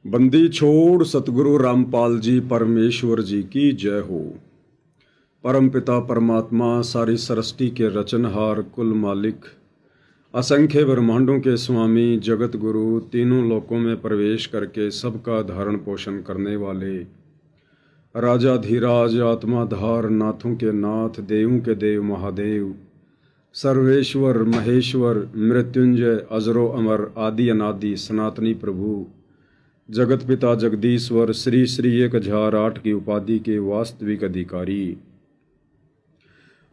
बंदी छोड़ सतगुरु रामपाल जी परमेश्वर जी की जय हो। परम पिता परमात्मा सारी सृष्टि के रचनहार कुल मालिक असंख्य ब्रह्मांडों के स्वामी जगत गुरु तीनों लोकों में प्रवेश करके सबका धारण पोषण करने वाले राजा धीराज आत्माधार नाथों के नाथ देवों के देव महादेव सर्वेश्वर महेश्वर मृत्युंजय अजरो अमर आदि अनादि सनातनी प्रभु जगत पिता जगदीश्वर श्री श्री 1008 की उपाधि के वास्तविक अधिकारी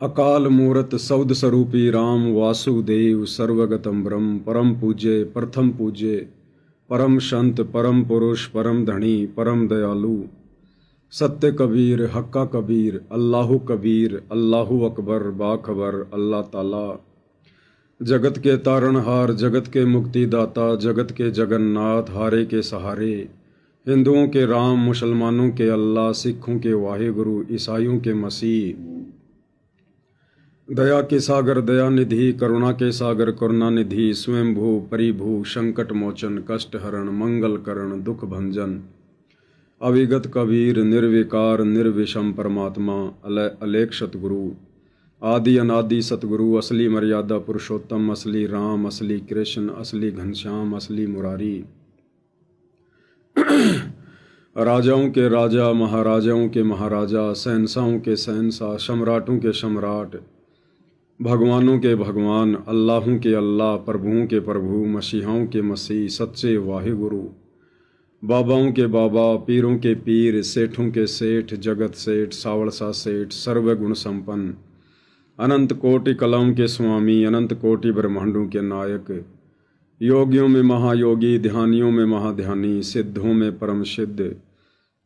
अकाल मूरत सौद स्वरूपी राम वासुदेव सर्वगतम ब्रह्म परम पूज्य प्रथम पूज्य परम संत परम पुरुष परम धनी परम दयालु सत्य कबीर हक्का कबीर अल्लाहु कबीर अल्लाहु अकबर बाखबर अल्लाह ताला जगत के तारणहार जगत के मुक्तिदाता जगत के जगन्नाथ हारे के सहारे हिंदुओं के राम मुसलमानों के अल्लाह सिखों के वाहिगुरु ईसाइयों के मसीह दया के सागर दया निधि करुणा के सागर करुणा निधि स्वयंभू परिभू संकट मोचन कष्ट हरण मंगल करण दुख भंजन अविगत कबीर निर्विकार निर्विषम परमात्मा अलेख सतगुरु आदि अनादि सतगुरु असली मर्यादा पुरुषोत्तम असली राम असली कृष्ण असली घनश्याम असली मुरारी राजाओं के राजा महाराजाओं के महाराजा शहंशाहों के शहंशाह सम्राटों के सम्राट भगवानों के भगवान अल्लाहों के अल्लाह प्रभुओं के प्रभु मसीहाओं के मसीह सच्चे वाहिगुरु बाबाओं के बाबा पीरों के पीर सेठों के सेठ जगत सेठ सावड़सा सेठ सर्वगुण संपन्न अनंत कोटि कलाओं के स्वामी अनंत कोटि ब्रह्मांडों के नायक योगियों में महायोगी ध्यानियों में महाध्यानी सिद्धों में परम सिद्ध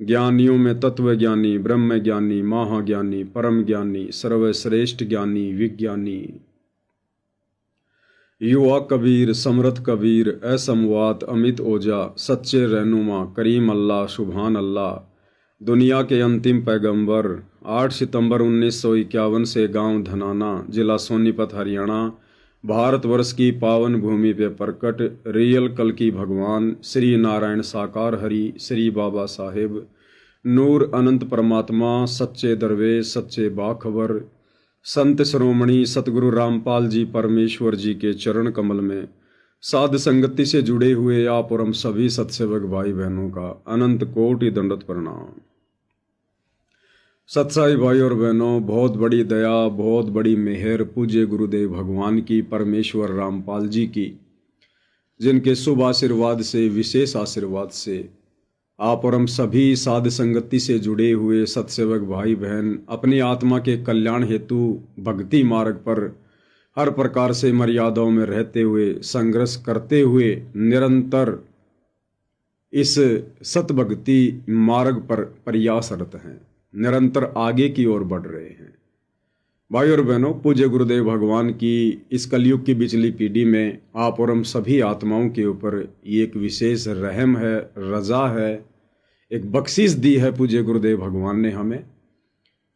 ज्ञानियों में तत्व ज्ञानी ब्रह्म ज्ञानी महाज्ञानी परम ज्ञानी सर्वश्रेष्ठ ज्ञानी विज्ञानी युवा कबीर समृद्ध कबीर असमवात अमित ओजा सच्चे रहनुमा करीम अल्लाह सुभान अल्लाह दुनिया के अंतिम पैगंबर 8 सितंबर 1951 से गांव धनाना जिला सोनीपत हरियाणा भारतवर्ष की पावन भूमि पे प्रकट रियल कल की भगवान श्री नारायण साकार हरि श्री बाबा साहेब नूर अनंत परमात्मा सच्चे दरवेश सच्चे बाखबर संत श्रोमणी सतगुरु रामपाल जी परमेश्वर जी के चरण कमल में साध संगति से जुड़े हुए आप और हम सभी सत्सेवक भाई बहनों का अनंत कोटि दंडवत प्रणाम। सत्साई भाई और बहनों, बहुत बड़ी दया बहुत बड़ी मेहर पूज्य गुरुदेव भगवान की परमेश्वर रामपाल जी की, जिनके शुभ आशीर्वाद से विशेष आशीर्वाद से आप और हम सभी साध संगति से जुड़े हुए सत्सेवक भाई बहन अपनी आत्मा के कल्याण हेतु भक्ति मार्ग पर हर प्रकार से मर्यादाओं में रहते हुए संघर्ष करते हुए निरंतर इस सतभक्ति मार्ग पर प्रयासरत हैं, निरंतर आगे की ओर बढ़ रहे हैं। भाई और बहनों, पूज्य गुरुदेव भगवान की इस कलयुग की बिचली पीढ़ी में आप और हम सभी आत्माओं के ऊपर ये एक विशेष रहम है, रजा है, एक बख्शीश दी है पूज्य गुरुदेव भगवान ने हमें,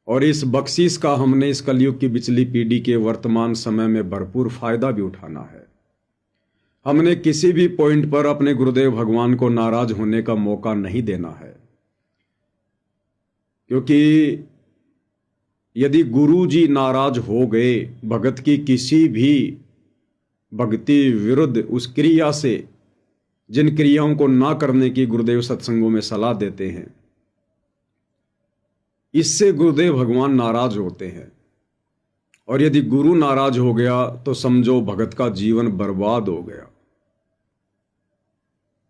और इस बख्शीश का हमने इस कलयुग की बिचली पीढ़ी के वर्तमान समय में भरपूर फायदा भी उठाना है। हमने किसी भी पॉइंट पर अपने गुरुदेव भगवान को नाराज होने का मौका नहीं देना है, क्योंकि यदि गुरु जी नाराज हो गए भगत की किसी भी भक्ति विरुद्ध उस क्रिया से, जिन क्रियाओं को ना करने की गुरुदेव सत्संगों में सलाह देते हैं, इससे गुरुदेव भगवान नाराज होते हैं। और यदि गुरु नाराज हो गया तो समझो भगत का जीवन बर्बाद हो गया।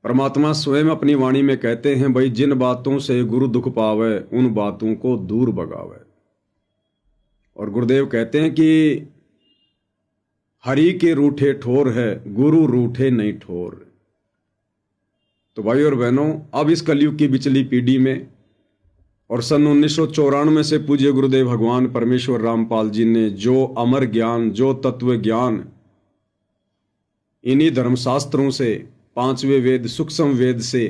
परमात्मा स्वयं अपनी वाणी में कहते हैं, भाई जिन बातों से गुरु दुख पावे उन बातों को दूर भगावे। और गुरुदेव कहते हैं कि हरि के रूठे ठोर है, गुरु रूठे नहीं ठोर। तो भाई और बहनों, अब इस कलयुग की बिचली पीढ़ी में और सन 1994 से पूज्य गुरुदेव भगवान परमेश्वर रामपाल जी ने जो अमर ज्ञान, जो तत्व ज्ञान इन्हीं धर्मशास्त्रों से, पांचवें वेद सूक्ष्म वेद से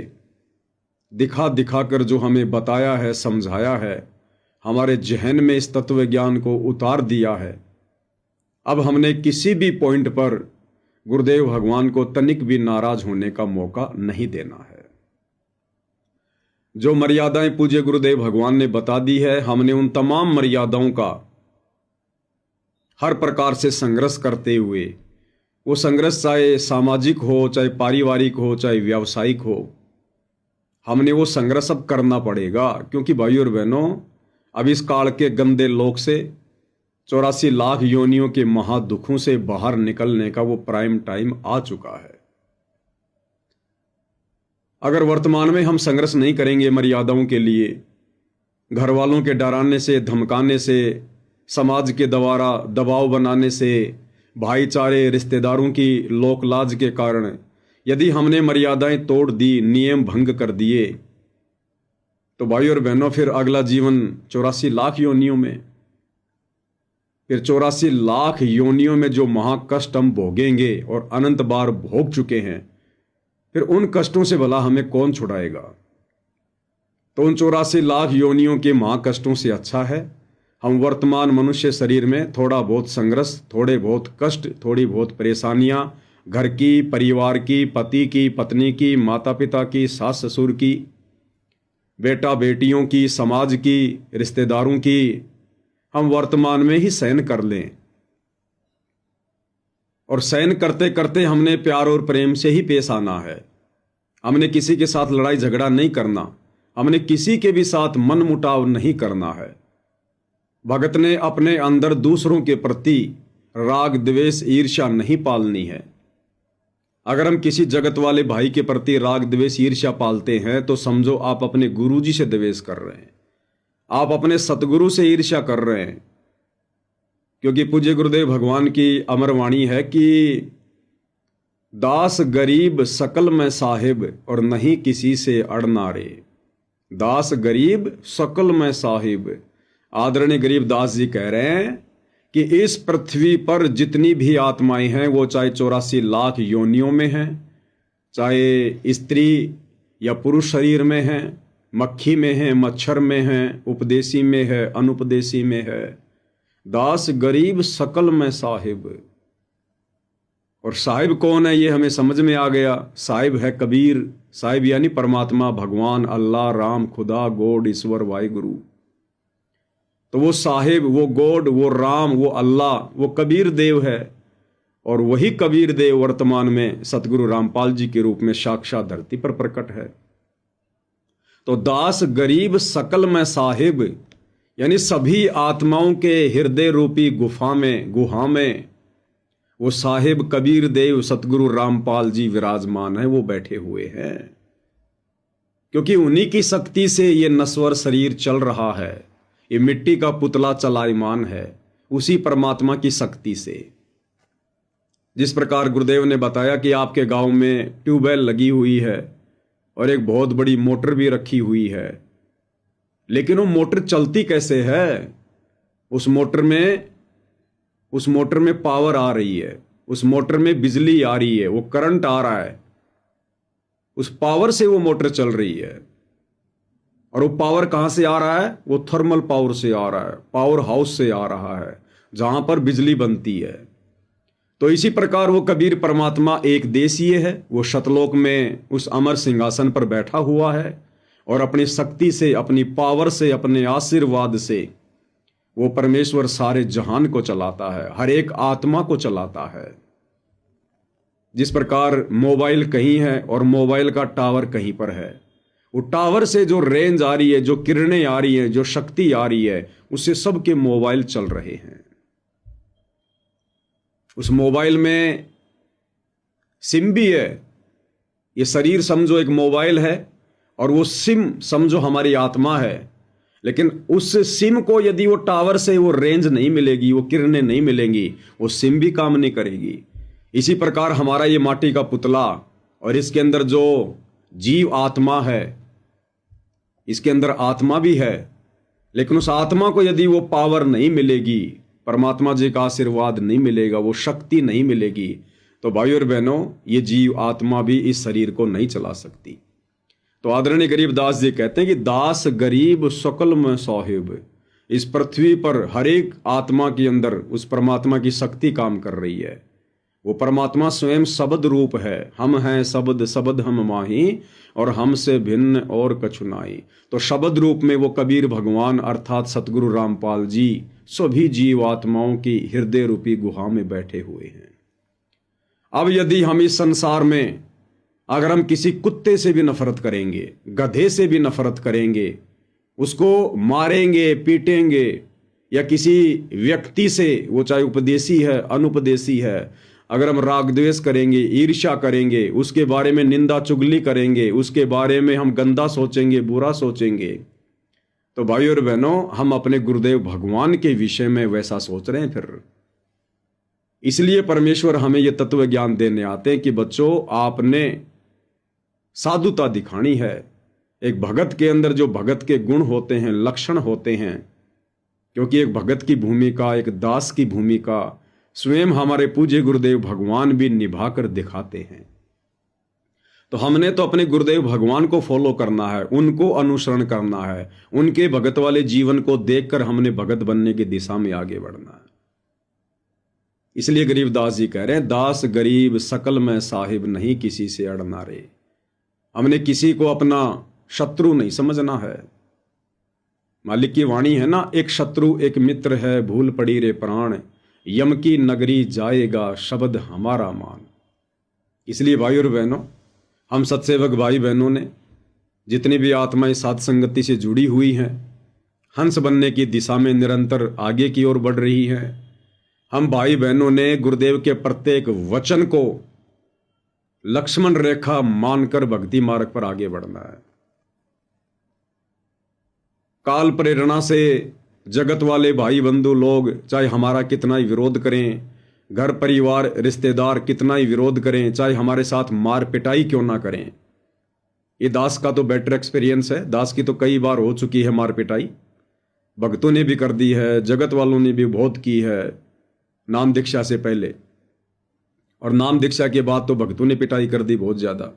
दिखा दिखाकर जो हमें बताया है, समझाया है, हमारे जहन में इस तत्व ज्ञान को उतार दिया है, अब हमने किसी भी पॉइंट पर गुरुदेव भगवान को तनिक भी नाराज होने का मौका नहीं देना है। जो मर्यादाएं पूज्य गुरुदेव भगवान ने बता दी है, हमने उन तमाम मर्यादाओं का हर प्रकार से संघर्ष करते हुए, वो संघर्ष चाहे सामाजिक हो, चाहे पारिवारिक हो, चाहे व्यावसायिक हो, हमने वो संघर्ष अब करना पड़ेगा। क्योंकि भाइयों और बहनों, अब इस काल के गंदे लोक से, 84 लाख योनियों के महादुखों से बाहर निकलने का वो प्राइम टाइम आ चुका है। अगर वर्तमान में हम संघर्ष नहीं करेंगे मर्यादाओं के लिए, घर वालों के डराने से, धमकाने से, समाज के द्वारा दबाव बनाने से, भाईचारे, रिश्तेदारों की लोकलाज के कारण यदि हमने मर्यादाएं तोड़ दी, नियम भंग कर दिए, तो भाई और बहनों फिर अगला जीवन 84 लाख योनियों में, फिर 84 लाख योनियों में जो महाकष्ट हम भोगेंगे और अनंत बार भोग चुके हैं, फिर उन कष्टों से भला हमें कौन छुड़ाएगा। तो उन 84 लाख योनियों के महाकष्टों से अच्छा है हम वर्तमान मनुष्य शरीर में थोड़ा बहुत संघर्ष, थोड़े बहुत कष्ट, थोड़ी बहुत परेशानियां, घर की, परिवार की, पति की, पत्नी की, माता पिता की, सास ससुर की, बेटा बेटियों की, समाज की, रिश्तेदारों की, हम वर्तमान में ही सहन कर लें। और सहन करते करते हमने प्यार और प्रेम से ही पेश आना है। हमने किसी के साथ लड़ाई झगड़ा नहीं करना, हमने किसी के भी साथ मन मुटाव नहीं करना है। भगत ने अपने अंदर दूसरों के प्रति राग द्वेष ईर्ष्या नहीं पालनी है। अगर हम किसी जगत वाले भाई के प्रति राग द्वेष ईर्ष्या पालते हैं तो समझो आप अपने गुरुजी से द्वेष कर रहे हैं, आप अपने सतगुरु से ईर्ष्या कर रहे हैं। क्योंकि पूज्य गुरुदेव भगवान की अमर वाणी है कि दास गरीब सकल में साहिब और नहीं किसी से अड़ना रे। दास गरीब सकल में साहिब। आदरणीय गरीब दास जी कह रहे हैं कि इस पृथ्वी पर जितनी भी आत्माएं हैं, वो चाहे 84 लाख योनियों में हैं, चाहे स्त्री या पुरुष शरीर में हैं, मक्खी में हैं, मच्छर में हैं, उपदेशी में है, अनुपदेशी में है। दास गरीब सकल में साहिब। और साहिब कौन है ये हमें समझ में आ गया। साहिब है कबीर। साहिब यानी परमात्मा, भगवान, अल्लाह, राम, खुदा, गॉड, ईश्वर, वाहिगुरु। तो वो साहिब, वो गॉड, वो राम, वो अल्लाह, वो कबीर देव है। और वही कबीर देव वर्तमान में सतगुरु रामपाल जी के रूप में साक्षात धरती पर प्रकट है। तो दास गरीब सकल में साहिब यानी सभी आत्माओं के हृदय रूपी गुहा में वो साहिब कबीर देव सतगुरु रामपाल जी विराजमान है, वो बैठे हुए हैं। क्योंकि उन्हीं की शक्ति से ये नश्वर शरीर चल रहा है, ये मिट्टी का पुतला चलायमान है, उसी परमात्मा की शक्ति से। जिस प्रकार गुरुदेव ने बताया कि आपके गांव में ट्यूबवेल लगी हुई है और एक बहुत बड़ी मोटर भी रखी हुई है, लेकिन वो मोटर चलती कैसे है? उस मोटर में पावर आ रही है, उस मोटर में बिजली आ रही है, वो करंट आ रहा है, उस पावर से वो मोटर चल रही है। और वो पावर कहां से आ रहा है? वो थर्मल पावर से आ रहा है, पावर हाउस से आ रहा है, जहां पर बिजली बनती है। तो इसी प्रकार वो कबीर परमात्मा एक देशीय है, वो शतलोक में उस अमर सिंहासन पर बैठा हुआ है और अपनी शक्ति से, अपनी पावर से, अपने आशीर्वाद से वो परमेश्वर सारे जहान को चलाता है, हर एक आत्मा को चलाता है। जिस प्रकार मोबाइल कहीं है और मोबाइल का टावर कहीं पर है, वो टावर से जो रेंज आ रही है, जो किरणें आ रही हैं, जो शक्ति आ रही है, उससे सबके मोबाइल चल रहे हैं। उस मोबाइल में सिम भी है। ये शरीर समझो एक मोबाइल है और वो सिम समझो हमारी आत्मा है। लेकिन उस सिम को यदि वो टावर से वो रेंज नहीं मिलेगी, वो किरणें नहीं मिलेंगी, वो सिम भी काम नहीं करेगी। इसी प्रकार हमारा ये माटी का पुतला और इसके अंदर जो जीव आत्मा है, इसके अंदर आत्मा भी है, लेकिन उस आत्मा को यदि वो पावर नहीं मिलेगी, परमात्मा जी का आशीर्वाद नहीं मिलेगा, वो शक्ति नहीं मिलेगी, तो भाइयों और बहनों ये जीव आत्मा भी इस शरीर को नहीं चला सकती। तो आदरणीय गरीब दास जी कहते हैं कि दास गरीब सकल में साहिब। इस पृथ्वी पर हर एक आत्मा के अंदर उस परमात्मा की शक्ति काम कर रही है। वो परमात्मा स्वयं शब्द रूप है। हम हैं शब्द, शब्द हम माही, और हमसे भिन्न और कछु नाई। तो शब्द रूप में वो कबीर भगवान अर्थात सतगुरु रामपाल जी सभी जीवात्माओं की हृदय रूपी गुहा में बैठे हुए हैं। अब यदि हम इस संसार में अगर हम किसी कुत्ते से भी नफरत करेंगे, गधे से भी नफरत करेंगे, उसको मारेंगे, पीटेंगे, या किसी व्यक्ति से, वो चाहे उपदेशी है, अनुपदेशी है, अगर हम राग द्वेष करेंगे, ईर्ष्या करेंगे, उसके बारे में निंदा चुगली करेंगे, उसके बारे में हम गंदा सोचेंगे, बुरा सोचेंगे, तो भाइयों और बहनों, हम अपने गुरुदेव भगवान के विषय में वैसा सोच रहे हैं फिर। इसलिए परमेश्वर हमें यह तत्व ज्ञान देने आते हैं कि बच्चों, आपने साधुता दिखानी है। एक भगत के अंदर जो भगत के गुण होते हैं, लक्षण होते हैं, क्योंकि एक भगत की भूमिका, एक दास की भूमिका स्वयं हमारे पूज्य गुरुदेव भगवान भी निभा कर दिखाते हैं। तो हमने तो अपने गुरुदेव भगवान को फॉलो करना है, उनको अनुसरण करना है, उनके भगत वाले जीवन को देखकर हमने भगत बनने की दिशा में आगे बढ़ना है। इसलिए गरीबदास जी कह रहे हैं, दास गरीब सकल में साहिब, नहीं किसी से अड़ना रे। हमने किसी को अपना शत्रु नहीं समझना है। मालिक की वाणी है ना, एक शत्रु एक मित्र है, भूल पड़ी रे प्राण, यम की नगरी जाएगा शब्द हमारा मान। इसलिए भाई और बहनों, हम सत्सेवक भाई बहनों ने जितनी भी आत्माएं साध संगति से जुड़ी हुई हैं, हंस बनने की दिशा में निरंतर आगे की ओर बढ़ रही हैं। हम भाई बहनों ने गुरुदेव के प्रत्येक वचन को लक्ष्मण रेखा मानकर भक्ति मार्ग पर आगे बढ़ना है। काल प्रेरणा से जगत वाले भाई बंधु लोग चाहे हमारा कितना ही विरोध करें, घर परिवार रिश्तेदार कितना ही विरोध करें, चाहे हमारे साथ मार पिटाई क्यों ना करें, ये दास का तो बेटर एक्सपीरियंस है। दास की तो कई बार हो चुकी है मार पिटाई, भक्तों ने भी कर दी है, जगत वालों ने भी बहुत की है, नाम दीक्षा से पहले, और नाम दीक्षा के बाद तो भक्तों ने पिटाई कर दी बहुत ज्यादा।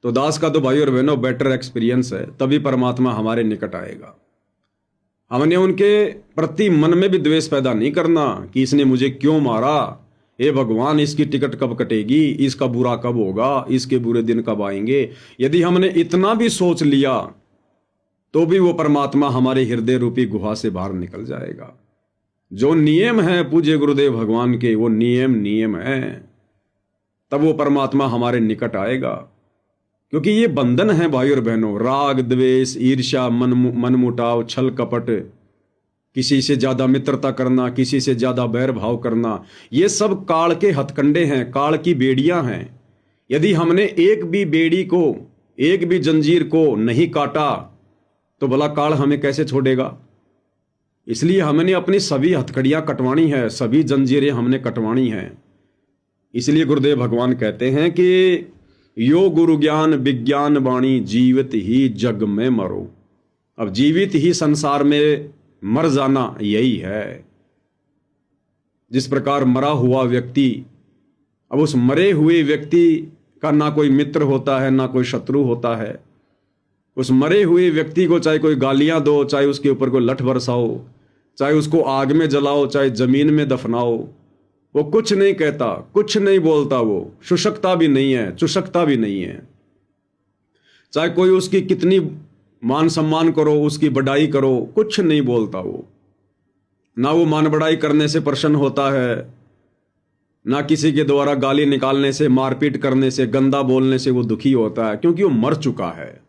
तो दास का तो भाई और बहनों बेटर एक्सपीरियंस है, तभी परमात्मा हमारे निकट आएगा। हमने उनके प्रति मन में भी द्वेष पैदा नहीं करना कि इसने मुझे क्यों मारा, हे भगवान इसकी टिकट कब कटेगी, इसका बुरा कब होगा, इसके बुरे दिन कब आएंगे। यदि हमने इतना भी सोच लिया तो भी वो परमात्मा हमारे हृदय रूपी गुहा से बाहर निकल जाएगा। जो नियम है पूज्य गुरुदेव भगवान के, वो नियम है, तब वो परमात्मा हमारे निकट आएगा। क्योंकि ये बंधन है भाई और बहनों, राग द्वेष ईर्ष्या मनमुटाव छल कपट, किसी से ज्यादा मित्रता करना, किसी से ज्यादा बैर भाव करना, ये सब काल के हथकंडे हैं, काल की बेड़ियां हैं। यदि हमने एक भी बेड़ी को, एक भी जंजीर को नहीं काटा तो भला काल हमें कैसे छोड़ेगा। इसलिए हमने अपनी सभी हथकड़ियां कटवानी है, सभी जंजीरें हमने कटवानी है। इसलिए गुरुदेव भगवान कहते हैं कि यो गुरु ज्ञान विज्ञान वाणी, जीवित ही जग में मरो। अब जीवित ही संसार में मर जाना यही है। जिस प्रकार मरा हुआ व्यक्ति, अब उस मरे हुए व्यक्ति का ना कोई मित्र होता है ना कोई शत्रु होता है। उस मरे हुए व्यक्ति को चाहे कोई गालियां दो, चाहे उसके ऊपर कोई लठ बरसाओ, चाहे उसको आग में जलाओ, चाहे जमीन में दफनाओ, वो कुछ नहीं कहता, कुछ नहीं बोलता, वो शुशकता भी नहीं है, चुशकता भी नहीं है। चाहे कोई उसकी कितनी मान सम्मान करो, उसकी बढ़ाई करो, कुछ नहीं बोलता वो। ना वो मान बढ़ाई करने से प्रसन्न होता है, ना किसी के द्वारा गाली निकालने से, मारपीट करने से, गंदा बोलने से वो दुखी होता है, क्योंकि वो मर चुका है।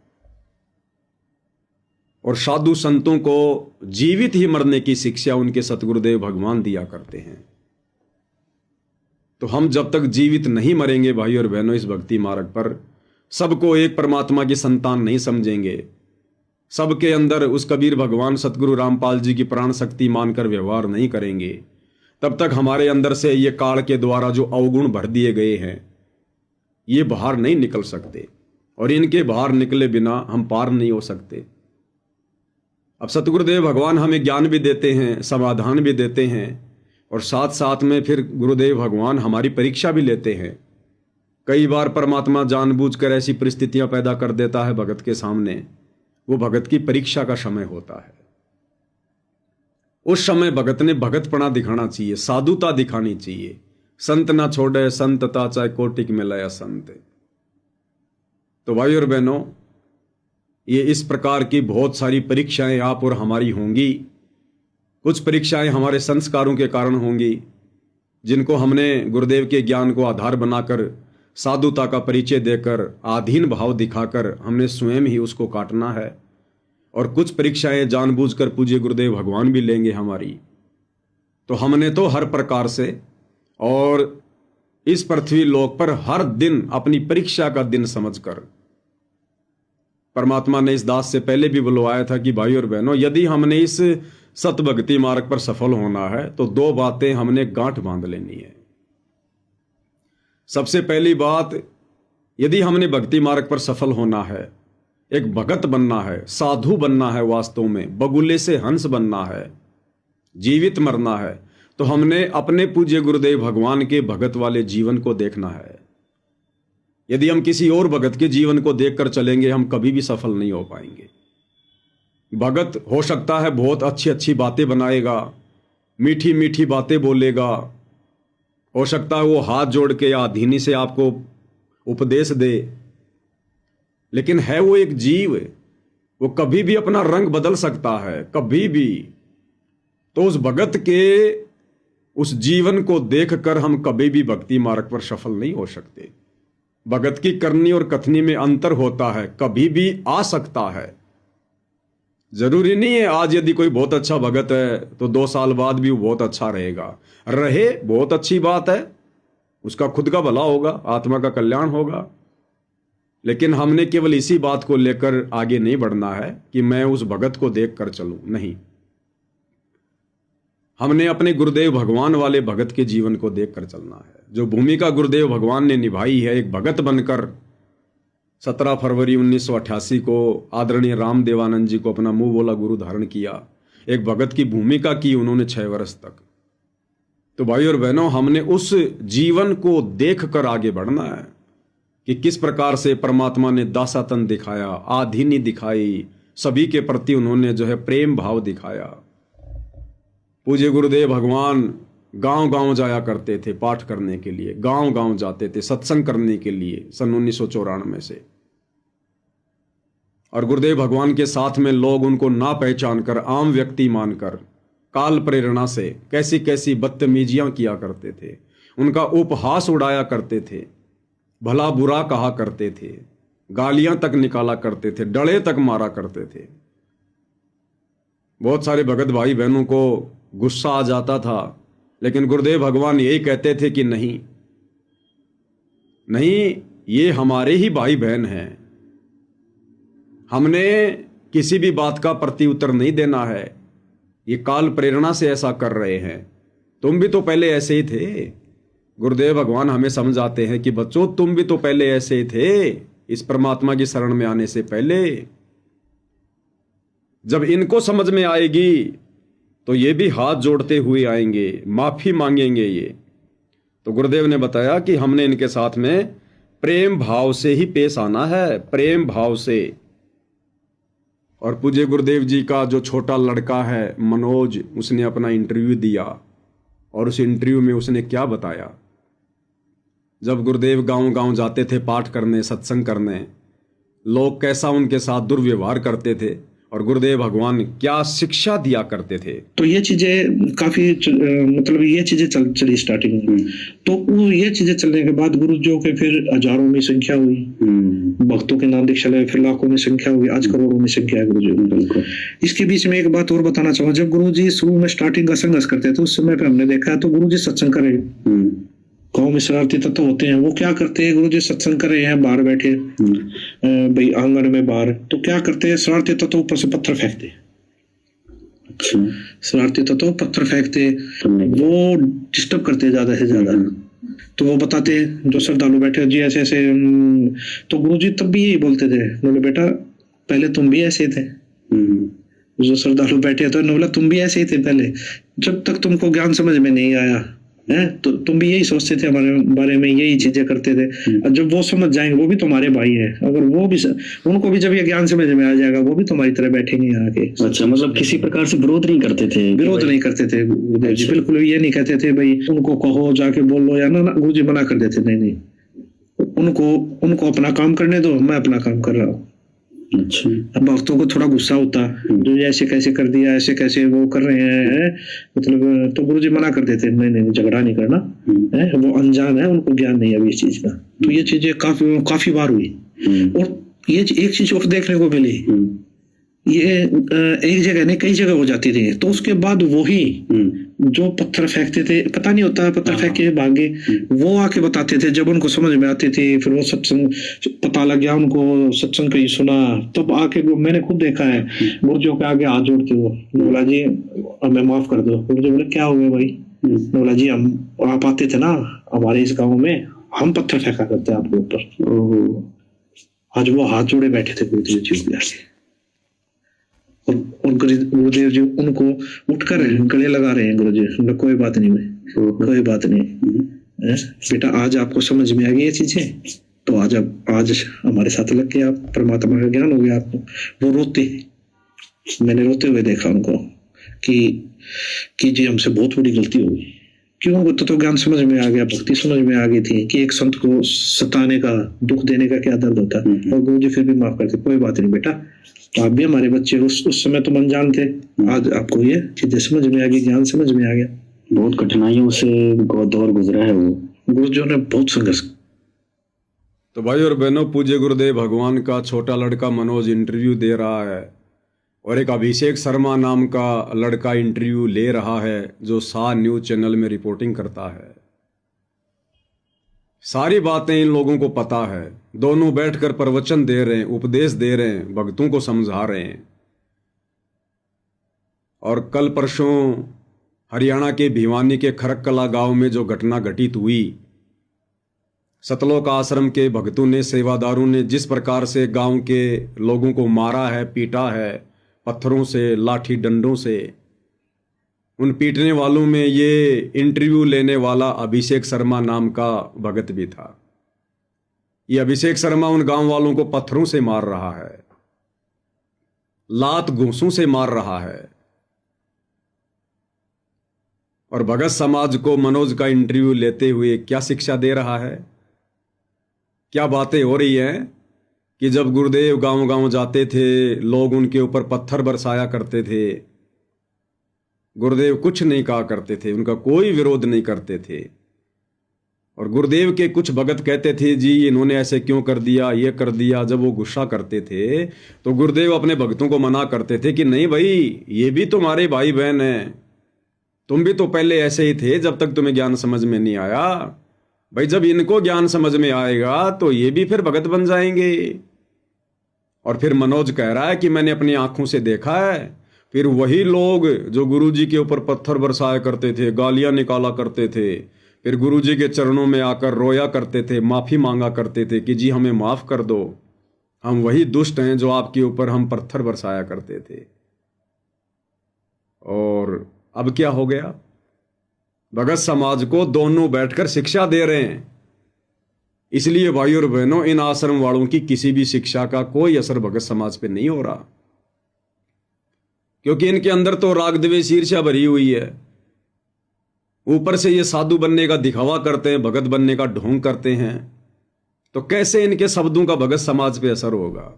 और साधु संतों को जीवित ही मरने की शिक्षा उनके सतगुरुदेव भगवान दिया करते हैं। तो हम जब तक जीवित नहीं मरेंगे भाई और बहनों इस भक्ति मार्ग पर, सबको एक परमात्मा की संतान नहीं समझेंगे, सबके अंदर उस कबीर भगवान सतगुरु रामपाल जी की प्राण शक्ति मानकर व्यवहार नहीं करेंगे, तब तक हमारे अंदर से ये काल के द्वारा जो अवगुण भर दिए गए हैं ये बाहर नहीं निकल सकते, और इनके बाहर निकले बिना हम पार नहीं हो सकते। अब सतगुरुदेव भगवान हमें ज्ञान भी देते हैं, समाधान भी देते हैं, और साथ साथ में फिर गुरुदेव भगवान हमारी परीक्षा भी लेते हैं। कई बार परमात्मा जानबूझकर ऐसी परिस्थितियां पैदा कर देता है भगत के सामने, वो भगत की परीक्षा का समय होता है। उस समय भगत ने भगतपना दिखाना चाहिए, साधुता दिखानी चाहिए, संत ना छोड़े संतता, चाहे कोटिक मिलाया संत। तो भाई और बहनों, ये इस प्रकार की बहुत सारी परीक्षाएं आप और हमारी होंगी। कुछ परीक्षाएं हमारे संस्कारों के कारण होंगी, जिनको हमने गुरुदेव के ज्ञान को आधार बनाकर, साधुता का परिचय देकर, आधीन भाव दिखाकर हमने स्वयं ही उसको काटना है। और कुछ परीक्षाएं जानबूझकर पूज्य गुरुदेव भगवान भी लेंगे हमारी। तो हमने तो हर प्रकार से और इस पृथ्वी लोक पर हर दिन अपनी परीक्षा का दिन समझकर, परमात्मा ने इस दास से पहले भी बुलवाया था कि भाई और बहनों, यदि हमने इस सतभक्ति मार्ग पर सफल होना है तो 2 बातें हमने गांठ बांध लेनी है। सबसे पहली बात, यदि हमने भक्ति मार्ग पर सफल होना है, एक भगत बनना है, साधु बनना है, वास्तव में बगुले से हंस बनना है, जीवित मरना है, तो हमने अपने पूज्य गुरुदेव भगवान के भगत वाले जीवन को देखना है। यदि हम किसी और भगत के जीवन को देखकर चलेंगे, हम कभी भी सफल नहीं हो पाएंगे। भगत हो सकता है बहुत अच्छी अच्छी बातें बनाएगा, मीठी मीठी बातें बोलेगा, हो सकता है वो हाथ जोड़ के या अधीनी से आपको उपदेश दे, लेकिन है वो एक जीव, वो कभी भी अपना रंग बदल सकता है, कभी भी। तो उस भगत के उस जीवन को देखकर हम कभी भी भक्ति मार्ग पर सफल नहीं हो सकते। भगत की करनी और कथनी में अंतर होता है, कभी भी आ सकता है। जरूरी नहीं है आज यदि कोई बहुत अच्छा भगत है तो 2 साल बाद भी वो बहुत अच्छा रहेगा। रहे, बहुत अच्छी बात है, उसका खुद का भला होगा, आत्मा का कल्याण होगा। लेकिन हमने केवल इसी बात को लेकर आगे नहीं बढ़ना है कि मैं उस भगत को देख कर चलूं, नहीं। हमने अपने गुरुदेव भगवान वाले भगत के जीवन को देख कर चलना है। जो भूमिका गुरुदेव भगवान ने निभाई है एक भगत बनकर, 17 फरवरी 1988 को आदरणीय रामदेवानंद जी को अपना मुंह बोला गुरु धारण किया, एक भगत की भूमिका की उन्होंने 6 वर्ष तक। तो भाई और बहनों, हमने उस जीवन को देखकर आगे बढ़ना है कि किस प्रकार से परमात्मा ने दासातन दिखाया, आधीनी दिखाई, सभी के प्रति उन्होंने जो है प्रेम भाव दिखाया। पूज्य गुरुदेव भगवान गांव-गांव जाया करते थे पाठ करने के लिए, गांव-गांव जाते थे सत्संग करने के लिए सन 1994 से। और गुरुदेव भगवान के साथ में लोग उनको ना पहचान कर, आम व्यक्ति मानकर, काल प्रेरणा से कैसी कैसी बदतमीजियां किया करते थे, उनका उपहास उड़ाया करते थे, भला बुरा कहा करते थे, गालियां तक निकाला करते थे, डले तक मारा करते थे। बहुत सारे भगत भाई बहनों को गुस्सा आ जाता था, लेकिन गुरुदेव भगवान यही कहते थे कि नहीं नहीं, ये हमारे ही भाई बहन हैं, हमने किसी भी बात का प्रति उत्तर नहीं देना है, ये काल प्रेरणा से ऐसा कर रहे हैं, तुम भी तो पहले ऐसे ही थे। गुरुदेव भगवान हमें समझाते हैं कि बच्चों, तुम भी तो पहले ऐसे ही थे इस परमात्मा की शरण में आने से पहले। जब इनको समझ में आएगी तो ये भी हाथ जोड़ते हुए आएंगे, माफी मांगेंगे ये। तो गुरुदेव ने बताया कि हमने इनके साथ में प्रेम भाव से ही पेश आना है, प्रेम भाव से। और पूज्य गुरुदेव जी का जो छोटा लड़का है मनोज, उसने अपना इंटरव्यू दिया और उस इंटरव्यू में उसने क्या बताया। जब गुरुदेव गांव-गांव जाते थे पाठ करने, सत्संग करने, लोग कैसा उनके साथ दुर्व्यवहार करते थे और गुरुदेव भगवान क्या शिक्षा दिया करते थे। तो ये चीजें काफी मतलब ये चीजें चली स्टार्टिंग में। तो ये चीजें चलने के बाद गुरु जी के फिर हजारों में संख्या हुई, भक्तों के नाम दीक्षा ले, फिर लाखों में संख्या हुई, आज करोड़ों में संख्या है गुरु जी। इसके बीच में एक बात और बताना चाहूंगा, जब गुरु जी शुरू में स्टार्टिंग का संघर्ष करते थे उस समय पे हमने देखा है तो गुरु जी सत्संग कर रहे हैं, गाँव में शरारती तत्व होते हैं, वो क्या करते हैं, गुरु जी सत्संग कर रहे हैं, बाहर बैठे भाई आंगन में बाहर, तो क्या करते हैं, शरारती तत्व ऊपर से पत्थर फेंकते। अच्छा, शरारती तत्व पत्थर फेंकते, वो डिस्टर्ब करते ज्यादा से ज्यादा। तो वो बताते जो श्रद्धालु बैठे जी ऐसे ऐसे, तो गुरु जी तब भी यही बोलते थे, बोले बेटा पहले तुम भी ऐसे थे। जो श्रद्धालु बैठे तो बोला तुम भी ऐसे ही थे पहले, जब तक तुमको ज्ञान समझ में नहीं आया है, तो तुम भी यही सोचते थे हमारे बारे में, यही चीजें करते थे। और जब वो समझ जाएंगे, वो भी तुम्हारे भाई है, अगर वो भी उनको भी जब ये ज्ञान समझ में आ जाएगा, वो भी तुम्हारी तरह बैठेंगे आके। अच्छा, मतलब किसी प्रकार से विरोध नहीं करते थे? विरोध नहीं करते थे गुरुदेव जी, बिल्कुल ये नहीं कहते थे भाई उनको कहो जाके बोल लो, या ना गुरु जी मना कर देते, नहीं नहीं, उनको अपना काम करने दो, मैं अपना काम कर रहा हूँ। अच्छा। अब भक्तों को थोड़ा गुस्सा होता, जो ऐसे कैसे कर दिया, ऐसे कैसे वो कर रहे हैं, मतलब तो गुरुजी मना कर देते, नहीं नहीं झगड़ा नहीं करना है, वो अनजान है, उनको ज्ञान नहीं है अभी इस चीज का। तो ये चीजें काफी बार हुई। और ये एक चीज और देखने को मिली, ये एक जगह नहीं कई जगह हो जाती थी। तो उसके बाद वही जो पत्थर फेंकते थे, पता नहीं होता पत्थर फेंक के भागे, वो आके बताते थे जब उनको समझ में आती थी। फिर वो सत्संग पता लग गया उनको, सत्संग कहीं सुना, तब आके मैंने खुद देखा है गुरुजियों के आगे हाथ जोड़ते हो, बोला जी हमें माफ कर दो। गुरुजी बोले क्या हो गया भाई? बोला जी हम आप आते थे ना हमारे इस गाँव में, हम पत्थर फेंका करते आपके ऊपर। आज वो हाथ जोड़े बैठे थे गुरुदेव जी के आगे, और गुरुदेव जी उनको उठकर गले लगा रहे हैं। गुरुजी कोई बात नहीं भाई, कोई बात नहीं बेटा, आज आपको समझ में आ गई ये चीजें, तो आज हमारे साथ लग के आप परमात्मा का ज्ञान हो गया आपको। वो रोते, मैंने रोते हुए देखा उनको कि जी हमसे बहुत बड़ी गलती हो गई। क्यों? उनको तो ज्ञान समझ में आ गया, भक्ति समझ में आ गई थी कि एक संत को सताने का, दुख देने का क्या दर्द होता है। और गुरुजी फिर भी माफ करते, कोई बात नहीं बेटा, आप भी हमारे बच्चे, उस समय तो अनजान थे, आज आपको ये चीजें समझ में आ गई, ज्ञान समझ में आ गया। बहुत कठिनाइयों से दौर गुजरा है वो गुरुजियों ने, बहुत संघर्ष। तो भाई और बहनों, पूज्य गुरुदेव भगवान का छोटा लड़का मनोज इंटरव्यू दे रहा है, और एक अभिषेक शर्मा नाम का लड़का इंटरव्यू ले रहा है, जो सा न्यूज चैनल में रिपोर्टिंग करता है। सारी बातें इन लोगों को पता है, दोनों बैठकर प्रवचन दे रहे हैं, उपदेश दे रहे हैं, भक्तों को समझा रहे हैं। और कल परसों हरियाणा के भिवानी के खरककला गांव में जो घटना घटित हुई, सतलोक आश्रम के भक्तों ने, सेवादारों ने जिस प्रकार से गांव के लोगों को मारा है, पीटा है, पत्थरों से, लाठी डंडों से, उन पीटने वालों में ये इंटरव्यू लेने वाला अभिषेक शर्मा नाम का भगत भी था। ये अभिषेक शर्मा उन गांव वालों को पत्थरों से मार रहा है, लात घूंसों से मार रहा है। और भगत समाज को मनोज का इंटरव्यू लेते हुए क्या शिक्षा दे रहा है, क्या बातें हो रही हैं कि जब गुरुदेव गांव गांव जाते थे, लोग उनके ऊपर पत्थर बरसाया करते थे, गुरुदेव कुछ नहीं कहा करते थे, उनका कोई विरोध नहीं करते थे। और गुरुदेव के कुछ भगत कहते थे जी इन्होंने ऐसे क्यों कर दिया, ये कर दिया। जब वो गुस्सा करते थे तो गुरुदेव अपने भक्तों को मना करते थे कि नहीं भाई, ये भी तुम्हारे भाई बहन हैं, तुम भी तो पहले ऐसे ही थे जब तक तुम्हें ज्ञान समझ में नहीं आया। भाई जब इनको ज्ञान समझ में आएगा तो ये भी फिर भगत बन जाएंगे। और फिर मनोज कह रहा है कि मैंने अपनी आंखों से देखा है, फिर वही लोग जो गुरुजी के ऊपर पत्थर बरसाया करते थे, गालियां निकाला करते थे, फिर गुरुजी के चरणों में आकर रोया करते थे, माफी मांगा करते थे कि जी हमें माफ कर दो, हम वही दुष्ट हैं जो आपके ऊपर हम पत्थर बरसाया करते थे। और अब क्या हो गया, भगत समाज को दोनों बैठकर शिक्षा दे रहे हैं। इसलिए भाई और बहनों, इन आश्रम वालों की किसी भी शिक्षा का कोई असर भगत समाज पे नहीं हो रहा, क्योंकि इनके अंदर तो राग द्वेष ईर्ष्या भरी हुई है। ऊपर से ये साधु बनने का दिखावा करते हैं, भगत बनने का ढोंग करते हैं, तो कैसे इनके शब्दों का भगत समाज पे असर होगा।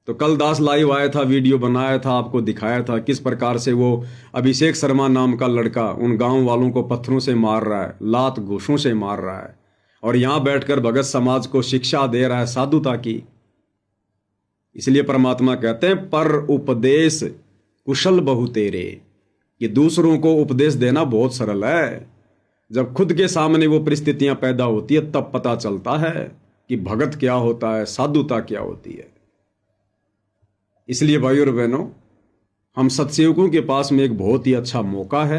तो कल दास लाइव आया था, वीडियो बनाया था, आपको दिखाया था किस प्रकार से वो अभिषेक शर्मा नाम का लड़का उन गांव वालों को पत्थरों से मार रहा है, लात घूंसों से मार रहा है, और यहां बैठकर भगत समाज को शिक्षा दे रहा है साधुता की। इसलिए परमात्मा कहते हैं पर उपदेश कुशल बहु तेरे, कि दूसरों को उपदेश देना बहुत सरल है, जब खुद के सामने वो परिस्थितियां पैदा होती है तब पता चलता है कि भगत क्या होता है, साधुता क्या होती है। इसलिए भाई और बहनों, हम सत्सेवकों के पास में एक बहुत ही अच्छा मौका है।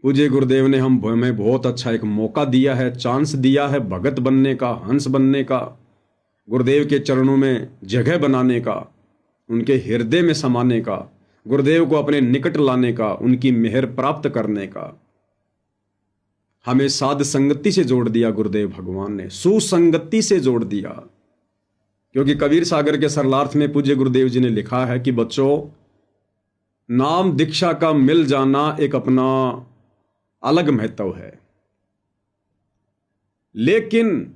पूज्य गुरुदेव ने हमें बहुत अच्छा एक मौका दिया है, चांस दिया है भगत बनने का, हंस बनने का, गुरुदेव के चरणों में जगह बनाने का, उनके हृदय में समाने का, गुरुदेव को अपने निकट लाने का, उनकी मेहर प्राप्त करने का। हमें साध संगति से जोड़ दिया गुरुदेव भगवान ने, सुसंगति से जोड़ दिया। क्योंकि कबीर सागर के सरलार्थ में पूज्य गुरुदेव जी ने लिखा है कि बच्चों, नाम दीक्षा का मिल जाना एक अपना अलग महत्व है, लेकिन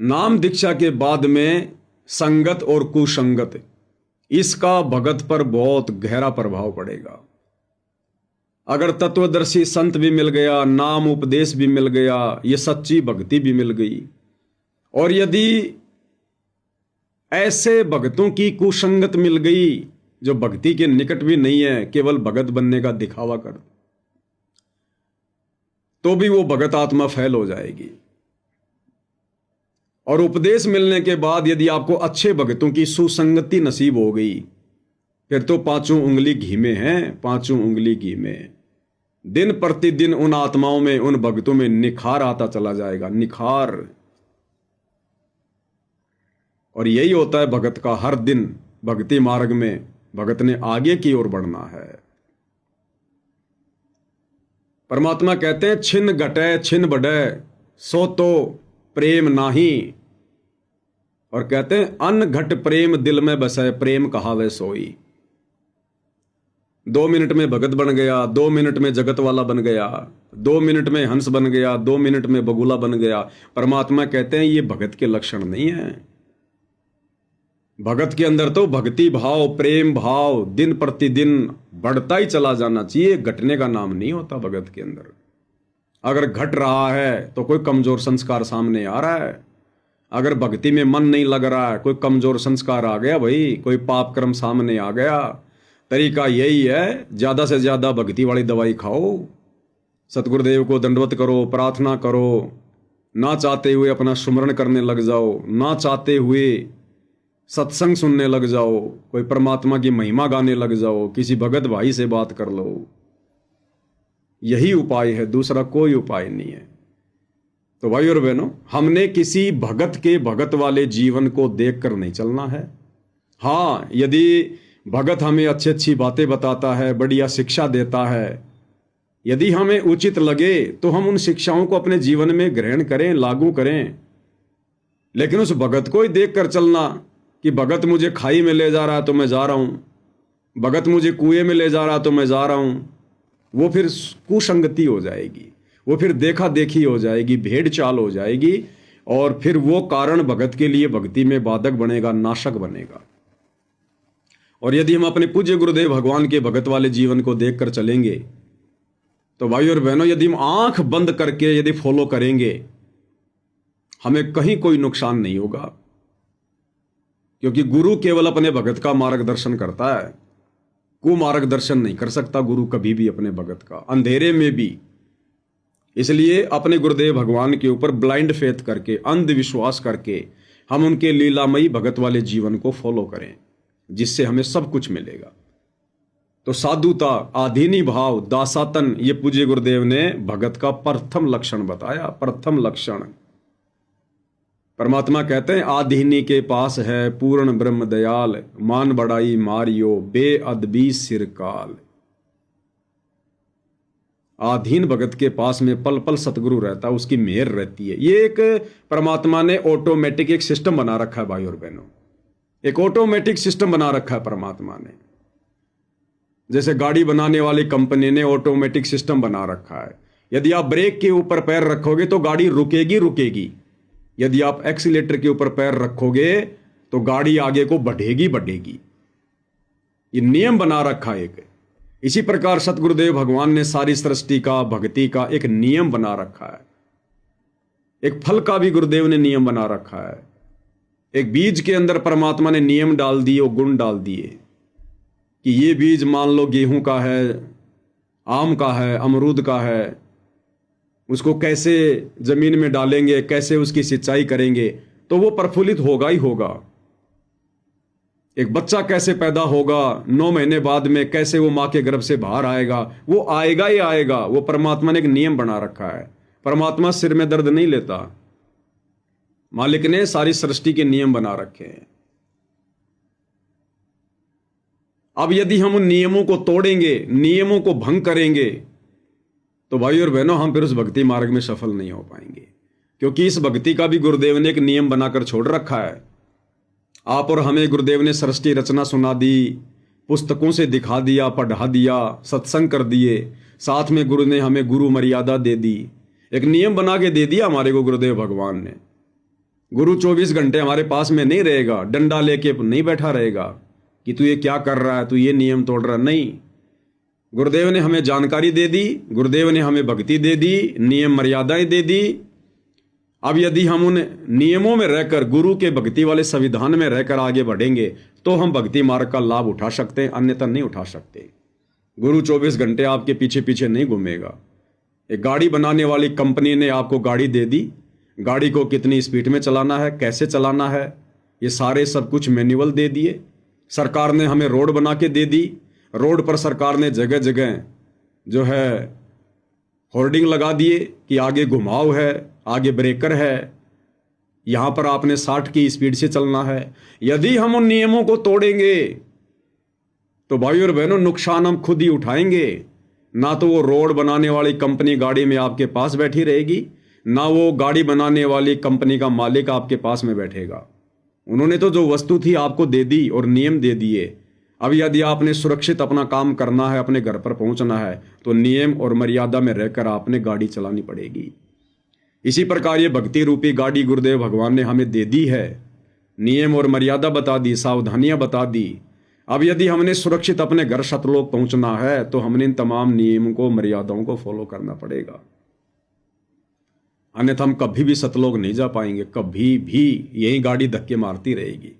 नाम दीक्षा के बाद में संगत और कुसंगत, इसका भगत पर बहुत गहरा प्रभाव पड़ेगा। अगर तत्वदर्शी संत भी मिल गया, नाम उपदेश भी मिल गया, ये सच्ची भक्ति भी मिल गई, और यदि ऐसे भक्तों की कुसंगत मिल गई जो भक्ति के निकट भी नहीं है, केवल भगत बनने का दिखावा कर, तो भी वो भगत आत्मा फैल हो जाएगी। और उपदेश मिलने के बाद यदि आपको अच्छे भक्तों की सुसंगति नसीब हो गई, फिर तो पांचों उंगली घी में है, पांचों उंगली घी में। दिन प्रतिदिन उन आत्माओं में, उन भक्तों में निखार आता चला जाएगा, निखार। और यही होता है भगत का, हर दिन भक्ति मार्ग में भगत ने आगे की ओर बढ़ना है। परमात्मा कहते हैं, छिन घटे छिन बढ़े सो तो प्रेम नाही, और कहते हैं अन घट प्रेम दिल में बसे, प्रेम कहावे सोई। 2 मिनट में भगत बन गया, 2 मिनट में जगत वाला बन गया, 2 मिनट में हंस बन गया, 2 मिनट में बगुला बन गया। परमात्मा कहते हैं ये भगत के लक्षण नहीं है। भगत के अंदर तो भक्ति भाव, प्रेम भाव दिन प्रतिदिन बढ़ता ही चला जाना चाहिए, घटने का नाम नहीं होता भगत के अंदर। अगर घट रहा है तो कोई कमजोर संस्कार सामने आ रहा है। अगर भक्ति में मन नहीं लग रहा है, कोई कमजोर संस्कार आ गया भाई, कोई पाप कर्म सामने आ गया। तरीका यही है, ज्यादा से ज्यादा भक्ति वाली दवाई खाओ, सतगुरुदेव को दंडवत करो, प्रार्थना करो, ना चाहते हुए अपना सुमरण करने लग जाओ, ना चाहते हुए सत्संग सुनने लग जाओ, कोई परमात्मा की महिमा गाने लग जाओ, किसी भगत भाई से बात कर लो। यही उपाय है, दूसरा कोई उपाय नहीं है। तो भाई और बहनों, हमने किसी भगत के भगत वाले जीवन को देखकर नहीं चलना है। हाँ, यदि भगत हमें अच्छी अच्छी बातें बताता है, बढ़िया शिक्षा देता है, यदि हमें उचित लगे तो हम उन शिक्षाओं को अपने जीवन में ग्रहण करें, लागू करें। लेकिन उस भगत को ही देख कर चलना कि भगत मुझे खाई में ले जा रहा है तो मैं जा रहा हूं, भगत मुझे कुएं में ले जा रहा है तो मैं जा रहा हूं, वो फिर कुसंगति हो जाएगी, वो फिर देखा देखी हो जाएगी, भेड़ चाल हो जाएगी, और फिर वो कारण भगत के लिए भक्ति में बाधक बनेगा, नाशक बनेगा। और यदि हम अपने पूज्य गुरुदेव भगवान के भगत वाले जीवन को देखकर चलेंगे तो भाई और बहनों, यदि हम आंख बंद करके यदि फॉलो करेंगे, हमें कहीं कोई नुकसान नहीं होगा। क्योंकि गुरु केवल अपने भगत का मार्गदर्शन करता है, कुमार्गदर्शन नहीं कर सकता गुरु कभी भी अपने भगत का, अंधेरे में भी। इसलिए अपने गुरुदेव भगवान के ऊपर ब्लाइंड फेथ करके, अंधविश्वास करके हम उनके लीलामयी भगत वाले जीवन को फॉलो करें, जिससे हमें सब कुछ मिलेगा। तो साधुता, आधीनी भाव, दासातन, ये पूज्य गुरुदेव ने भगत का प्रथम लक्षण बताया, प्रथम लक्षण। परमात्मा कहते हैं, आधीनी के पास है पूर्ण ब्रह्म दयाल, मान बड़ाई मारियो बेअदबी सिरकाल। आधीन भगत के पास में पल पल सतगुरु रहता है, उसकी मेहर रहती है। ये एक परमात्मा ने ऑटोमेटिक एक सिस्टम बना रखा है भाई और बहनों, एक ऑटोमेटिक सिस्टम बना रखा है परमात्मा ने। जैसे गाड़ी बनाने वाली कंपनी ने ऑटोमेटिक सिस्टम बना रखा है, यदि आप ब्रेक के ऊपर पैर रखोगे तो गाड़ी रुकेगी रुकेगी, यदि आप एक्सीलेटर के ऊपर पैर रखोगे तो गाड़ी आगे को बढ़ेगी बढ़ेगी। ये नियम बना रखा है एक। इसी प्रकार सतगुरुदेव भगवान ने सारी सृष्टि का, भक्ति का एक नियम बना रखा है। एक फल का भी गुरुदेव ने नियम बना रखा है। एक बीज के अंदर परमात्मा ने नियम डाल दिए, गुण डाल दिए कि ये बीज मान लो गेहूं का है, आम का है, अमरूद का है, उसको कैसे जमीन में डालेंगे, कैसे उसकी सिंचाई करेंगे तो वो प्रफुल्लित होगा ही होगा। एक बच्चा कैसे पैदा होगा, 9 महीने बाद में कैसे वो मां के गर्भ से बाहर आएगा, वो आएगा ही आएगा। वो परमात्मा ने एक नियम बना रखा है। परमात्मा सिर में दर्द नहीं लेता, मालिक ने सारी सृष्टि के नियम बना रखे हैं। अब यदि हम उन नियमों को तोड़ेंगे, नियमों को भंग करेंगे, तो भाई और बहनों हम फिर उस भक्ति मार्ग में सफल नहीं हो पाएंगे, क्योंकि इस भक्ति का भी गुरुदेव ने एक नियम बनाकर छोड़ रखा है। आप और हमें गुरुदेव ने सृष्टि रचना सुना दी, पुस्तकों से दिखा दिया, पढ़ा दिया, सत्संग कर दिए, साथ में गुरु ने हमें गुरु मर्यादा दे दी, एक नियम बना के दे दिया हमारे को गुरुदेव भगवान ने। गुरु 24 घंटे हमारे पास में नहीं रहेगा, डंडा लेके नहीं बैठा रहेगा कि तू ये क्या कर रहा है, तू ये नियम तोड़ रहा है, नहीं। गुरुदेव ने हमें जानकारी दे दी, गुरुदेव ने हमें भक्ति दे दी, नियम मर्यादाएं दे दी। अब यदि हम उन नियमों में रहकर, गुरु के भक्ति वाले संविधान में रहकर आगे बढ़ेंगे तो हम भक्ति मार्ग का लाभ उठा सकते हैं, अन्यथा नहीं उठा सकते। गुरु 24 घंटे आपके पीछे पीछे नहीं घूमेगा। एक गाड़ी बनाने वाली कंपनी ने आपको गाड़ी दे दी, गाड़ी को कितनी स्पीड में चलाना है, कैसे चलाना है, ये सारे सब कुछ मैनुअल दे दिए। सरकार ने हमें रोड बना के दे दी, रोड पर सरकार ने जगह जगह जो है होर्डिंग लगा दिए कि आगे घुमाव है, आगे ब्रेकर है, यहाँ पर आपने 60 की स्पीड से चलना है। यदि हम उन नियमों को तोड़ेंगे तो भाई और बहनों नुकसान हम खुद ही उठाएंगे। ना तो वो रोड बनाने वाली कंपनी गाड़ी में आपके पास बैठी रहेगी, ना वो गाड़ी बनाने वाली कंपनी का मालिक आपके पास में बैठेगा। उन्होंने तो जो वस्तु थी आपको दे दी और नियम दे दिए। अब यदि आपने सुरक्षित अपना काम करना है, अपने घर पर पहुंचना है, तो नियम और मर्यादा में रहकर आपने गाड़ी चलानी पड़ेगी। इसी प्रकार ये भक्ति रूपी गाड़ी गुरुदेव भगवान ने हमें दे दी है, नियम और मर्यादा बता दी, सावधानियां बता दी। अब यदि हमने सुरक्षित अपने घर सतलोक पहुंचना है तो हमने इन तमाम नियमों को, मर्यादाओं को फॉलो करना पड़ेगा, अन्यथा हम कभी भी सतलोक नहीं जा पाएंगे, कभी भी यही गाड़ी धक्के मारती रहेगी।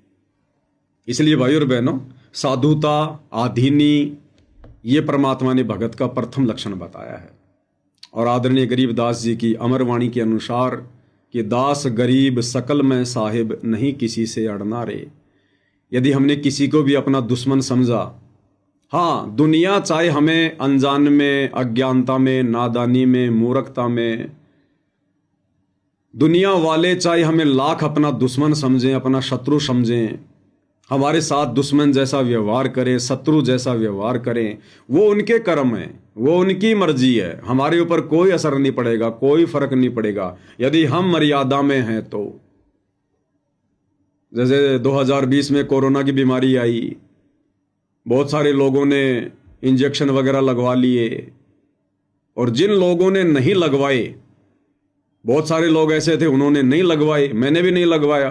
इसलिए भाई और बहनों, साधुता, आधीनी, ये परमात्मा ने भगत का प्रथम लक्षण बताया है। और आदरणीय गरीबदास जी की अमरवाणी के अनुसार कि दास गरीब सकल में साहिब, नहीं किसी से अड़ना रे। यदि हमने किसी को भी अपना दुश्मन समझा, हाँ, दुनिया चाहे हमें अनजान में, अज्ञानता में, नादानी में, मूर्खता में, दुनिया वाले चाहे हमें लाख अपना दुश्मन समझें, अपना शत्रु समझें, हमारे साथ दुश्मन जैसा व्यवहार करें, शत्रु जैसा व्यवहार करें, वो उनके कर्म है, वो उनकी मर्जी है, हमारे ऊपर कोई असर नहीं पड़ेगा, कोई फर्क नहीं पड़ेगा यदि हम मर्यादा में हैं तो। जैसे 2020 में कोरोना की बीमारी आई, बहुत सारे लोगों ने इंजेक्शन वगैरह लगवा लिए, और जिन लोगों ने नहीं लगवाए, बहुत सारे लोग ऐसे थे उन्होंने नहीं लगवाए, मैंने भी नहीं लगवाया।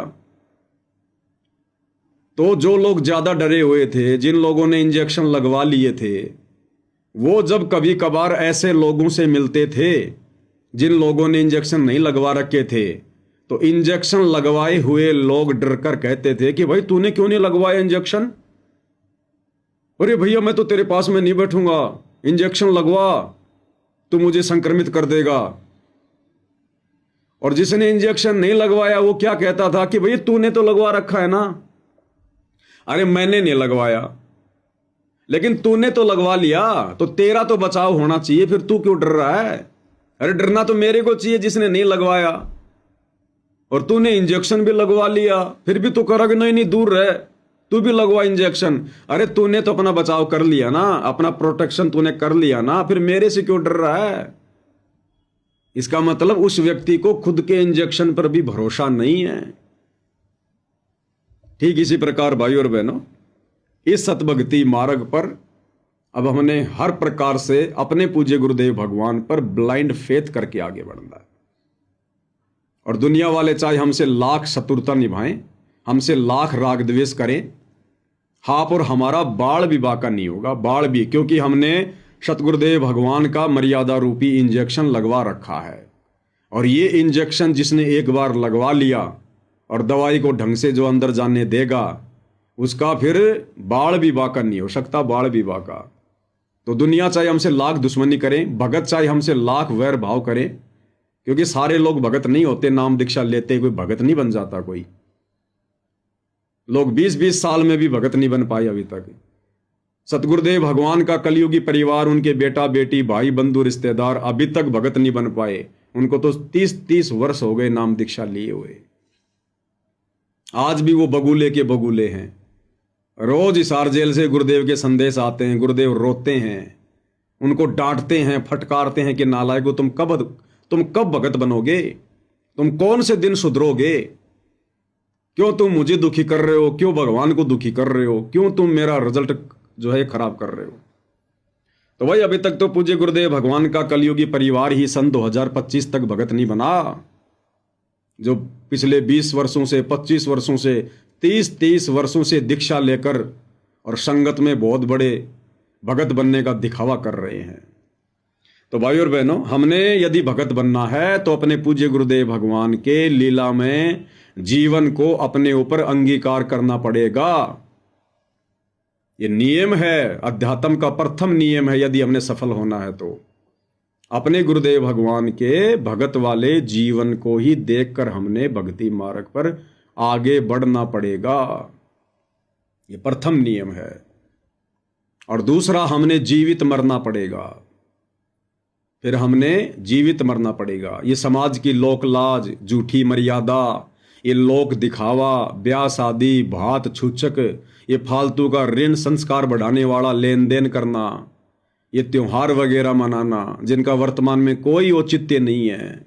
तो जो लोग ज्यादा डरे हुए थे, जिन लोगों ने इंजेक्शन लगवा लिए थे, वो जब कभी कभार ऐसे लोगों से मिलते थे जिन लोगों ने इंजेक्शन नहीं लगवा रखे थे, तो इंजेक्शन लगवाए हुए लोग डर कर कहते थे कि भाई तूने क्यों नहीं लगवाया इंजेक्शन? अरे भैया मैं तो तेरे पास में नहीं बैठूंगा, इंजेक्शन लगवा, तू मुझे संक्रमित कर देगा। और जिसने इंजेक्शन नहीं लगवाया वो क्या कहता था कि भाई तूने तो लगवा रखा है ना। अरे मैंने नहीं लगवाया, लेकिन तूने तो लगवा लिया, तो तेरा तो बचाव होना चाहिए, फिर तू क्यों डर रहा है? अरे डरना तो मेरे को चाहिए जिसने नहीं लगवाया, और तूने इंजेक्शन भी लगवा लिया, फिर भी तू करोगे नहीं नहीं दूर रह, तू भी लगवा इंजेक्शन। अरे तूने तो अपना बचाव कर लिया ना, अपना प्रोटेक्शन तूने कर लिया ना, फिर मेरे से क्यों डर रहा है? इसका मतलब उस व्यक्ति को खुद के इंजेक्शन पर भी भरोसा नहीं है। ठीक इसी प्रकार भाई और बहनों, इस सतभक्ति मार्ग पर अब हमने हर प्रकार से अपने पूज्य गुरुदेव भगवान पर ब्लाइंड फेथ करके आगे बढ़ना है। और दुनिया वाले चाहे हमसे लाख शत्रुता निभाएं, हमसे लाख राग द्वेष करें, आप और हमारा बाल भी बाका नहीं होगा, बाल भी, क्योंकि हमने सतगुरुदेव भगवान का मर्यादा रूपी इंजेक्शन लगवा रखा है। और ये इंजेक्शन जिसने एक बार लगवा लिया और दवाई को ढंग से जो अंदर जाने देगा, उसका फिर बाल भी बाका नहीं हो सकता, बाल भी बाका। तो दुनिया चाहे हमसे लाख दुश्मनी करें, भगत चाहे हमसे लाख वैर भाव करें, क्योंकि सारे लोग भगत नहीं होते, नाम दीक्षा लेते कोई भगत नहीं बन जाता। कोई लोग 20-20 साल में भी भगत नहीं बन पाए अभी तक। सतगुरुदेव भगवान का कलयुगी परिवार, उनके बेटा बेटी, भाई बंधु रिश्तेदार अभी तक भगत नहीं बन पाए। उनको तो 30-30 वर्ष हो गए नाम दीक्षा लिए हुए, आज भी वो बगुले के बगुले हैं। रोज हिसार जेल से गुरुदेव के संदेश आते हैं, गुरुदेव रोते हैं, उनको डांटते हैं, फटकारते हैं कि नालायको तुम कब भगत बनोगे, तुम कौन से दिन सुधरोगे, क्यों तुम मुझे दुखी कर रहे हो, क्यों भगवान को दुखी कर रहे हो, क्यों तुम मेरा रिजल्ट जो है खराब कर रहे हो। तो भाई अभी तक तो पूज्य गुरुदेव भगवान का कलयुगी परिवार ही सन 2025 तक भगत नहीं बना। जो पिछले 20 वर्षों से, 25 वर्षों से, 30 वर्षों से दीक्षा लेकर और संगत में बहुत बड़े भगत बनने का दिखावा कर रहे हैं। तो भाई और बहनों, हमने यदि भगत बनना है तो अपने पूज्य गुरुदेव भगवान के लीला में जीवन को अपने ऊपर अंगीकार करना पड़ेगा। ये नियम है, अध्यात्म का प्रथम नियम है। यदि हमने सफल होना है तो अपने गुरुदेव भगवान के भगत वाले जीवन को ही देखकर हमने भक्ति मार्ग पर आगे बढ़ना पड़ेगा। ये प्रथम नियम है। और दूसरा, हमने जीवित मरना पड़ेगा। फिर हमने जीवित मरना पड़ेगा। ये समाज की लोक लाज, झूठी मर्यादा, ये लोक दिखावा, ब्याह शादी, भात छूचक, ये फालतू का ऋण संस्कार बढ़ाने वाला लेन देन करना, ये त्योहार वगैरह मनाना जिनका वर्तमान में कोई औचित्य नहीं है,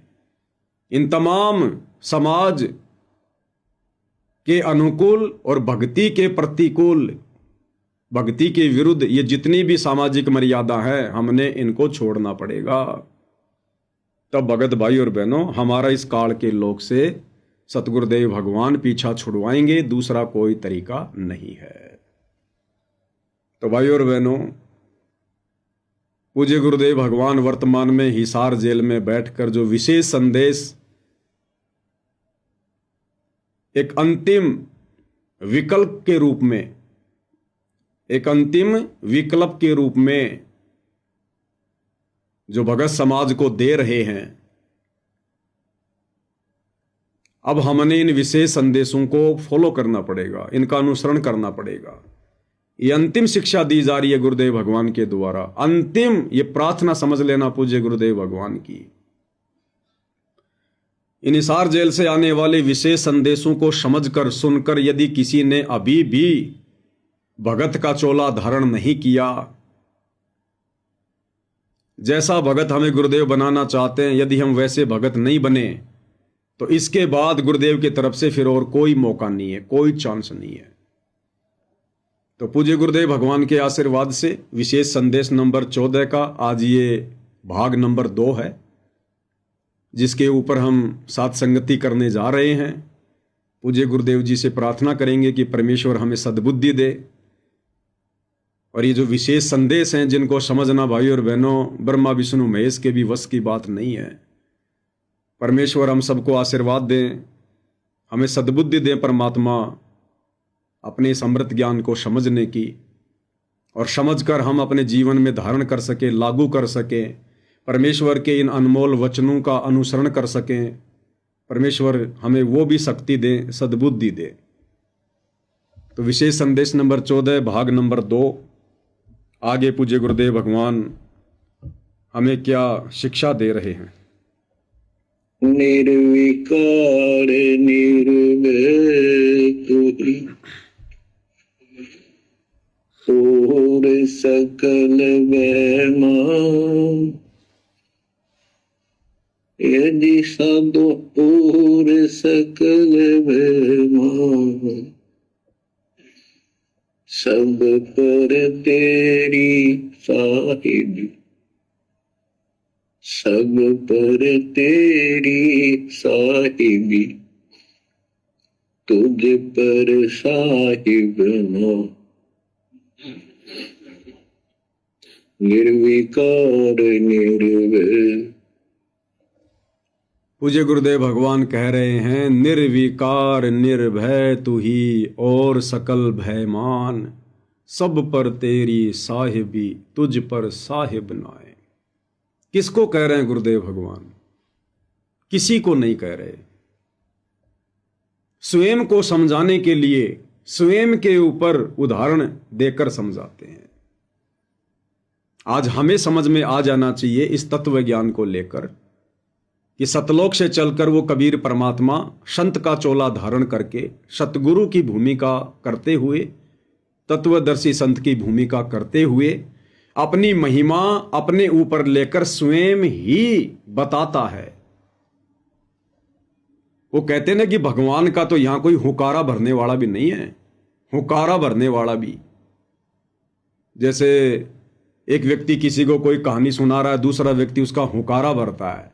इन तमाम समाज के अनुकूल और भक्ति के प्रतिकूल, भक्ति के विरुद्ध ये जितनी भी सामाजिक मर्यादा है, हमने इनको छोड़ना पड़ेगा। तब भगत भाई और बहनों, हमारा इस काल के लोक से सतगुरुदेव भगवान पीछा छुड़वाएंगे, दूसरा कोई तरीका नहीं है। तो भाई और बहनों, पूज्य गुरुदेव भगवान वर्तमान में हिसार जेल में बैठकर जो विशेष संदेश एक अंतिम विकल्प के रूप में, एक अंतिम विकल्प के रूप में जो भगत समाज को दे रहे हैं, अब हमने इन विशेष संदेशों को फॉलो करना पड़ेगा, इनका अनुसरण करना पड़ेगा। ये अंतिम शिक्षा दी जा रही है गुरुदेव भगवान के द्वारा। अंतिम ये प्रार्थना समझ लेना पूज्य गुरुदेव भगवान की। इन हिसार जेल से आने वाले विशेष संदेशों को समझकर, सुनकर यदि किसी ने अभी भी भगत का चोला धारण नहीं किया, जैसा भगत हमें गुरुदेव बनाना चाहते हैं, यदि हम वैसे भगत नहीं बने, तो इसके बाद गुरुदेव की तरफ से फिर और कोई मौका नहीं है, कोई चांस नहीं है। तो पूज्य गुरुदेव भगवान के आशीर्वाद से विशेष संदेश नंबर 14 का आज ये भाग नंबर 2 है, जिसके ऊपर हम साथ संगति करने जा रहे हैं। पूज्य गुरुदेव जी से प्रार्थना करेंगे कि परमेश्वर हमें सद्बुद्धि दे, और ये जो विशेष संदेश हैं जिनको समझना भाई और बहनों ब्रह्मा विष्णु महेश के भी वश की बात नहीं है। परमेश्वर हम सबको आशीर्वाद दें, हमें सद्बुद्धि दें परमात्मा, अपने इस अमृत ज्ञान को समझने की, और समझकर हम अपने जीवन में धारण कर सकें, लागू कर सकें, परमेश्वर के इन अनमोल वचनों का अनुसरण कर सकें। परमेश्वर हमें वो भी शक्ति दें, सद्बुद्धि दे। तो विशेष संदेश नंबर 14 भाग नंबर 2, आगे पूज्य गुरुदेव भगवान हमें क्या शिक्षा दे रहे हैं। निर्विकार निर्वैर और सकल वैमान, यदि सब और सकल वैमान, सब पर तेरी साहिबी, सब पर तेरी साहिबी, तुझ पर साहिब ना। निर्विकार निर्वैर। पूज्य गुरुदेव भगवान कह रहे हैं, निर्विकार निर्भय तू ही और सकल भयमान, सब पर तेरी साहिबी, तुझ पर साहिब नाए। किसको कह रहे हैं गुरुदेव भगवान? किसी को नहीं कह रहे। स्वयं को समझाने के लिए स्वयं के ऊपर उदाहरण देकर समझाते हैं। आज हमें समझ में आ जाना चाहिए इस तत्व ज्ञान को लेकर कि सतलोक से चलकर वो कबीर परमात्मा संत का चोला धारण करके सतगुरु की भूमिका करते हुए तत्वदर्शी संत की भूमिका करते हुए अपनी महिमा अपने ऊपर लेकर स्वयं ही बताता है। वो कहते ना कि भगवान का तो यहां कोई हुकारा भरने वाला भी नहीं है, हुकारा भरने वाला भी। जैसे एक व्यक्ति किसी को कोई कहानी सुना रहा है, दूसरा व्यक्ति उसका हुकारा भरता है,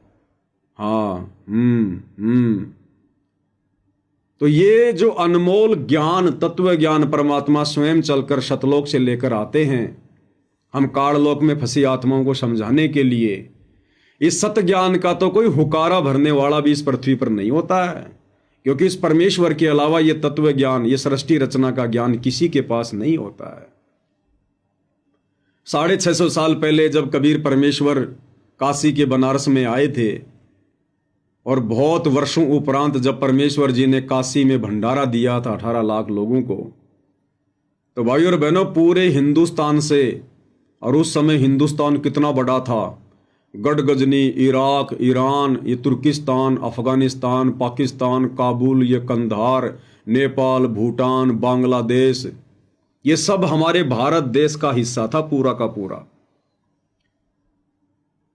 हाँ तो ये जो अनमोल ज्ञान, तत्व ज्ञान परमात्मा स्वयं चलकर शतलोक से लेकर आते हैं हम काललोक में फंसी आत्माओं को समझाने के लिए, इस सत्य ज्ञान का तो कोई हुकारा भरने वाला भी इस पृथ्वी पर नहीं होता है, क्योंकि इस परमेश्वर के अलावा ये तत्व ज्ञान, ये सृष्टि रचना का ज्ञान किसी के पास नहीं होता है। 650 साल पहले जब कबीर परमेश्वर काशी के बनारस में आए थे और बहुत वर्षों उपरांत जब परमेश्वर जी ने काशी में भंडारा दिया था 18 लाख लोगों को, तो भाइयों और बहनों पूरे हिंदुस्तान से, और उस समय हिंदुस्तान कितना बड़ा था, गढ़गजनी, इराक, ईरान, ये तुर्किस्तान, अफगानिस्तान, पाकिस्तान, काबुल, ये कंधार, नेपाल, भूटान, बांग्लादेश, ये सब हमारे भारत देश का हिस्सा था पूरा का पूरा।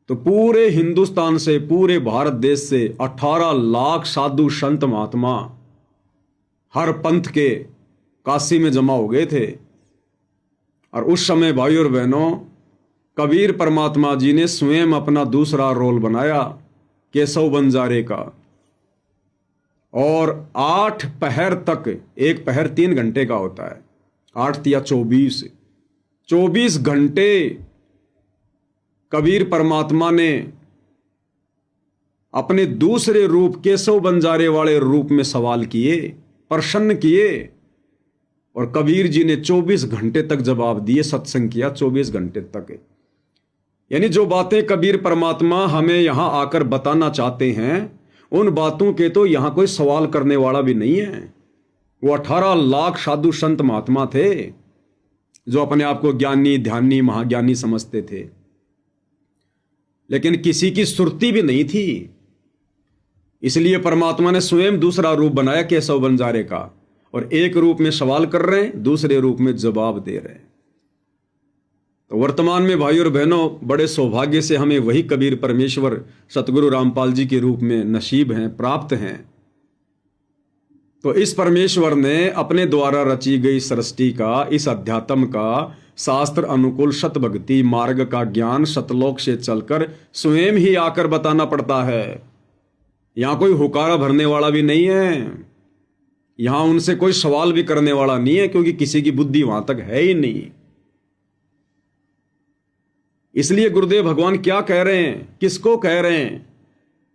तो पूरे हिंदुस्तान से, पूरे भारत देश से 18 लाख साधु संत महात्मा हर पंथ के काशी में जमा हो गए थे। और उस समय भाइयों और बहनों कबीर परमात्मा जी ने स्वयं अपना दूसरा रोल बनाया केशव बंजारे का, और 8 पहर तक, एक पहर 3 घंटे का होता है, 8 या 24 घंटे कबीर परमात्मा ने अपने दूसरे रूप केशव बंजारे वाले रूप में सवाल किए, प्रश्न किए, और कबीर जी ने 24 घंटे तक जवाब दिए, सत्संग किया 24 घंटे तक। यानी जो बातें कबीर परमात्मा हमें यहां आकर बताना चाहते हैं, उन बातों के तो यहां कोई सवाल करने वाला भी नहीं है। वो 18 लाख साधु संत महात्मा थे जो अपने आप को ज्ञानी, ध्यानी, महाज्ञानी समझते थे, लेकिन किसी की सुरती भी नहीं थी। इसलिए परमात्मा ने स्वयं दूसरा रूप बनाया केशव बंजारे का, और एक रूप में सवाल कर रहे हैं, दूसरे रूप में जवाब दे रहे हैं। तो वर्तमान में भाइयों और बहनों बड़े सौभाग्य से हमें वही कबीर परमेश्वर सतगुरु रामपाल जी के रूप में नसीब हैं, प्राप्त हैं। तो इस परमेश्वर ने अपने द्वारा रची गई सृष्टि का, इस अध्यात्म का, शास्त्र अनुकूल सत भक्ति मार्ग का ज्ञान सतलोक से चलकर स्वयं ही आकर बताना पड़ता है। यहां कोई हुकारा भरने वाला भी नहीं है, यहां उनसे कोई सवाल भी करने वाला नहीं है, क्योंकि किसी की बुद्धि वहां तक है ही नहीं। इसलिए गुरुदेव भगवान क्या कह रहे हैं, किसको कह रहे हैं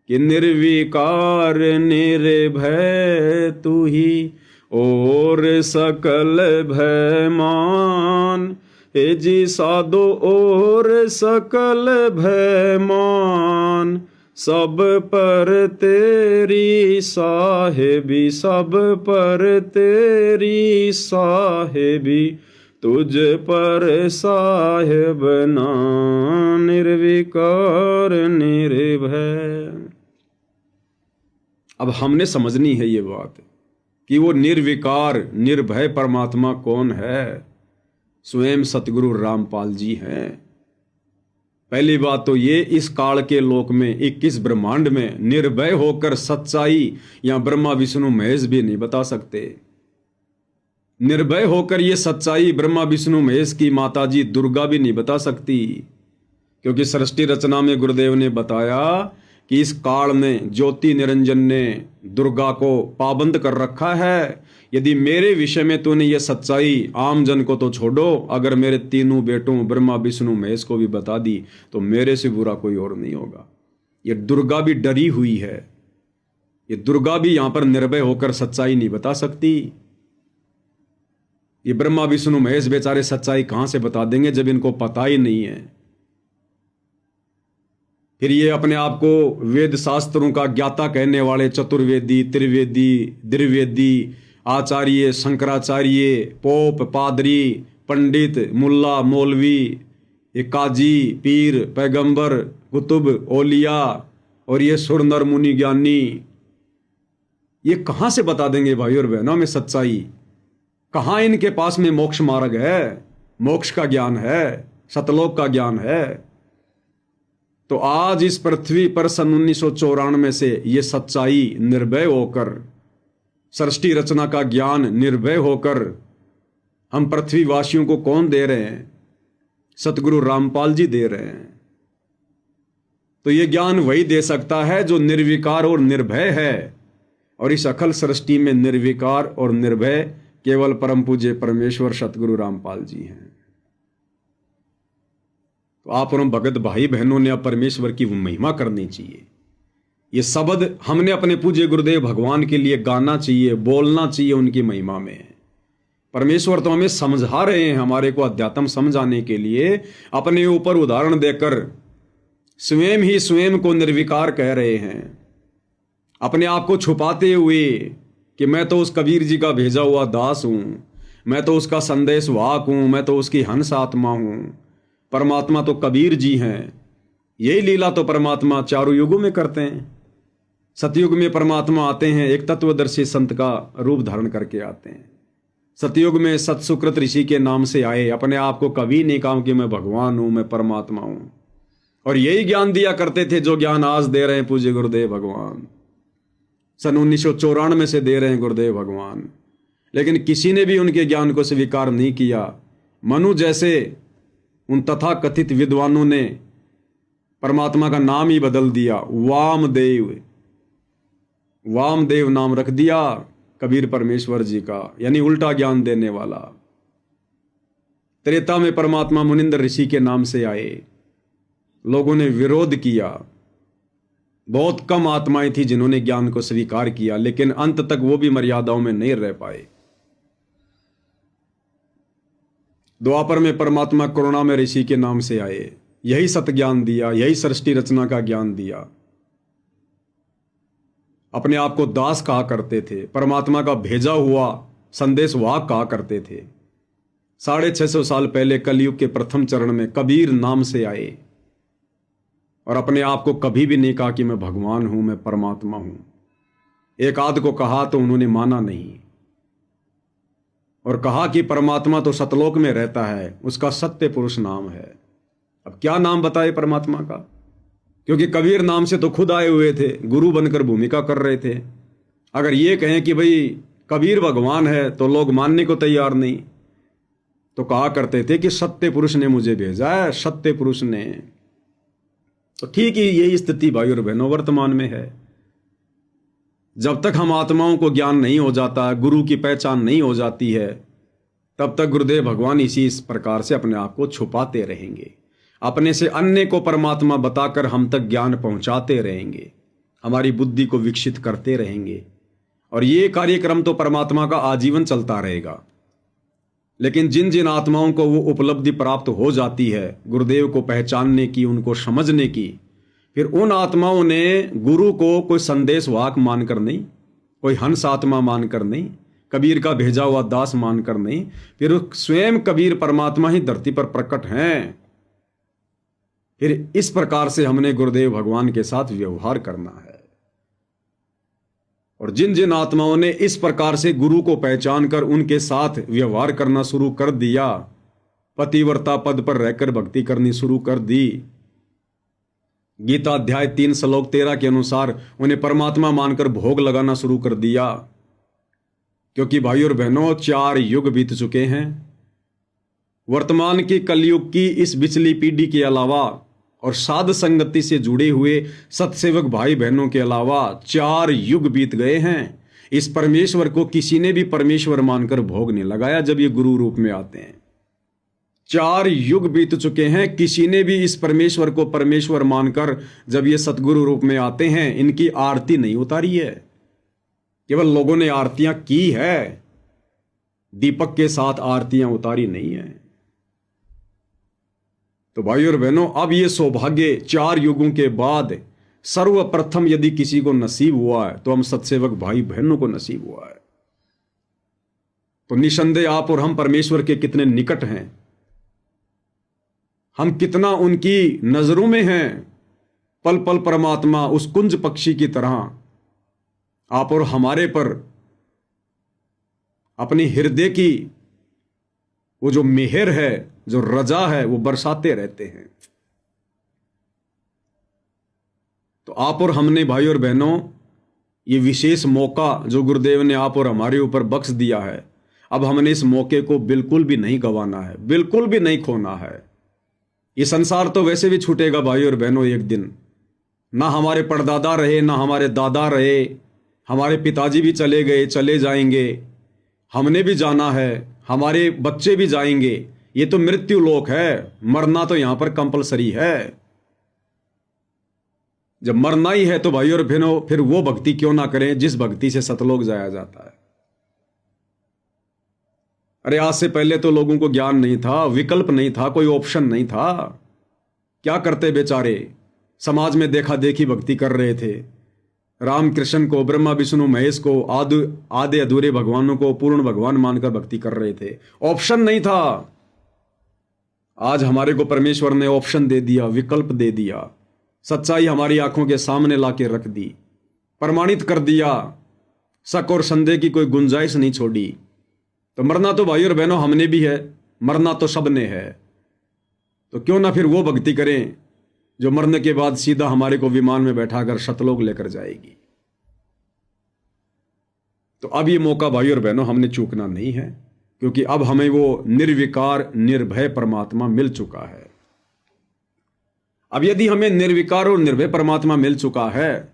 कि निर्विकार निर्भय तू ही और सकल भय मान, हे जी साधो और सकल भय मान, सब पर तेरी साहेबी, सब पर तेरी साहेबी, तुझ पर साहेब ना निर्विकार निर्भय। अब हमने समझनी है ये बात कि वो निर्विकार निर्भय परमात्मा कौन है। स्वयं सतगुरु रामपाल जी हैं। पहली बात तो ये, इस काल के लोक में 21 ब्रह्मांड में निर्भय होकर सच्चाई या ब्रह्मा विष्णु महेश भी नहीं बता सकते। निर्भय होकर ये सच्चाई ब्रह्मा विष्णु महेश की माता जी दुर्गा भी नहीं बता सकती, क्योंकि सृष्टि रचना में गुरुदेव ने बताया कि इस काल में ज्योति निरंजन ने दुर्गा को पाबंद कर रखा है। यदि मेरे विषय में तूने ये सच्चाई आम जन को तो छोड़ो, अगर मेरे तीनों बेटों ब्रह्मा विष्णु महेश को भी बता दी तो मेरे से बुरा कोई और नहीं होगा। ये दुर्गा भी डरी हुई है, ये दुर्गा भी यहां पर निर्भय होकर सच्चाई नहीं बता सकती। ये ब्रह्मा विष्णु महेश बेचारे सच्चाई कहां से बता देंगे जब इनको पता ही नहीं है। फिर ये अपने आप को वेद शास्त्रों का ज्ञाता कहने वाले चतुर्वेदी, त्रिवेदी, द्विवेदी, आचार्य, शंकराचार्य, पोप, पादरी, पंडित, मुल्ला, मौलवी, ये काजी, पीर, पैगंबर, कुतुब, ओलिया और ये सुर नर मुनि ज्ञानी, ये कहां से बता देंगे भाई और बहनों में सच्चाई। कहाँ इनके पास में मोक्ष मार्ग है, मोक्ष का ज्ञान है, सतलोक का ज्ञान है। तो आज इस पृथ्वी पर सन 1994 से ये सच्चाई निर्भय होकर, सृष्टि रचना का ज्ञान निर्भय होकर हम पृथ्वीवासियों को कौन दे रहे हैं? सतगुरु रामपाल जी दे रहे हैं। तो ये ज्ञान वही दे सकता है जो निर्विकार और निर्भय है, और इस अखल सृष्टि में निर्विकार और निर्भय केवल परम पूज्य परमेश्वर सतगुरु रामपाल जी हैं। तो आप और भगत भाई बहनों ने अब परमेश्वर की महिमा करनी चाहिए। ये शब्द हमने अपने पूज्य गुरुदेव भगवान के लिए गाना चाहिए, बोलना चाहिए उनकी महिमा में। परमेश्वर तो हमें समझा रहे हैं, हमारे को अध्यात्म समझाने के लिए अपने ऊपर उदाहरण देकर स्वयं ही स्वयं को निर्विकार कह रहे हैं, अपने आप को छुपाते हुए कि मैं तो उस कबीर जी का भेजा हुआ दास हूं, मैं तो उसका संदेश वाहक हूं, मैं तो उसकी हंस आत्मा हूं। परमात्मा तो कबीर जी हैं। यही लीला तो परमात्मा चारों युगों में करते हैं। सतयुग में परमात्मा आते हैं, एक तत्वदर्शी संत का रूप धारण करके आते हैं। सतयुग में सतसुकृत ऋषि के नाम से आए, अपने आप को कभी नहीं कहा कि मैं भगवान हूं, मैं परमात्मा हूं, और यही ज्ञान दिया करते थे जो ज्ञान आज दे रहे हैं पूज्य गुरुदेव भगवान। सन 1994 से दे रहे हैं गुरुदेव भगवान, लेकिन किसी ने भी उनके ज्ञान को स्वीकार नहीं किया। मनु जैसे उन तथाकथित विद्वानों ने परमात्मा का नाम ही बदल दिया, वामदेव, वामदेव नाम रख दिया कबीर परमेश्वर जी का, यानी उल्टा ज्ञान देने वाला। त्रेता में परमात्मा मुनिंद्र ऋषि के नाम से आए, लोगों ने विरोध किया। बहुत कम आत्माएं थी जिन्होंने ज्ञान को स्वीकार किया, लेकिन अंत तक वो भी मर्यादाओं में नहीं रह पाए। द्वापर में परमात्मा करुणा में ऋषि के नाम से आए, यही सत ज्ञान दिया, यही सृष्टि रचना का ज्ञान दिया। अपने आप को दास कहा करते थे, परमात्मा का भेजा हुआ संदेश वाहक कहा करते थे। 650 साल पहले कलयुग के प्रथम चरण में कबीर नाम से आए, और अपने आप को कभी भी नहीं कहा कि मैं भगवान हूं, मैं परमात्मा हूं। एक आध को कहा तो उन्होंने माना नहीं, और कहा कि परमात्मा तो सतलोक में रहता है, उसका सत्य पुरुष नाम है। अब क्या नाम बताए परमात्मा का, क्योंकि कबीर नाम से तो खुद आए हुए थे, गुरु बनकर भूमिका कर रहे थे। अगर ये कहें कि भाई कबीर भगवान है तो लोग मानने को तैयार नहीं, तो कहा करते थे कि सत्य पुरुष ने मुझे भेजा है, सत्य पुरुष ने। तो ठीक ही यही स्थिति भाई और बहनों वर्तमान में है। जब तक हम आत्माओं को ज्ञान नहीं हो जाता, गुरु की पहचान नहीं हो जाती है, तब तक गुरुदेव भगवान इस प्रकार से अपने आप को छुपाते रहेंगे, अपने से अन्य को परमात्मा बताकर हम तक ज्ञान पहुंचाते रहेंगे, हमारी बुद्धि को विकसित करते रहेंगे, और ये कार्यक्रम तो परमात्मा का आजीवन चलता रहेगा। लेकिन जिन जिन आत्माओं को वो उपलब्धि प्राप्त हो जाती है गुरुदेव को पहचानने की, उनको समझने की, फिर उन आत्माओं ने गुरु को कोई संदेश वाहक मानकर नहीं, कोई हंस आत्मा मानकर नहीं, कबीर का भेजा हुआ दास मानकर नहीं, फिर स्वयं कबीर परमात्मा ही धरती पर प्रकट हैं। फिर इस प्रकार से हमने गुरुदेव भगवान के साथ व्यवहार करना है। और जिन जिन आत्माओं ने इस प्रकार से गुरु को पहचान कर उनके साथ व्यवहार करना शुरू कर दिया, पतिव्रता पद पर रहकर भक्ति करनी शुरू कर दी, गीता अध्याय 3 श्लोक 13 के अनुसार उन्हें परमात्मा मानकर भोग लगाना शुरू कर दिया। क्योंकि भाई और बहनों 4 युग बीत चुके हैं। वर्तमान की कलयुग की इस बिचली पीढ़ी के अलावा और साध संगति से जुड़े हुए सत्सेवक भाई बहनों के अलावा 4 युग बीत गए हैं। इस परमेश्वर को किसी ने भी परमेश्वर मानकर भोग नहीं लगाया जब ये गुरु रूप में आते हैं। 4 युग बीत चुके हैं, किसी ने भी इस परमेश्वर को परमेश्वर मानकर जब ये सतगुरु रूप में आते हैं इनकी आरती नहीं उतारी है। केवल लोगों ने आरतियां की है, दीपक के साथ आरतियां उतारी नहीं है। तो भाई और बहनों, अब ये सौभाग्य 4 युगों के बाद सर्वप्रथम यदि किसी को नसीब हुआ है तो हम सत्सेवक भाई बहनों को नसीब हुआ है। तो निसंदेह आप और हम परमेश्वर के कितने निकट हैं, हम कितना उनकी नजरों में हैं। पल पल परमात्मा उस कुंज पक्षी की तरह आप और हमारे पर अपनी हृदय की वो जो मेहर है, जो रजा है, वो बरसाते रहते हैं। तो आप और हमने भाई और बहनों ये विशेष मौका जो गुरुदेव ने आप और हमारे ऊपर बख्श दिया है, अब हमने इस मौके को बिल्कुल भी नहीं गंवाना है, बिल्कुल भी नहीं खोना है। ये संसार तो वैसे भी छूटेगा भाई और बहनों एक दिन। ना हमारे परदादा रहे, ना हमारे दादा रहे, हमारे पिताजी भी चले गए, चले जाएंगे, हमने भी जाना है, हमारे बच्चे भी जाएंगे। ये तो मृत्यु लोक है, मरना तो यहां पर कंपलसरी है। जब मरना ही है तो भाई और बहनों फिर वो भक्ति क्यों ना करें जिस भक्ति से सतलोक जाया जाता है। अरे आज से पहले तो लोगों को ज्ञान नहीं था, विकल्प नहीं था, कोई ऑप्शन नहीं था। क्या करते बेचारे, समाज में देखा देखी भक्ति कर रहे थे। राम कृष्ण को, ब्रह्मा विष्णु महेश को, आधे अधूरे भगवानों को पूर्ण भगवान मानकर भक्ति कर रहे थे। ऑप्शन नहीं था। आज हमारे को परमेश्वर ने ऑप्शन दे दिया, विकल्प दे दिया, सच्चाई हमारी आंखों के सामने लाके रख दी, प्रमाणित कर दिया, शक और संदेह की कोई गुंजाइश नहीं छोड़ी। तो मरना तो भाई और बहनों हमने भी है, मरना तो सबने है। तो क्यों ना फिर वो भक्ति करें जो मरने के बाद सीधा हमारे को विमान में बैठाकर सतलोक लेकर जाएगी। तो अब ये मौका भाई और बहनों हमने चूकना नहीं है, क्योंकि अब हमें वो निर्विकार निर्भय परमात्मा मिल चुका है। अब यदि हमें निर्विकार और निर्भय परमात्मा मिल चुका है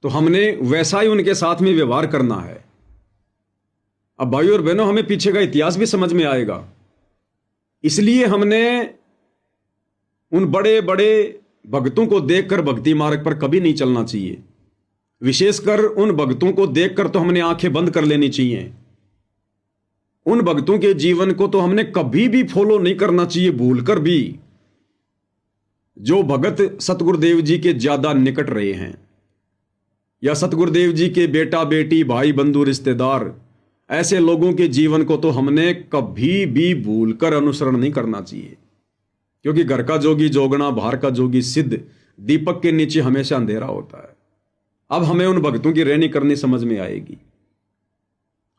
तो हमने वैसा ही उनके साथ में व्यवहार करना है। अब भाई और बहनों हमें पीछे का इतिहास भी समझ में आएगा। इसलिए हमने उन बड़े बड़े भक्तों को देखकर भक्ति मार्ग पर कभी नहीं चलना चाहिए। विशेषकर उन भक्तों को देखकर तो हमने आंखें बंद कर लेनी चाहिए। उन भक्तों के जीवन को तो हमने कभी भी फॉलो नहीं करना चाहिए, भूलकर भी। जो भगत सतगुरुदेव जी के ज्यादा निकट रहे हैं या सतगुरुदेव जी के बेटा बेटी भाई बंधु रिश्तेदार, ऐसे लोगों के जीवन को तो हमने कभी भी भूलकर अनुसरण नहीं करना चाहिए। क्योंकि घर का जोगी जोगना, बाहर का जोगी सिद्ध, दीपक के नीचे हमेशा अंधेरा होता है। अब हमें उन भक्तों की रहनी करनी समझ में आएगी।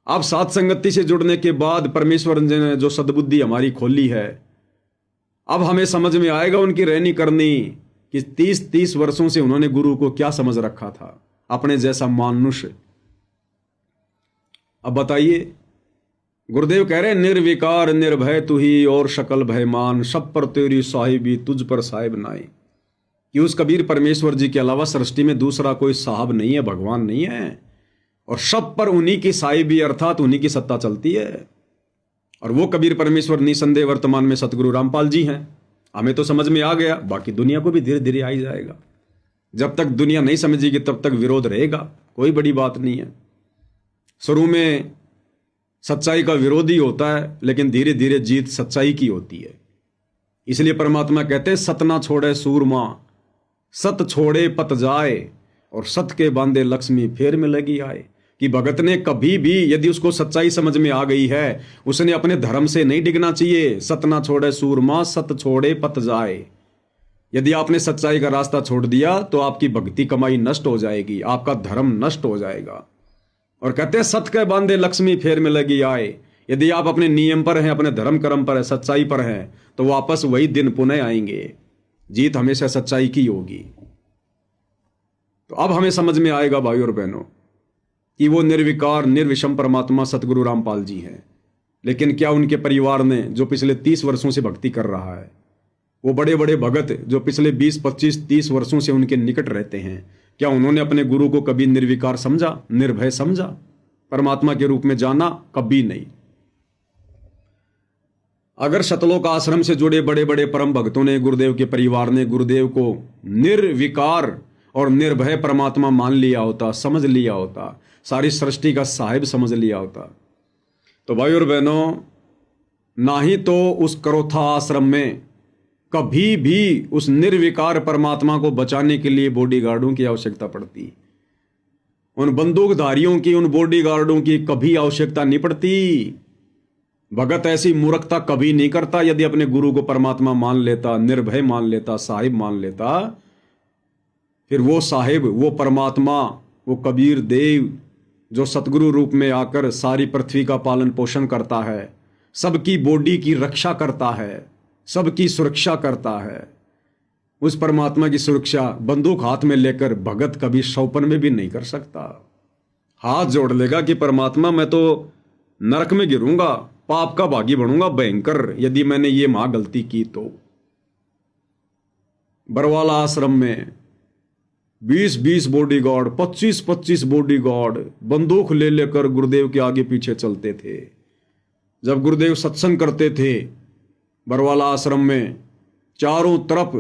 अब साथ संगति से जुड़ने के बाद परमेश्वर ने जो सद्बुद्धि हमारी खोली है, अब हमें समझ में आएगा उनकी रहनी करनी कि 30 वर्षों से उन्होंने गुरु को क्या समझ रखा था, अपने जैसा मानुष। अब बताइए, गुरुदेव कह रहे निर्विकार निर्भय तू ही और शकल भयमान, सब पर तेरी साहिबी तुझ पर साहिब नाई। कि उस कबीर परमेश्वर जी के अलावा सृष्टि में दूसरा कोई साहब नहीं है, भगवान नहीं है, और सब पर उन्हीं की साहिबी अर्थात उन्हीं की सत्ता चलती है। और वो कबीर परमेश्वर निसंदेह वर्तमान में सतगुरु रामपाल जी हैं। हमें तो समझ में आ गया, बाकी दुनिया को भी धीरे धीरे आ ही जाएगा। जब तक दुनिया नहीं समझेगी तब तक विरोध रहेगा, कोई बड़ी बात नहीं है। शुरू में सच्चाई का विरोध ही होता है, लेकिन धीरे धीरे जीत सच्चाई की होती है। इसलिए परमात्मा कहते हैं सत ना छोड़े सूरमा, सत छोड़े पत जाए, और सत के बांधे लक्ष्मी फेर में लगी आए। कि भगत ने कभी भी यदि उसको सच्चाई समझ में आ गई है, उसने अपने धर्म से नहीं डिगना चाहिए। सत ना छोड़े सूरमा, सत छोड़े पत जाए। यदि आपने सच्चाई का रास्ता छोड़ दिया तो आपकी भक्ति कमाई नष्ट हो जाएगी, आपका धर्म नष्ट हो जाएगा। और कहते हैं सत के बांधे लक्ष्मी फेर में लगी आए। यदि आप अपने नियम पर हैं, अपने धर्म कर्म पर है, सच्चाई पर हैं, तो वापस वही दिन पुनः आएंगे। जीत हमेशा सच्चाई की होगी। तो अब हमें समझ में आएगा भाई और बहनों कि वो निर्विकार निर्विषम परमात्मा सतगुरु रामपाल जी हैं। लेकिन क्या उनके परिवार ने, जो पिछले 30 वर्षों से भक्ति कर रहा है, वो बड़े बड़े भगत जो पिछले 20, 25, 30 वर्षों से उनके निकट रहते हैं, क्या उन्होंने अपने गुरु को कभी निर्विकार समझा, निर्भय समझा, परमात्मा के रूप में जाना? कभी नहीं। अगर सतलोक आश्रम से जुड़े बड़े बड़े परम भक्तों ने, गुरुदेव के परिवार ने गुरुदेव को निर्विकार और निर्भय परमात्मा मान लिया होता, समझ लिया होता, सारी सृष्टि का साहिब समझ लिया होता, तो भाई और बहनों, ना ही तो उस करोथा आश्रम में कभी भी उस निर्विकार परमात्मा को बचाने के लिए बॉडीगार्डों की आवश्यकता पड़ती। उन बंदूकधारियों की, उन बॉडीगार्डों की कभी आवश्यकता नहीं पड़ती। भगत ऐसी मूर्खता कभी नहीं करता। यदि अपने गुरु को परमात्मा मान लेता, निर्भय मान लेता, साहिब मान लेता, फिर वो साहिब, वो परमात्मा, वो कबीर देव, जो सतगुरु रूप में आकर सारी पृथ्वी का पालन पोषण करता है, सबकी बॉडी की रक्षा करता है, सबकी सुरक्षा करता है, उस परमात्मा की सुरक्षा बंदूक हाथ में लेकर भगत कभी सौपन में भी नहीं कर सकता। हाथ जोड़ लेगा कि परमात्मा मैं तो नरक में गिरूंगा, पाप का भागी बनूंगा भयंकर, यदि मैंने ये महा गलती की तो। बरवाला आश्रम में 20-20 बॉडीगार्ड, 25-25 बॉडीगार्ड बंदूक ले लेकर गुरुदेव के आगे पीछे चलते थे। जब गुरुदेव सत्संग करते थे बरवाला आश्रम में, चारों तरफ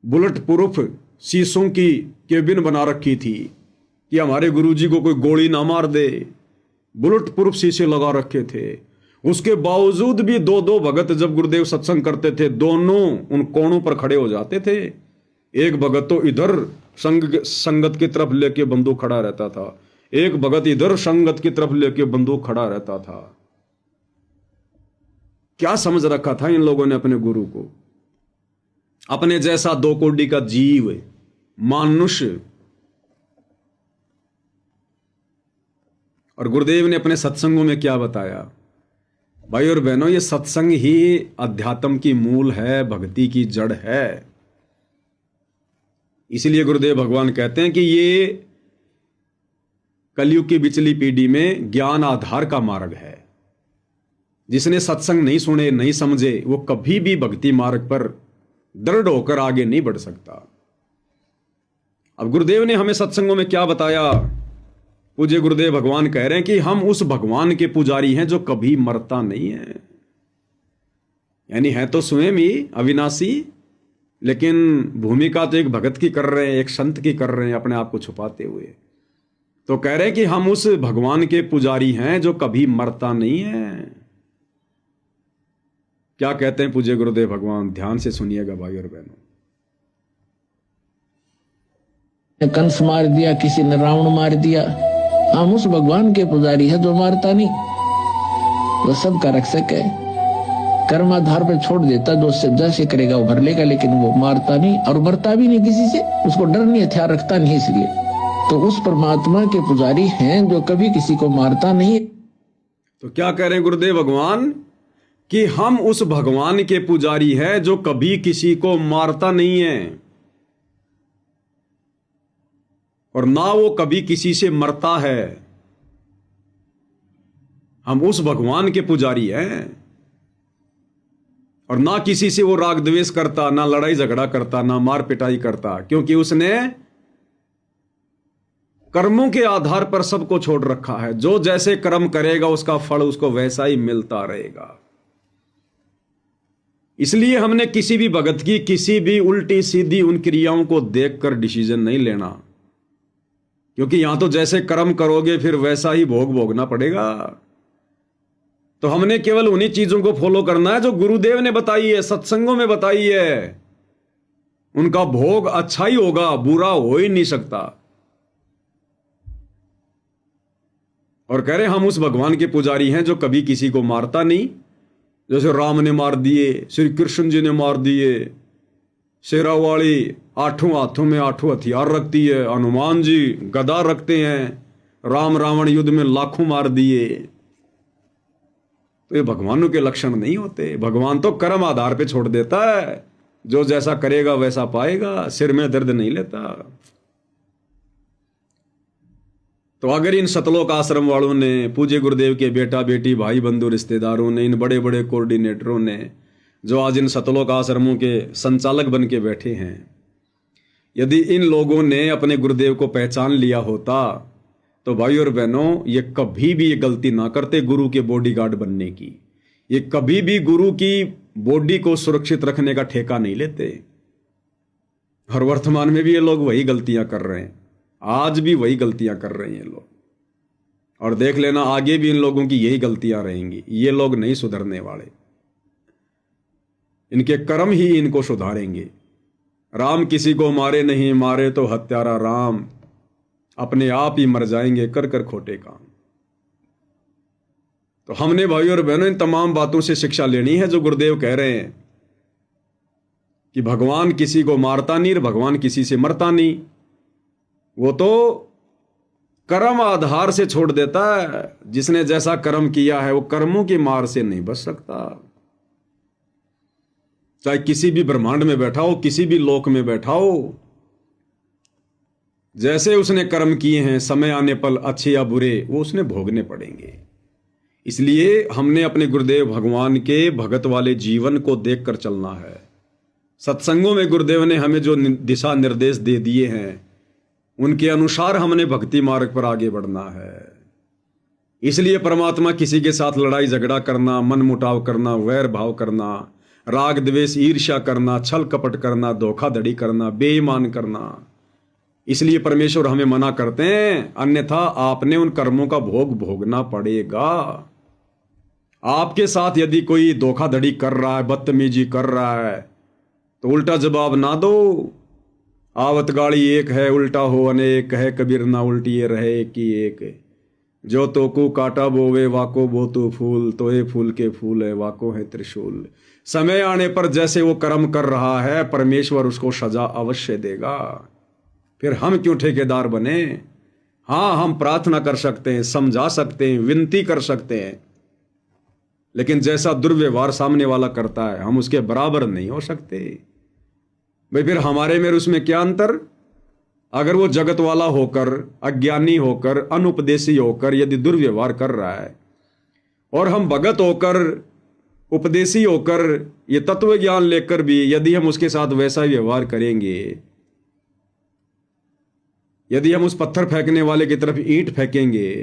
बुलेट प्रूफ शीशों की केबिन बना रखी थी कि हमारे गुरुजी को कोई गोली ना मार दे। बुलेट प्रूफ शीशे लगा रखे थे। उसके बावजूद भी दो दो भगत जब गुरुदेव सत्संग करते थे, दोनों उन कोणों पर खड़े हो जाते थे। एक भगत तो इधर संगत की तरफ लेके बंदूक खड़ा रहता था, एक भगत इधर संगत की तरफ लेके बंदूक खड़ा रहता था। क्या समझ रखा था इन लोगों ने अपने गुरु को? अपने जैसा 2 कोड़ी का जीव, मानुष्य। और गुरुदेव ने अपने सत्संगों में क्या बताया? भाई और बहनों, ये सत्संग ही अध्यात्म की मूल है, भक्ति की जड़ है। इसलिए गुरुदेव भगवान कहते हैं कि ये कलयुग की बिचली पीढ़ी में ज्ञान आधार का मार्ग है। जिसने सत्संग नहीं सुने, नहीं समझे, वो कभी भी भक्ति मार्ग पर दृढ़ होकर आगे नहीं बढ़ सकता। अब गुरुदेव ने हमें सत्संगों में क्या बताया? पूज्य गुरुदेव भगवान कह रहे हैं कि हम उस भगवान के पुजारी हैं जो कभी मरता नहीं है। यानी है तो स्वयं ही अविनाशी, लेकिन भूमिका तो एक भगत की कर रहे हैं, एक संत की कर रहे हैं, अपने आप को छुपाते हुए। तो कह रहे हैं कि हम उस भगवान के पुजारी हैं जो कभी मरता नहीं है। क्या कहते हैं पूज्य गुरुदेव भगवान? ध्यान से सुनिएगा भाई और बहनों। कंस मार दिया, किसी ने रावण मार दिया। हम उस भगवान के पुजारी है जो मारता नहीं, वो सबका रक्षक है। कर्म आधार पर छोड़ देता, जो उससे जैसे करेगा वो भर लेगा, लेकिन वो मारता नहीं और मरता भी नहीं किसी से। उसको डर नहीं, हथियार रखता नहीं। इसलिए तो उस परमात्मा के पुजारी हैं जो कभी किसी को मारता नहीं। तो क्या कह रहे हैं गुरुदेव भगवान? कि हम उस भगवान के पुजारी हैं जो कभी किसी को मारता नहीं है, और ना वो कभी किसी से मरता है। हम उस भगवान के पुजारी हैं, और ना किसी से वो राग द्वेष करता, ना लड़ाई झगड़ा करता, ना मार पिटाई करता, क्योंकि उसने कर्मों के आधार पर सबको छोड़ रखा है। जो जैसे कर्म करेगा उसका फल उसको वैसा ही मिलता रहेगा। इसलिए हमने किसी भी भगत की किसी भी उल्टी सीधी उन क्रियाओं को देखकर डिसीजन नहीं लेना, क्योंकि यहां तो जैसे कर्म करोगे फिर वैसा ही भोग भोगना पड़ेगा। तो हमने केवल उन्हीं चीजों को फॉलो करना है जो गुरुदेव ने बताई है, सत्संगों में बताई है। उनका भोग अच्छा ही होगा, बुरा हो ही नहीं सकता। और कह रहे हम उस भगवान के पुजारी हैं जो कभी किसी को मारता नहीं। जैसे राम ने मार दिए, श्री कृष्ण जी ने मार दिए, शेरावाली 8 हाथों में 8 हथियार रखती है, हनुमान जी गदा रखते हैं, राम रावण युद्ध में लाखों मार दिए। तो ये भगवानों के लक्षण नहीं होते। भगवान तो कर्म आधार पे छोड़ देता है, जो जैसा करेगा वैसा पाएगा, सिर में दर्द नहीं लेता। तो अगर इन सतलोक आश्रम वालों ने, पूज्य गुरुदेव के बेटा बेटी, भाई बंधु रिश्तेदारों ने, इन बड़े बड़े कोऑर्डिनेटरों ने, जो आज इन सतलोक आश्रमों के संचालक बन के बैठे हैं, यदि इन लोगों ने अपने गुरुदेव को पहचान लिया होता तो भाई और बहनों, ये कभी भी ये गलती ना करते गुरु के बॉडीगार्ड बनने की। ये कभी भी गुरु की बॉडी को सुरक्षित रखने का ठेका नहीं लेते। और वर्तमान में भी ये लोग वही गलतियां कर रहे हैं, आज भी वही गलतियां कर रहे हैं लोग। और देख लेना आगे भी इन लोगों की यही गलतियां रहेंगी। ये लोग नहीं सुधरने वाले, इनके कर्म ही इनको सुधारेंगे। राम किसी को मारे नहीं, मारे तो हत्यारा राम, अपने आप ही मर जाएंगे कर कर खोटे काम। तो हमने भाई और बहनों इन तमाम बातों से शिक्षा लेनी है जो गुरुदेव कह रहे हैं कि भगवान किसी को मारता नहीं और भगवान किसी से मरता नहीं। वो तो कर्म आधार से छोड़ देता है। जिसने जैसा कर्म किया है वो कर्मों की मार से नहीं बच सकता। चाहे किसी भी ब्रह्मांड में बैठा हो, किसी भी लोक में बैठा हो, जैसे उसने कर्म किए हैं, समय आने पर अच्छे या बुरे वो उसने भोगने पड़ेंगे। इसलिए हमने अपने गुरुदेव भगवान के भगत वाले जीवन को देखकर चलना है। सत्संगों में गुरुदेव ने हमें जो दिशा निर्देश दे दिए हैं उनके अनुसार हमने भक्ति मार्ग पर आगे बढ़ना है। इसलिए परमात्मा किसी के साथ लड़ाई झगड़ा करना, मन मुटाव करना, वैर भाव करना, राग द्वेष ईर्ष्या करना, छल कपट करना, धोखाधड़ी करना, बेईमान करना, इसलिए परमेश्वर हमें मना करते हैं, अन्यथा आपने उन कर्मों का भोग भोगना पड़ेगा। आपके साथ यदि कोई धोखाधड़ी कर रहा है, बदतमीजी कर रहा है, तो उल्टा जवाब ना दो। आवत गाड़ी एक है, उल्टा हो अनेक है, कबीर ना उल्टी रहे एक ही एक। जो तो को काटा बोवे वाको बो तो फूल, तो ये फूल के फूल है वाको है त्रिशूल। समय आने पर जैसे वो कर्म कर रहा है परमेश्वर उसको सजा अवश्य देगा। फिर हम क्यों ठेकेदार बने? हाँ, हम प्रार्थना कर सकते हैं, समझा सकते हैं, विनती कर सकते हैं, लेकिन जैसा दुर्व्यवहार सामने वाला करता है हम उसके बराबर नहीं हो सकते। भाई फिर हमारे में उसमें क्या अंतर? अगर वो जगत वाला होकर, अज्ञानी होकर, अनुपदेशी होकर यदि दुर्व्यवहार कर रहा है और हम भगत होकर, उपदेशी होकर, ये तत्व ज्ञान लेकर भी यदि हम उसके साथ वैसा व्यवहार करेंगे, यदि हम उस पत्थर फेंकने वाले की तरफ ईंट फेंकेंगे,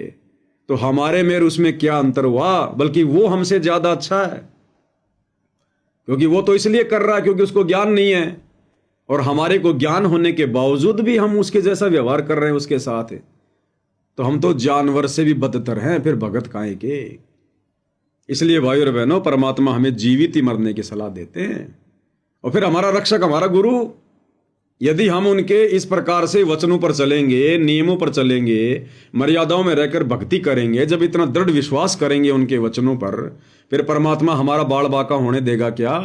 तो हमारे में उसमें क्या अंतर हुआ? बल्कि वो हमसे ज्यादा अच्छा है, क्योंकि वो तो इसलिए कर रहा है क्योंकि उसको ज्ञान नहीं है, और हमारे को ज्ञान होने के बावजूद भी हम उसके जैसा व्यवहार कर रहे हैं उसके साथ है। तो हम तो जानवर से भी बदतर हैं, फिर भगत काहे के? इसलिए भाई और बहनों, परमात्मा हमें जीवित ही मरने की सलाह देते हैं। और फिर हमारा रक्षक, हमारा गुरु, यदि हम उनके इस प्रकार से वचनों पर चलेंगे, नियमों पर चलेंगे, मर्यादाओं में रहकर भक्ति करेंगे, जब इतना दृढ़ विश्वास करेंगे उनके वचनों पर, फिर परमात्मा हमारा बाल बाका होने देगा क्या?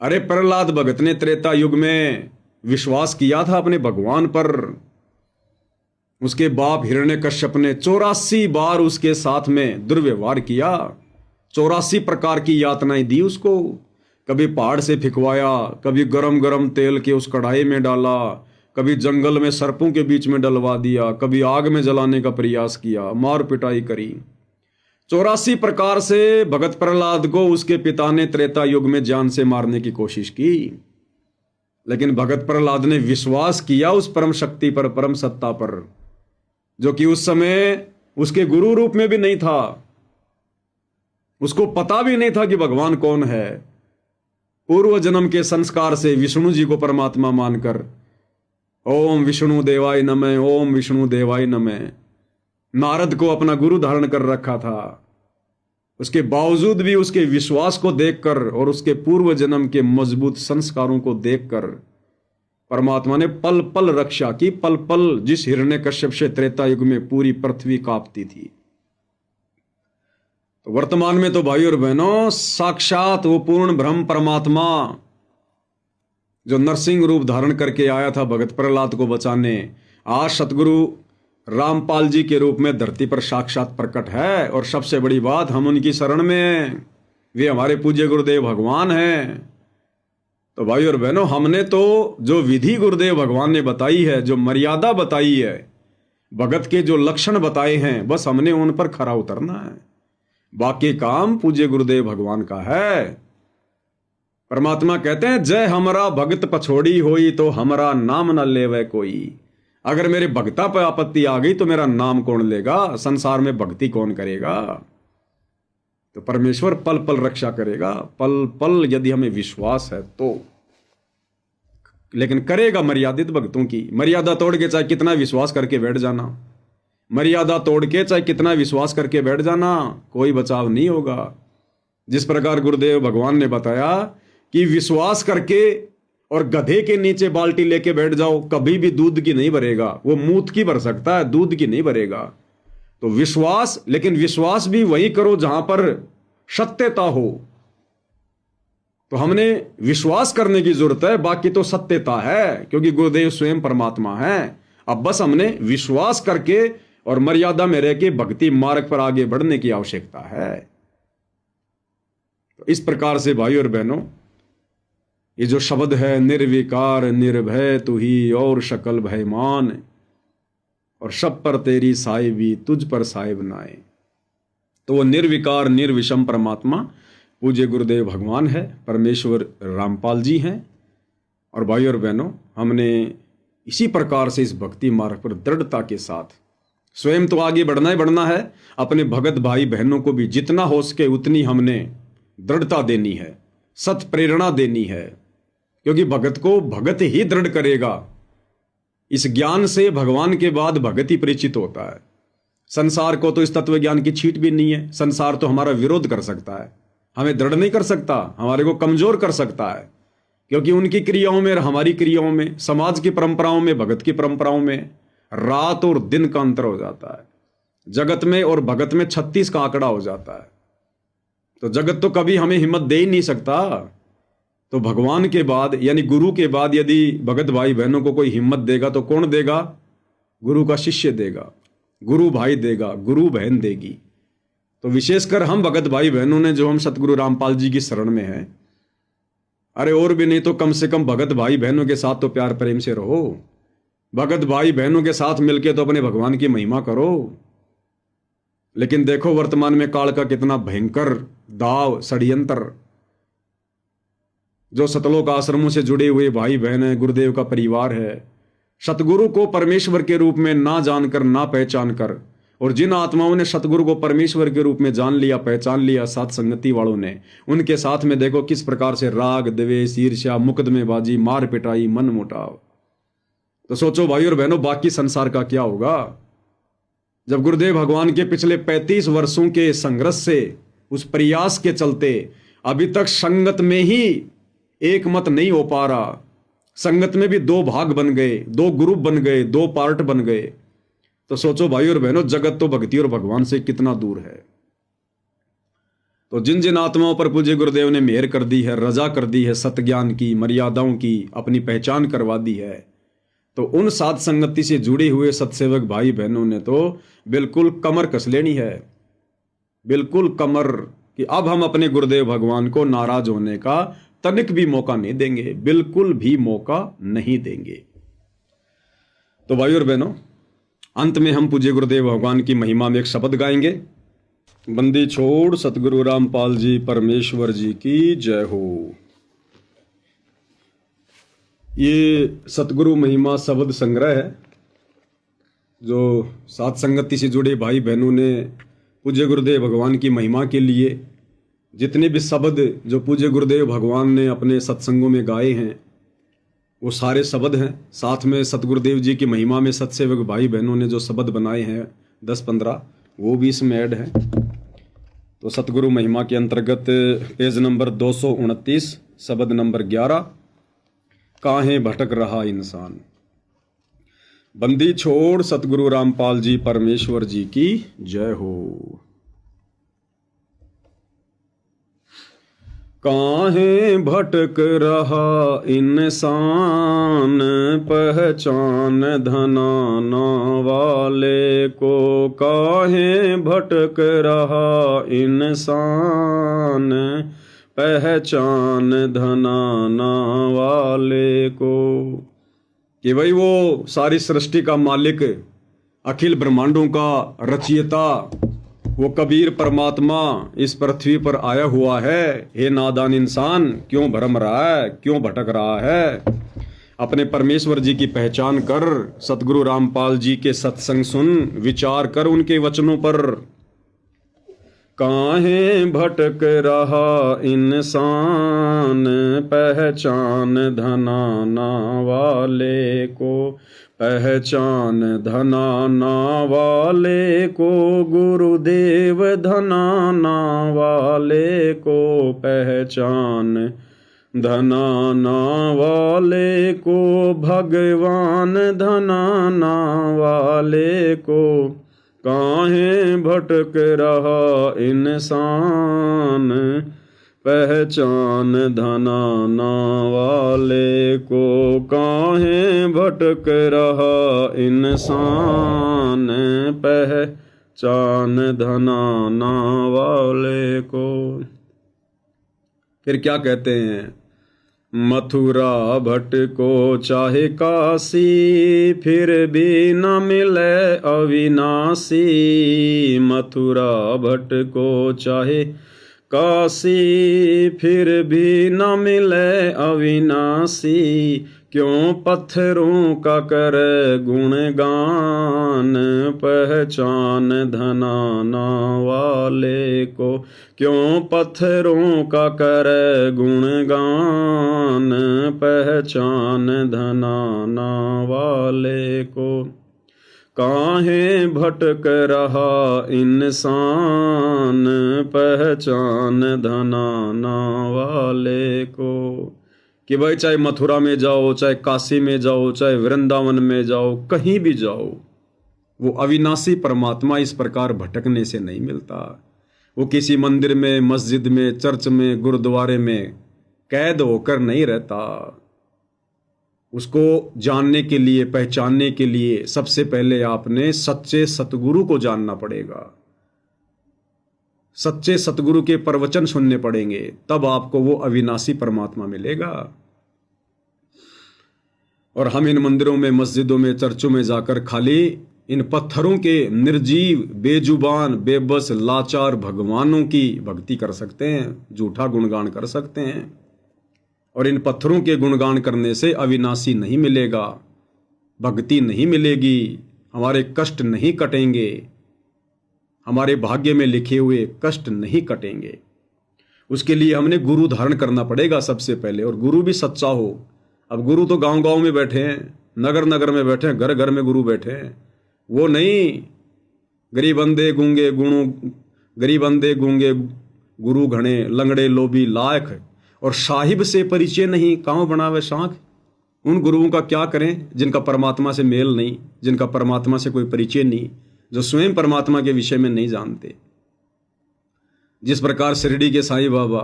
अरे प्रहलाद भगत ने त्रेता युग में विश्वास किया था अपने भगवान पर। उसके बाप हिरण्यकश्यप ने 84 बार उसके साथ में दुर्व्यवहार किया, 84 प्रकार की यातनाएं दी उसको। कभी पहाड़ से फिकवाया, कभी गरम गरम तेल के उस कढ़ाई में डाला, कभी जंगल में सर्पों के बीच में डलवा दिया, कभी आग में जलाने का प्रयास किया, मार पिटाई करी। 84 प्रकार से भगत प्रहलाद को उसके पिता ने त्रेता युग में जान से मारने की कोशिश की, लेकिन भगत प्रहलाद ने विश्वास किया उस परम शक्ति पर, परम सत्ता पर, जो कि उस समय उसके गुरु रूप में भी नहीं था। उसको पता भी नहीं था कि भगवान कौन है। पूर्व जन्म के संस्कार से विष्णु जी को परमात्मा मानकर ओम विष्णु देवाय नमः, ओम विष्णु देवाय नमः, नारद को अपना गुरु धारण कर रखा था। उसके बावजूद भी उसके विश्वास को देखकर और उसके पूर्व जन्म के मजबूत संस्कारों को देखकर परमात्मा ने पल पल रक्षा की। पल पल जिस हिरण्यकश्यप से त्रेता युग में पूरी पृथ्वी कांपती थी, तो वर्तमान में तो भाई और बहनों साक्षात वो पूर्ण ब्रह्म परमात्मा जो नरसिंह रूप धारण करके आया था भगत प्रहलाद को बचाने, आज सतगुरु रामपाल जी के रूप में धरती पर साक्षात प्रकट है। और सबसे बड़ी बात, हम उनकी शरण में हैं, वे हमारे पूज्य गुरुदेव भगवान हैं। तो भाई और बहनों, हमने तो जो विधि गुरुदेव भगवान ने बताई है, जो मर्यादा बताई है, भगत के जो लक्षण बताए हैं, बस हमने उन पर खरा उतरना है। बाकी काम पूज्य गुरुदेव भगवान का है। परमात्मा कहते हैं, जय हमरा भगत पछोड़ी होई तो हमरा नाम न लेवे कोई। अगर मेरे भक्ता पर आपत्ति आ गई तो मेरा नाम कौन लेगा? संसार में भक्ति कौन करेगा? तो परमेश्वर पल पल रक्षा करेगा, पल पल यदि हमें विश्वास है तो। लेकिन करेगा मर्यादित भक्तों की। मर्यादा तोड़ के चाहे कितना विश्वास करके बैठ जाना, मर्यादा तोड़ के चाहे कितना विश्वास करके बैठ जाना, कोई बचाव नहीं होगा। जिस प्रकार गुरुदेव भगवान ने बताया कि विश्वास करके और गधे के नीचे बाल्टी लेके बैठ जाओ, कभी भी दूध की नहीं भरेगा, वो मूत की भर सकता है, दूध की नहीं भरेगा। तो विश्वास, लेकिन विश्वास भी वही करो जहां पर सत्यता हो। तो हमने विश्वास करने की जरूरत है, बाकी तो सत्यता है, क्योंकि गुरुदेव स्वयं परमात्मा है। अब बस हमने विश्वास करके और मर्यादा में रह के भक्ति मार्ग पर आगे बढ़ने की आवश्यकता है। तो इस प्रकार से भाई और बहनों, ये जो शब्द है निर्विकार निर्भय तू ही और शकल भयमान, और सब पर तेरी साहिबी तुझ पर साहिब नाए, तो वो निर्विकार निर्विषम परमात्मा पूज्य गुरुदेव भगवान है, परमेश्वर रामपाल जी हैं। और भाई और बहनों, हमने इसी प्रकार से इस भक्ति मार्ग पर दृढ़ता के साथ स्वयं तो आगे बढ़ना ही बढ़ना है, अपने भगत भाई बहनों को भी जितना हो सके उतनी हमने दृढ़ता देनी है, सत प्रेरणा देनी है, क्योंकि भगत को भगत ही दृढ़ करेगा। इस ज्ञान से भगवान के बाद भगत ही परिचित होता है। संसार को तो इस तत्व ज्ञान की छीट भी नहीं है। संसार तो हमारा विरोध कर सकता है, हमें दृढ़ नहीं कर सकता, हमारे को कमजोर कर सकता है, क्योंकि उनकी क्रियाओं में और हमारी क्रियाओं में, समाज की परंपराओं में, भगत की परंपराओं में रात और दिन का अंतर हो जाता है। जगत में और भगत में 36 का आंकड़ा हो जाता है। तो जगत तो कभी हमें हिम्मत दे ही नहीं सकता। तो भगवान के बाद यानी गुरु के बाद यदि भगत भाई बहनों को कोई हिम्मत देगा तो कौन देगा? गुरु का शिष्य देगा, गुरु भाई देगा, गुरु बहन देगी। तो विशेषकर हम भगत भाई बहनों ने जो हम सतगुरु रामपाल जी की शरण में हैं, अरे और भी नहीं तो कम से कम भगत भाई बहनों के साथ तो प्यार प्रेम से रहो। भगत भाई बहनों के साथ मिलके तो अपने भगवान की महिमा करो। लेकिन देखो वर्तमान में काल का कितना भयंकर दाव षड्यंत्र, जो सतलोक आश्रमों से जुड़े हुए भाई बहन है, गुरुदेव का परिवार है, सतगुरु को परमेश्वर के रूप में ना जानकर ना पहचान कर, और जिन आत्माओं ने सतगुरु को परमेश्वर के रूप में जान लिया, पहचान लिया, साथ संगति वालों ने, उनके साथ में देखो किस प्रकार से राग द्वेष ईर्ष्या मुकदमेबाजी मार पिटाई मन मुटाव। तो सोचो भाई और बहनों, बाकी संसार का क्या होगा जब गुरुदेव भगवान के पिछले 35 वर्षों के संघर्ष से, उस प्रयास के चलते अभी तक संगत में ही एक मत नहीं हो पा रहा। संगत में भी 2 भाग बन गए, 2 ग्रुप बन गए, 2 पार्ट बन गए। तो सोचो भाई और बहनों, जगत तो भक्ति और भगवान से कितना दूर है। तो जिन जिन आत्माओं पर पूज्य गुरुदेव ने मेहर कर दी है, रजा कर दी है, सतज्ञान की, मर्यादाओं की अपनी पहचान करवा दी है, तो उन साध संगति से जुड़े हुए सत्सेवक भाई बहनों ने तो बिल्कुल कमर कस लेनी है, बिल्कुल कमर, कि अब हम अपने गुरुदेव भगवान को नाराज होने का तनिक भी मौका नहीं देंगे, बिल्कुल भी मौका नहीं देंगे। तो भाई और बहनों, अंत में हम पूज्य गुरुदेव भगवान की महिमा में एक शब्द गाएंगे। बंदी छोड़ सतगुरु रामपाल जी परमेश्वर जी की जय हो। ये सतगुरु महिमा शब्द संग्रह है जो साथ संगति से जुड़े भाई बहनों ने पूज्य गुरुदेव भगवान की महिमा के लिए जितने भी शब्द जो पूज्य गुरुदेव भगवान ने अपने सत्संगों में गाए हैं वो सारे शब्द हैं। साथ में सतगुरुदेव जी की महिमा में सत्सेवक भाई बहनों ने जो शब्द बनाए हैं 10-15 वो भी इसमें ऐड हैं। तो सतगुरु महिमा के अंतर्गत पेज नंबर 229 शब्द नंबर 11, काहे भटक रहा इंसान। बंदी छोड़ सतगुरु रामपाल जी परमेश्वर जी की जय हो। काहे भटक रहा इंसान, पहचान धनाना वाले को। काहे भटक रहा इंसान, पहचान धनाना वाले को। कि भाई वो सारी सृष्टि का मालिक, अखिल ब्रह्मांडों का रचयिता, वो कबीर परमात्मा इस पृथ्वी पर आया हुआ है। हे नादान इंसान, क्यों भरम रहा है, क्यों भटक रहा है? अपने परमेश्वर जी की पहचान कर, सतगुरु रामपाल जी के सत्संग सुन, विचार कर उनके वचनों पर। काहे भटक रहा इंसान, पहचान धनाना वाले को। पहचान धनाना वाले को, गुरुदेव धनाना वाले को। पहचान धनाना वाले को, भगवान धनाना वाले को। काहे भटक रहा इंसान, पहचान धनाना वाले को, काहे भटक रहा इंसान, पहचान धनाना वाले को। फिर क्या कहते हैं, मथुरा भटको चाहे काशी, फिर भी न मिले अविनाशी, मथुरा भटको चाहे काशी, फिर भी न मिले अविनाशी, क्यों पत्थरों का कर गुणगान, पहचान धनाना वाले को, क्यों पत्थरों का कर गुणगान, पहचान धनाना वाले को। काहे भटक रहा इंसान, पहचान धनाना वाले को। कि भाई चाहे मथुरा में जाओ, चाहे काशी में जाओ, चाहे वृंदावन में जाओ, कहीं भी जाओ, वो अविनाशी परमात्मा इस प्रकार भटकने से नहीं मिलता। वो किसी मंदिर में, मस्जिद में, चर्च में, गुरुद्वारे में कैद होकर नहीं रहता। उसको जानने के लिए, पहचानने के लिए सबसे पहले आपने सच्चे सतगुरु को जानना पड़ेगा, सच्चे सतगुरु के प्रवचन सुनने पड़ेंगे, तब आपको वो अविनाशी परमात्मा मिलेगा। और हम इन मंदिरों में, मस्जिदों में, चर्चों में जाकर खाली इन पत्थरों के निर्जीव, बेजुबान, बेबस, लाचार भगवानों की भक्ति कर सकते हैं, झूठा गुणगान कर सकते हैं। और इन पत्थरों के गुणगान करने से अविनाशी नहीं मिलेगा, भक्ति नहीं मिलेगी, हमारे कष्ट नहीं कटेंगे, हमारे भाग्य में लिखे हुए कष्ट नहीं कटेंगे। उसके लिए हमने गुरु धारण करना पड़ेगा सबसे पहले, और गुरु भी सच्चा हो। अब गुरु तो गांव गांव में बैठे हैं, नगर नगर में बैठे हैं, घर घर में गुरु बैठे हैं। वो नहीं, गरीब अंधे गूंगे गुणु, गरीब अंधे गूंगे गुरु घणे, लंगड़े लोभी लायक, और साहिब से परिचय नहीं, कांव बनावे शाख। उन गुरुओं का क्या करें जिनका परमात्मा से मेल नहीं, जिनका परमात्मा से कोई परिचय नहीं, जो स्वयं परमात्मा के विषय में नहीं जानते। जिस प्रकार शिरडी के साईं बाबा,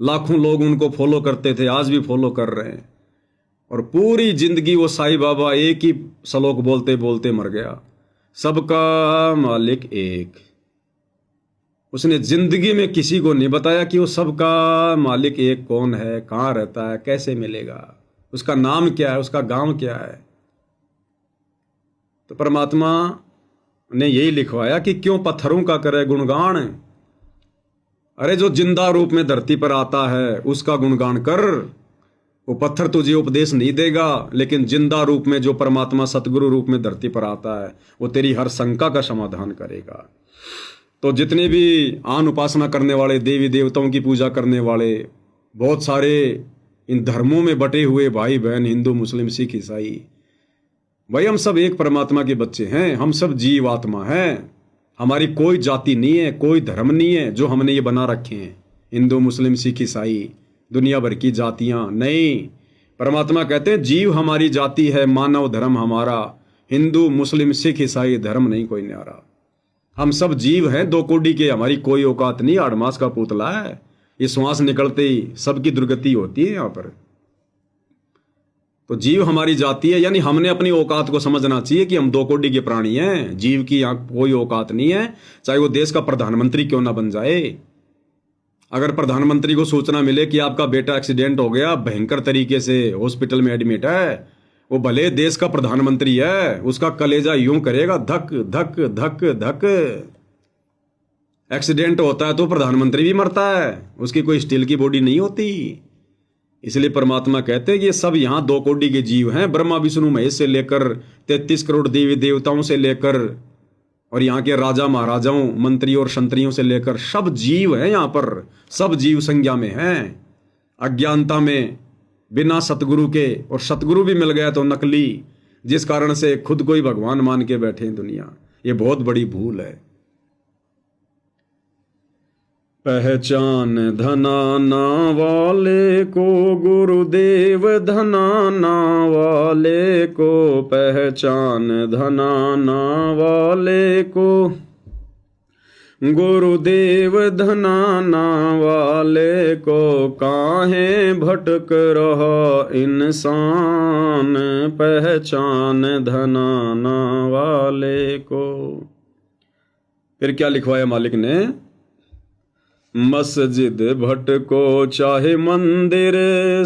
लाखों लोग उनको फॉलो करते थे, आज भी फॉलो कर रहे हैं, और पूरी जिंदगी वो साईं बाबा एक ही श्लोक बोलते बोलते मर गया, सबका मालिक एक। उसने जिंदगी में किसी को नहीं बताया कि वो सबका मालिक एक कौन है, कहाँ रहता है, कैसे मिलेगा, उसका नाम क्या है, उसका गांव क्या है। तो परमात्मा ने यही लिखवाया कि क्यों पत्थरों का करे गुणगान। अरे जो जिंदा रूप में धरती पर आता है उसका गुणगान कर। वो पत्थर तुझे उपदेश नहीं देगा, लेकिन जिंदा रूप में जो परमात्मा सतगुरु रूप में धरती पर आता है वो तेरी हर शंका का समाधान करेगा। तो जितने भी आन उपासना करने वाले, देवी देवताओं की पूजा करने वाले, बहुत सारे इन धर्मों में बटे हुए भाई बहन, हिंदू, मुस्लिम, सिख, ईसाई, भाई हम सब एक परमात्मा के बच्चे हैं, हम सब जीव आत्मा हैं। हमारी कोई जाति नहीं है, कोई धर्म नहीं है जो हमने ये बना रखे हैं, हिंदू, मुस्लिम, सिख, ईसाई, दुनिया भर की जातियां नहीं। परमात्मा कहते हैं जीव हमारी जाति है, मानव धर्म हमारा, हिंदू, मुस्लिम, सिख, ईसाई धर्म नहीं कोई न्यारा। हम सब जीव हैं, दो कोडी के, हमारी कोई औकात नहीं, 8 मास का पुतला है। ये श्वास निकलते ही सबकी दुर्गति होती है यहाँ पर। तो जीव हमारी जाति है, यानी हमने अपनी औकात को समझना चाहिए कि हम 2 कोडी के प्राणी हैं। जीव की यहाँ कोई औकात नहीं है, चाहे वो देश का प्रधानमंत्री क्यों ना बन जाए। अगर प्रधानमंत्री को सूचना मिले कि आपका बेटा एक्सीडेंट हो गया, भयंकर तरीके से हॉस्पिटल में एडमिट है, वो भले देश का प्रधानमंत्री है, उसका कलेजा यूं करेगा धक धक धक धक। एक्सीडेंट होता है तो प्रधानमंत्री भी मरता है, उसकी कोई स्टील की बॉडी नहीं होती। इसलिए परमात्मा कहते हैं कि ये सब यहाँ 2 कोडी के जीव हैं, ब्रह्मा विष्णु महेश से लेकर 33 करोड़ देवी देवताओं से लेकर, और यहाँ के राजा महाराजाओं, मंत्री और संतरियों से लेकर सब जीव हैं यहाँ पर, सब जीव संज्ञा में हैं, अज्ञानता में, बिना सतगुरु के। और सतगुरु भी मिल गया तो नकली, जिस कारण से खुद को ही भगवान मान के बैठे हैं दुनिया। ये बहुत बड़ी भूल है। पहचान धनाना वाले को, गुरुदेव धनाना वाले को, पहचान धनाना वाले को। गुरुदेव धनाना वाले को काहे भटक रहा इंसान, पहचान धनाना वाले को। फिर क्या लिखवाया मालिक ने, मस्जिद भटको चाहे मंदिर,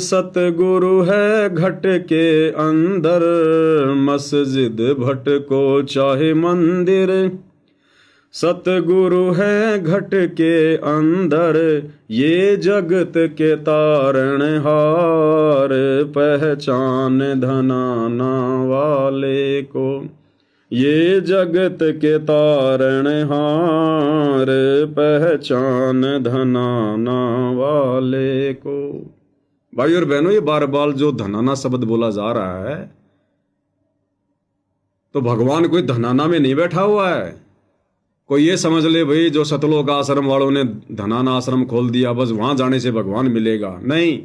सतगुरु है घट के अंदर। मस्जिद भटको चाहे मंदिर, सतगुरु है घट के अंदर। ये जगत के तारणहार, पहचान धनाना वाले को। ये जगत के तारणहार, पहचान धनाना वाले को। भाई और बहनों, ये बार बार जो धनाना शब्द बोला जा रहा है, तो भगवान कोई धनाना में नहीं बैठा हुआ है। कोई ये समझ ले भाई जो सतलोक आश्रम वालों ने धनाना आश्रम खोल दिया, बस वहां जाने से भगवान मिलेगा, नहीं।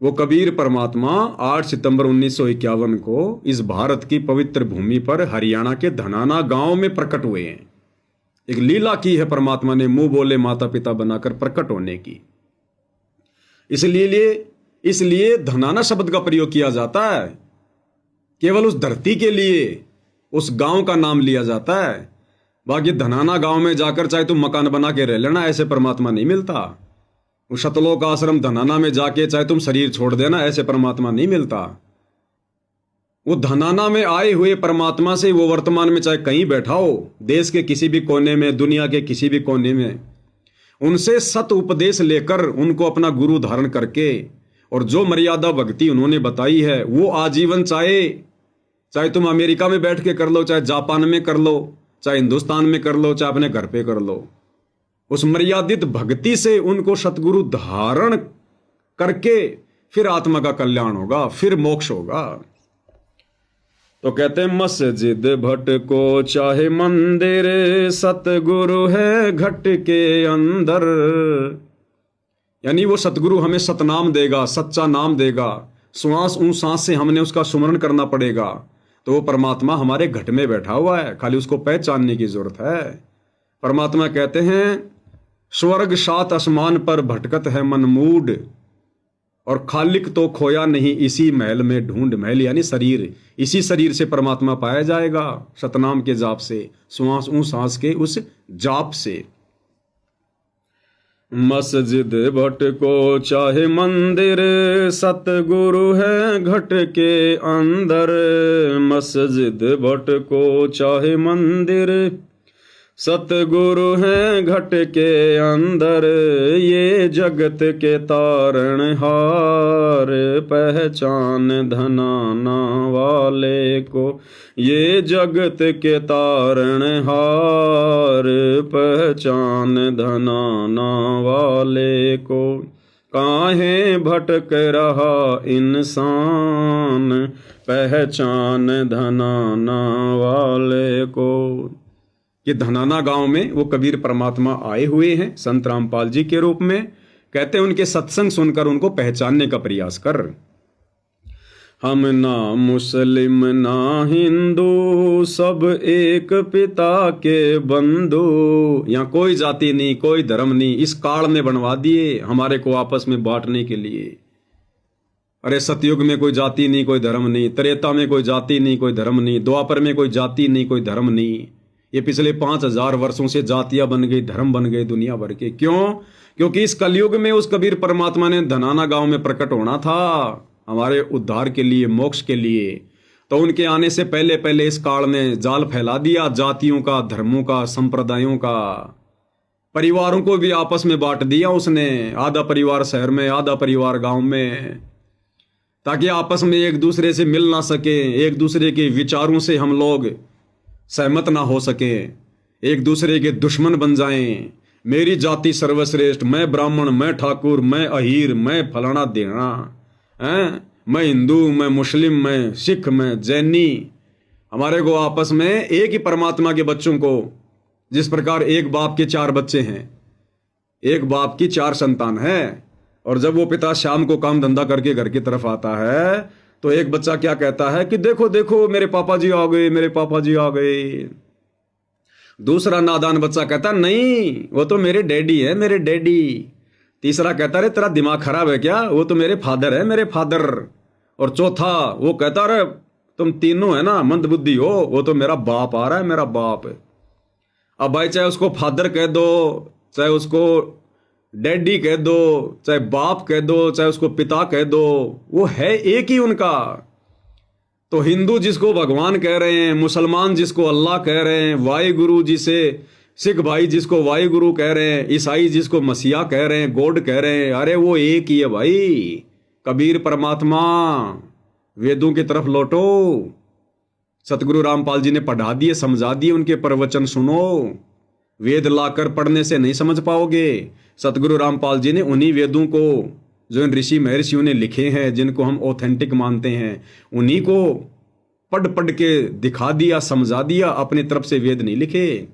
वो कबीर परमात्मा 8 सितंबर 1951 को इस भारत की पवित्र भूमि पर हरियाणा के धनाना गांव में प्रकट हुए हैं। एक लीला की है परमात्मा ने, मुंह बोले माता पिता बनाकर प्रकट होने की। इसलिए धनाना शब्द का प्रयोग किया जाता है। केवल उस धरती के लिए उस गांव का नाम लिया जाता है। बाकी धनाना गांव में जाकर चाहे तुम मकान बना के रह लेना, ऐसे परमात्मा नहीं मिलता। उस सतलोक आश्रम धनाना में जाके चाहे तुम शरीर छोड़ देना, ऐसे परमात्मा नहीं मिलता। वो धनाना में आए हुए परमात्मा से वो वर्तमान में चाहे कहीं बैठा हो, देश के किसी भी कोने में, दुनिया के किसी भी कोने में, उनसे सत उपदेश लेकर उनको अपना गुरु धारण करके और जो मर्यादा भक्ति उन्होंने बताई है वो आजीवन, चाहे तुम अमेरिका में बैठ के कर लो, चाहे जापान में कर लो, चाहे हिंदुस्तान में कर लो, चाहे अपने घर पे कर लो, उस मर्यादित भक्ति से उनको सतगुरु धारण करके फिर आत्मा का कल्याण होगा, फिर मोक्ष होगा। तो कहते हैं मस्जिद भटको चाहे मंदिर, सतगुरु है घट के अंदर। यानी वो सतगुरु हमें सतनाम देगा, सच्चा नाम देगा। श्वास सांस से हमने उसका सुमरण करना पड़ेगा। तो वो परमात्मा हमारे घट में बैठा हुआ है, खाली उसको पहचानने की जरूरत है। परमात्मा कहते हैं स्वर्ग सात आसमान पर भटकत है मन मूड, और खालिक तो खोया नहीं इसी महल में ढूंढ। महल यानी शरीर, इसी शरीर से परमात्मा पाया जाएगा, सतनाम के जाप से, श्वास सांस के उस जाप से। मस्जिद भटको चाहे मंदिर, सतगुरु है घट के अंदर। मस्जिद भटको चाहे मंदिर, सतगुरु है घट के अंदर। ये जगत के तारणहार, पहचान धनाना वाले को। ये जगत के तारणहार, पहचान धनाना वाले को। काहे भटक रहा इंसान, पहचान धनाना वाले को। कि धनाना गांव में वो कबीर परमात्मा आए हुए हैं संत रामपाल जी के रूप में। कहते हैं उनके सत्संग सुनकर उनको पहचानने का प्रयास कर। हम ना मुस्लिम ना हिंदू, सब एक पिता के बंधु। यहाँ कोई जाति नहीं, कोई धर्म नहीं, इस काल ने बनवा दिए हमारे को आपस में बांटने के लिए। अरे सतयुग में कोई जाति नहीं, कोई धर्म नहीं, त्रेता में कोई जाति नहीं, कोई धर्म नहीं, द्वापर में कोई जाति नहीं, कोई धर्म नहीं। ये पिछले 5000 वर्षों से जातियां बन गई, धर्म बन गए दुनिया भर के। क्यों? क्योंकि इस कलयुग में उस कबीर परमात्मा ने धनाना गांव में प्रकट होना था हमारे उद्धार के लिए, मोक्ष के लिए। तो उनके आने से पहले पहले इस काल ने जाल फैला दिया जातियों का, धर्मों का, संप्रदायों का। परिवारों को भी आपस में बांट दिया उसने, आधा परिवार शहर में, आधा परिवार गांव में, ताकि आपस में एक दूसरे से मिल ना सके, एक दूसरे के विचारों से हम लोग सहमत ना हो सके, एक दूसरे के दुश्मन बन जाएं। मेरी जाति सर्वश्रेष्ठ, मैं ब्राह्मण, मैं ठाकुर, मैं अहीर, मैं फलाना देना हैं, मैं हिंदू, मैं मुस्लिम, मैं सिख, मैं जैनी। हमारे को आपस में एक ही परमात्मा के बच्चों को, जिस प्रकार एक बाप के 4 बच्चे हैं, एक बाप की 4 संतान है, और जब वो पिता शाम को काम धंधा करके घर की तरफ आता है तो एक बच्चा क्या कहता है कि देखो देखो मेरे पापा जी आ गए, मेरे पापा जी आ गए। दूसरा नादान बच्चा कहता नहीं वो तो मेरे डैडी है, मेरे डैडी। तीसरा कहता रे तेरा दिमाग खराब है क्या, वो तो मेरे फादर है, मेरे फादर। और चौथा वो कहता रे तुम तीनों है ना मंदबुद्धि हो, वो तो मेरा बाप आ रहा है, मेरा बाप है। अब भाई चाहे उसको फादर कह दो, चाहे उसको डैडी कह दो, चाहे बाप कह दो, चाहे उसको पिता कह दो, वो है एक ही उनका। तो हिंदू जिसको भगवान कह रहे हैं, मुसलमान जिसको अल्लाह कह रहे हैं, वाहिगुरु जिसे सिख भाई जिसको वाहिगुरु कह रहे हैं, ईसाई जिसको मसीहा कह रहे हैं, गॉड कह रहे हैं, अरे वो एक ही है भाई, कबीर परमात्मा। वेदों की तरफ लौटो। सतगुरु रामपाल जी ने पढ़ा दिए, समझा दिए, उनके प्रवचन सुनो। वेद लाकर पढ़ने से नहीं समझ पाओगे। सतगुरु रामपाल जी ने उन्हीं वेदों को जो इन ऋषि महर्षियों ने लिखे हैं, जिनको हम ऑथेंटिक मानते हैं, उन्हीं को पढ़ पढ़ के दिखा दिया, समझा दिया, अपनी तरफ से वेद नहीं लिखे।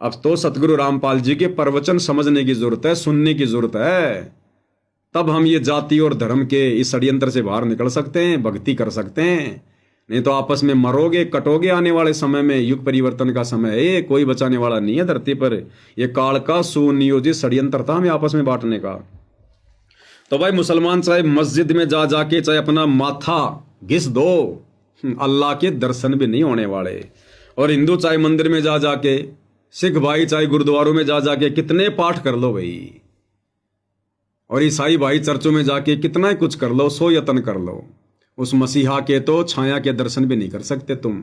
अब तो सतगुरु रामपाल जी के प्रवचन समझने की जरूरत है, सुनने की जरूरत है, तब हम ये जाति और धर्म के इस षड्यंत्र से बाहर निकल सकते हैं, भक्ति कर सकते हैं। नहीं तो आपस में मरोगे, कटोगे। आने वाले समय में युग परिवर्तन का समय है, ये कोई बचाने वाला नहीं है धरती पर। ये काल का सुनियोजित षड्यंत्र था हमें आपस में बांटने का। तो भाई मुसलमान चाहे मस्जिद में जा जाके चाहे अपना माथा घिस दो, अल्लाह के दर्शन भी नहीं होने वाले। और हिंदू चाहे मंदिर में जा जाके, सिख भाई चाहे गुरुद्वारों में जा जाके कितने पाठ कर लो भाई, और ईसाई भाई चर्चों में जाके कितना ही कुछ कर लो, सो यत्न कर लो, उस मसीहा के तो छाया के दर्शन भी नहीं कर सकते तुम।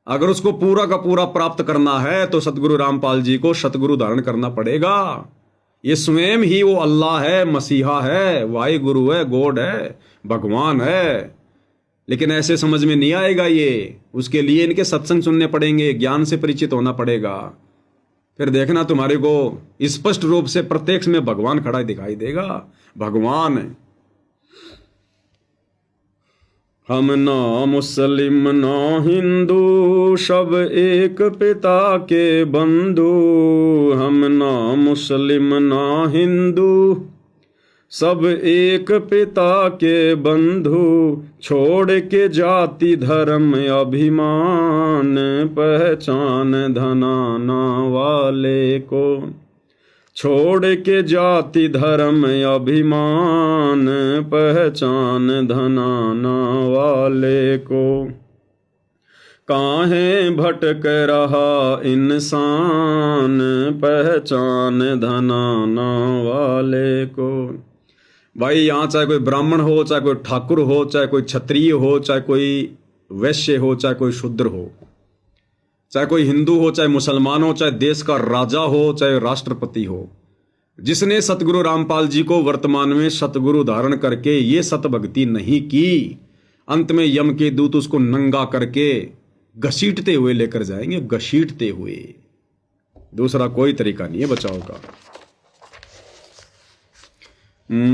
अगर उसको पूरा का पूरा प्राप्त करना है तो सतगुरु रामपाल जी को सतगुरु धारण करना पड़ेगा। ये स्वयं ही वो अल्लाह है, मसीहा है, वाहिगुरु है, गॉड है, भगवान है। लेकिन ऐसे समझ में नहीं आएगा ये, उसके लिए इनके सत्संग सुनने पड़ेंगे, ज्ञान से परिचित होना पड़ेगा। फिर देखना तुम्हारे को स्पष्ट रूप से प्रत्यक्ष में भगवान खड़ा दिखाई देगा। भगवान है। हम ना मुस्लिम ना हिंदू, सब एक पिता के बंधु। हम ना मुस्लिम ना हिंदू, सब एक पिता के बंधु। छोड़ के जाति धर्म अभिमान, पहचान धनाना वाले को। छोड़ के जाति धर्म अभिमान, पहचान धनाना वाले को। काहे भटक रहा इंसान, पहचान धनाना वाले को। भाई यहाँ चाहे कोई ब्राह्मण हो, चाहे कोई ठाकुर हो, चाहे कोई क्षत्रिय हो, चाहे कोई वैश्य हो, चाहे कोई शूद्र हो, चाहे कोई हिंदू हो, चाहे मुसलमान हो, चाहे देश का राजा हो, चाहे राष्ट्रपति हो, जिसने सतगुरु रामपाल जी को वर्तमान में सतगुरु धारण करके ये सत भक्ति नहीं की, अंत में यम के दूत उसको नंगा करके घसीटते हुए लेकर जाएंगे, घसीटते हुए। दूसरा कोई तरीका नहीं है बचाव का।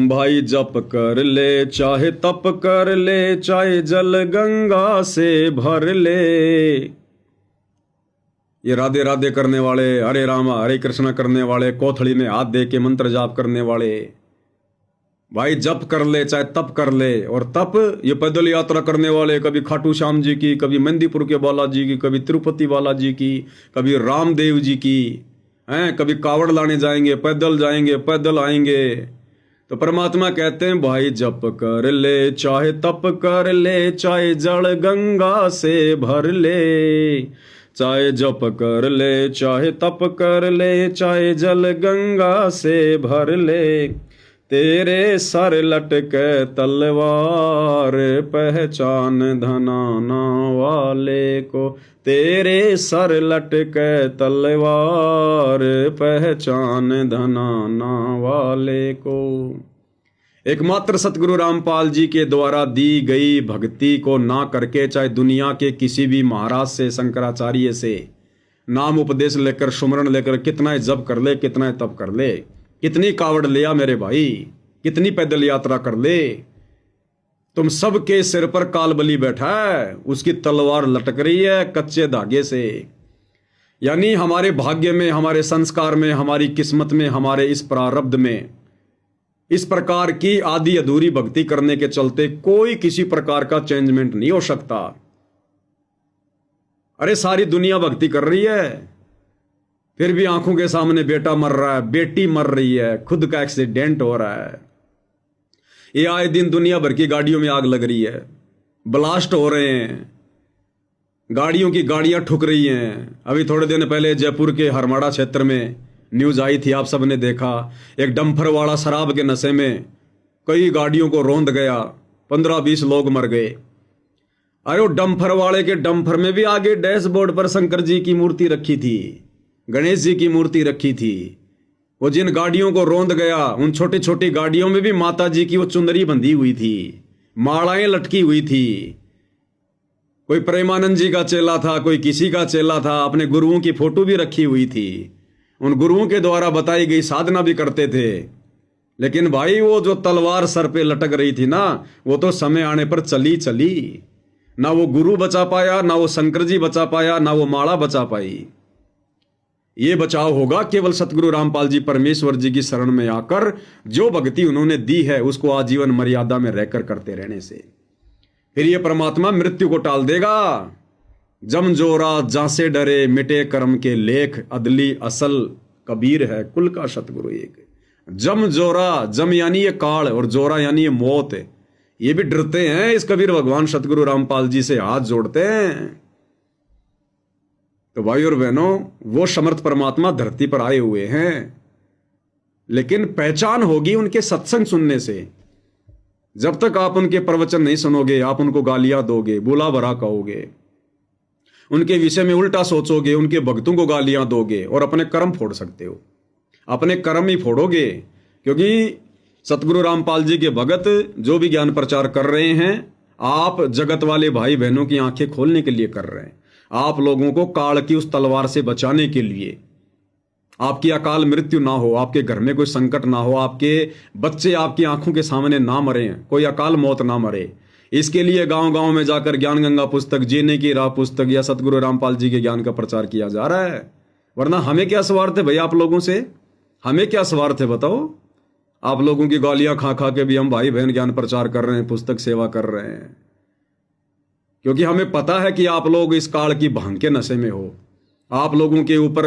भाई जप कर ले, चाहे तप कर ले, चाहे जल गंगा से भर ले। ये राधे राधे करने वाले, हरे राम हरे कृष्णा करने वाले, कोथड़ी में हाथ दे के मंत्र जाप करने वाले, भाई जप कर ले चाहे तप कर ले। और तप ये पैदल यात्रा करने वाले, कभी खाटू श्याम जी की, कभी मेहंदीपुर के बालाजी की, कभी तिरुपति बालाजी की, कभी रामदेव जी की, हैं, कभी कावड़ लाने जाएंगे, पैदल जाएंगे, पैदल आएंगे। तो परमात्मा कहते हैं भाई जप कर ले, चाहे तप कर ले, चाहे जल गंगा से भर ले। चाहे जप कर ले, चाहे तप कर ले, चाहे जल गंगा से भर ले। तेरे सर लटके तलवार, पहचान धनाना वाले को। तेरे सर लटके तलवार, पहचान धनाना वाले को। एकमात्र सतगुरु रामपाल जी के द्वारा दी गई भक्ति को ना करके, चाहे दुनिया के किसी भी महाराज से, शंकराचार्य से नाम उपदेश लेकर, सुमरण लेकर कितना जप कर ले, कितना तप कर ले, कितनी कावड़ लिया मेरे भाई, कितनी पैदल यात्रा कर ले, तुम सबके सिर पर काल बलि बैठा है, उसकी तलवार लटक रही है कच्चे धागे से। यानी हमारे भाग्य में, हमारे संस्कार में, हमारी किस्मत में, हमारे इस प्रारब्ध में इस प्रकार की आधी अधूरी भक्ति करने के चलते कोई किसी प्रकार का चेंजमेंट नहीं हो सकता। अरे सारी दुनिया भक्ति कर रही है, फिर भी आंखों के सामने बेटा मर रहा है, बेटी मर रही है, खुद का एक्सीडेंट हो रहा है। ये आए दिन दुनिया भर की गाड़ियों में आग लग रही है, ब्लास्ट हो रहे हैं, गाड़ियों की गाड़ियां ठुक रही हैं। अभी थोड़े दिन पहले जयपुर के हरमाड़ा क्षेत्र में न्यूज आई थी, आप सबने देखा, एक डंपर वाला शराब के नशे में कई गाड़ियों को रौंद गया, 15-20 लोग मर गए। अरे वो डंपर वाले के डंपर में भी आगे डैशबोर्ड पर शंकर जी की मूर्ति रखी थी, गणेश जी की मूर्ति रखी थी। वो जिन गाड़ियों को रौंद गया, उन छोटी छोटी गाड़ियों में भी माता जी की वो चुंदरी बंधी हुई थी, मालाएं लटकी हुई थी। कोई प्रेमानंद जी का चेला था, कोई किसी का चेला था, अपने गुरुओं की फोटो भी रखी हुई थी, उन गुरुओं के द्वारा बताई गई साधना भी करते थे। लेकिन भाई वो जो तलवार सर पे लटक रही थी ना, वो तो समय आने पर चली चली। ना वो गुरु बचा पाया, ना वो शंकर जी बचा पाया, ना वो माला बचा पाई। ये बचाव होगा केवल सतगुरु रामपाल जी परमेश्वर जी की शरण में आकर जो भक्ति उन्होंने दी है उसको आजीवन मर्यादा में रहकर करते रहने से। फिर ये परमात्मा मृत्यु को टाल देगा। जम जोरा जासे डरे मिटे कर्म के लेख, अदली असल कबीर है कुल का सतगुरु एक। जम जोरा, जम यानी ये काल और जोरा यानी ये मौत, ये भी डरते हैं इस कबीर भगवान सतगुरु रामपाल जी से हाथ जोड़ते हैं। तो भाई और बहनों, वो समर्थ परमात्मा धरती पर आए हुए हैं, लेकिन पहचान होगी उनके सत्संग सुनने से। जब तक आप उनके प्रवचन नहीं सुनोगे, आप उनको गालियां दोगे, बुला भरा कहोगे, उनके विषय में उल्टा सोचोगे, उनके भक्तों को गालियां दोगे और अपने कर्म फोड़ सकते हो, अपने कर्म ही फोड़ोगे। क्योंकि सतगुरु रामपाल जी के भगत जो भी ज्ञान प्रचार कर रहे हैं, आप जगत वाले भाई बहनों की आंखें खोलने के लिए कर रहे हैं, आप लोगों को काल की उस तलवार से बचाने के लिए। आपकी अकाल मृत्यु ना हो, आपके घर में कोई संकट ना हो, आपके बच्चे आपकी आंखों के सामने ना मरे, कोई अकाल मौत ना मरे, इसके लिए गांव गांव में जाकर ज्ञान गंगा पुस्तक, जीने की राह पुस्तक या सतगुरु रामपाल जी के ज्ञान का प्रचार किया जा रहा है। वरना हमें क्या स्वार्थ है भाई आप लोगों से? हमें क्या स्वार्थ है बताओ? आप लोगों की गालियां खा खा के भी हम भाई बहन ज्ञान प्रचार कर रहे हैं, पुस्तक सेवा कर रहे हैं, क्योंकि हमें पता है कि आप लोग इस काल की भांग के नशे में हो। आप लोगों के ऊपर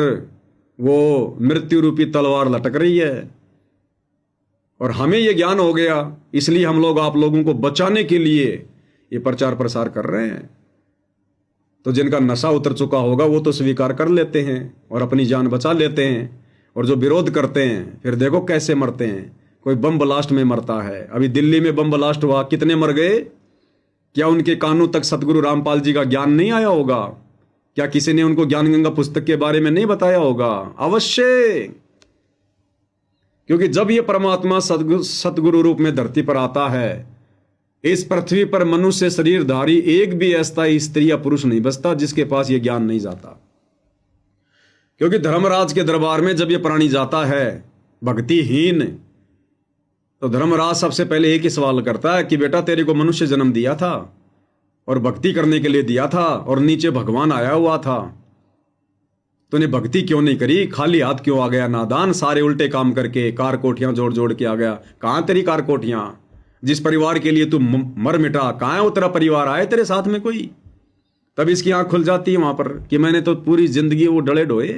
वो मृत्यु रूपी तलवार लटक रही है और हमें ये ज्ञान हो गया, इसलिए हम लोग आप लोगों को बचाने के लिए ये प्रचार प्रसार कर रहे हैं। तो जिनका नशा उतर चुका होगा वो तो स्वीकार कर लेते हैं और अपनी जान बचा लेते हैं, और जो विरोध करते हैं फिर देखो कैसे मरते हैं। कोई बम ब्लास्ट में मरता है, अभी दिल्ली में बम ब्लास्ट हुआ, कितने मर गए? क्या उनके कानों तक सतगुरु रामपाल जी का ज्ञान नहीं आया होगा? क्या किसी ने उनको ज्ञान गंगा पुस्तक के बारे में नहीं बताया होगा? अवश्य, क्योंकि जब ये परमात्मा सतगुरु रूप में धरती पर आता है, इस पृथ्वी पर मनुष्य शरीरधारी एक भी ऐसा स्त्री या पुरुष नहीं बचता जिसके पास ये ज्ञान नहीं जाता। क्योंकि धर्मराज के दरबार में जब ये प्राणी जाता है भक्तिहीन, तो धर्मराज सबसे पहले एक ही सवाल करता है कि बेटा तेरे को मनुष्य जन्म दिया था और भक्ति करने के लिए दिया था, और नीचे भगवान आया हुआ था, तूने भक्ति क्यों नहीं करी? खाली हाथ क्यों आ गया नादान? सारे उल्टे काम करके कार कोठियां जोड़ जोड़ के आ गया। कहां तेरी कार कोठियां? जिस परिवार के लिए तू मर मिटा, कहां है वो तेरा परिवार? आए तेरे साथ में कोई? तब इसकी आंख खुल जाती है वहां पर कि मैंने तो पूरी जिंदगी वो डले ढोए।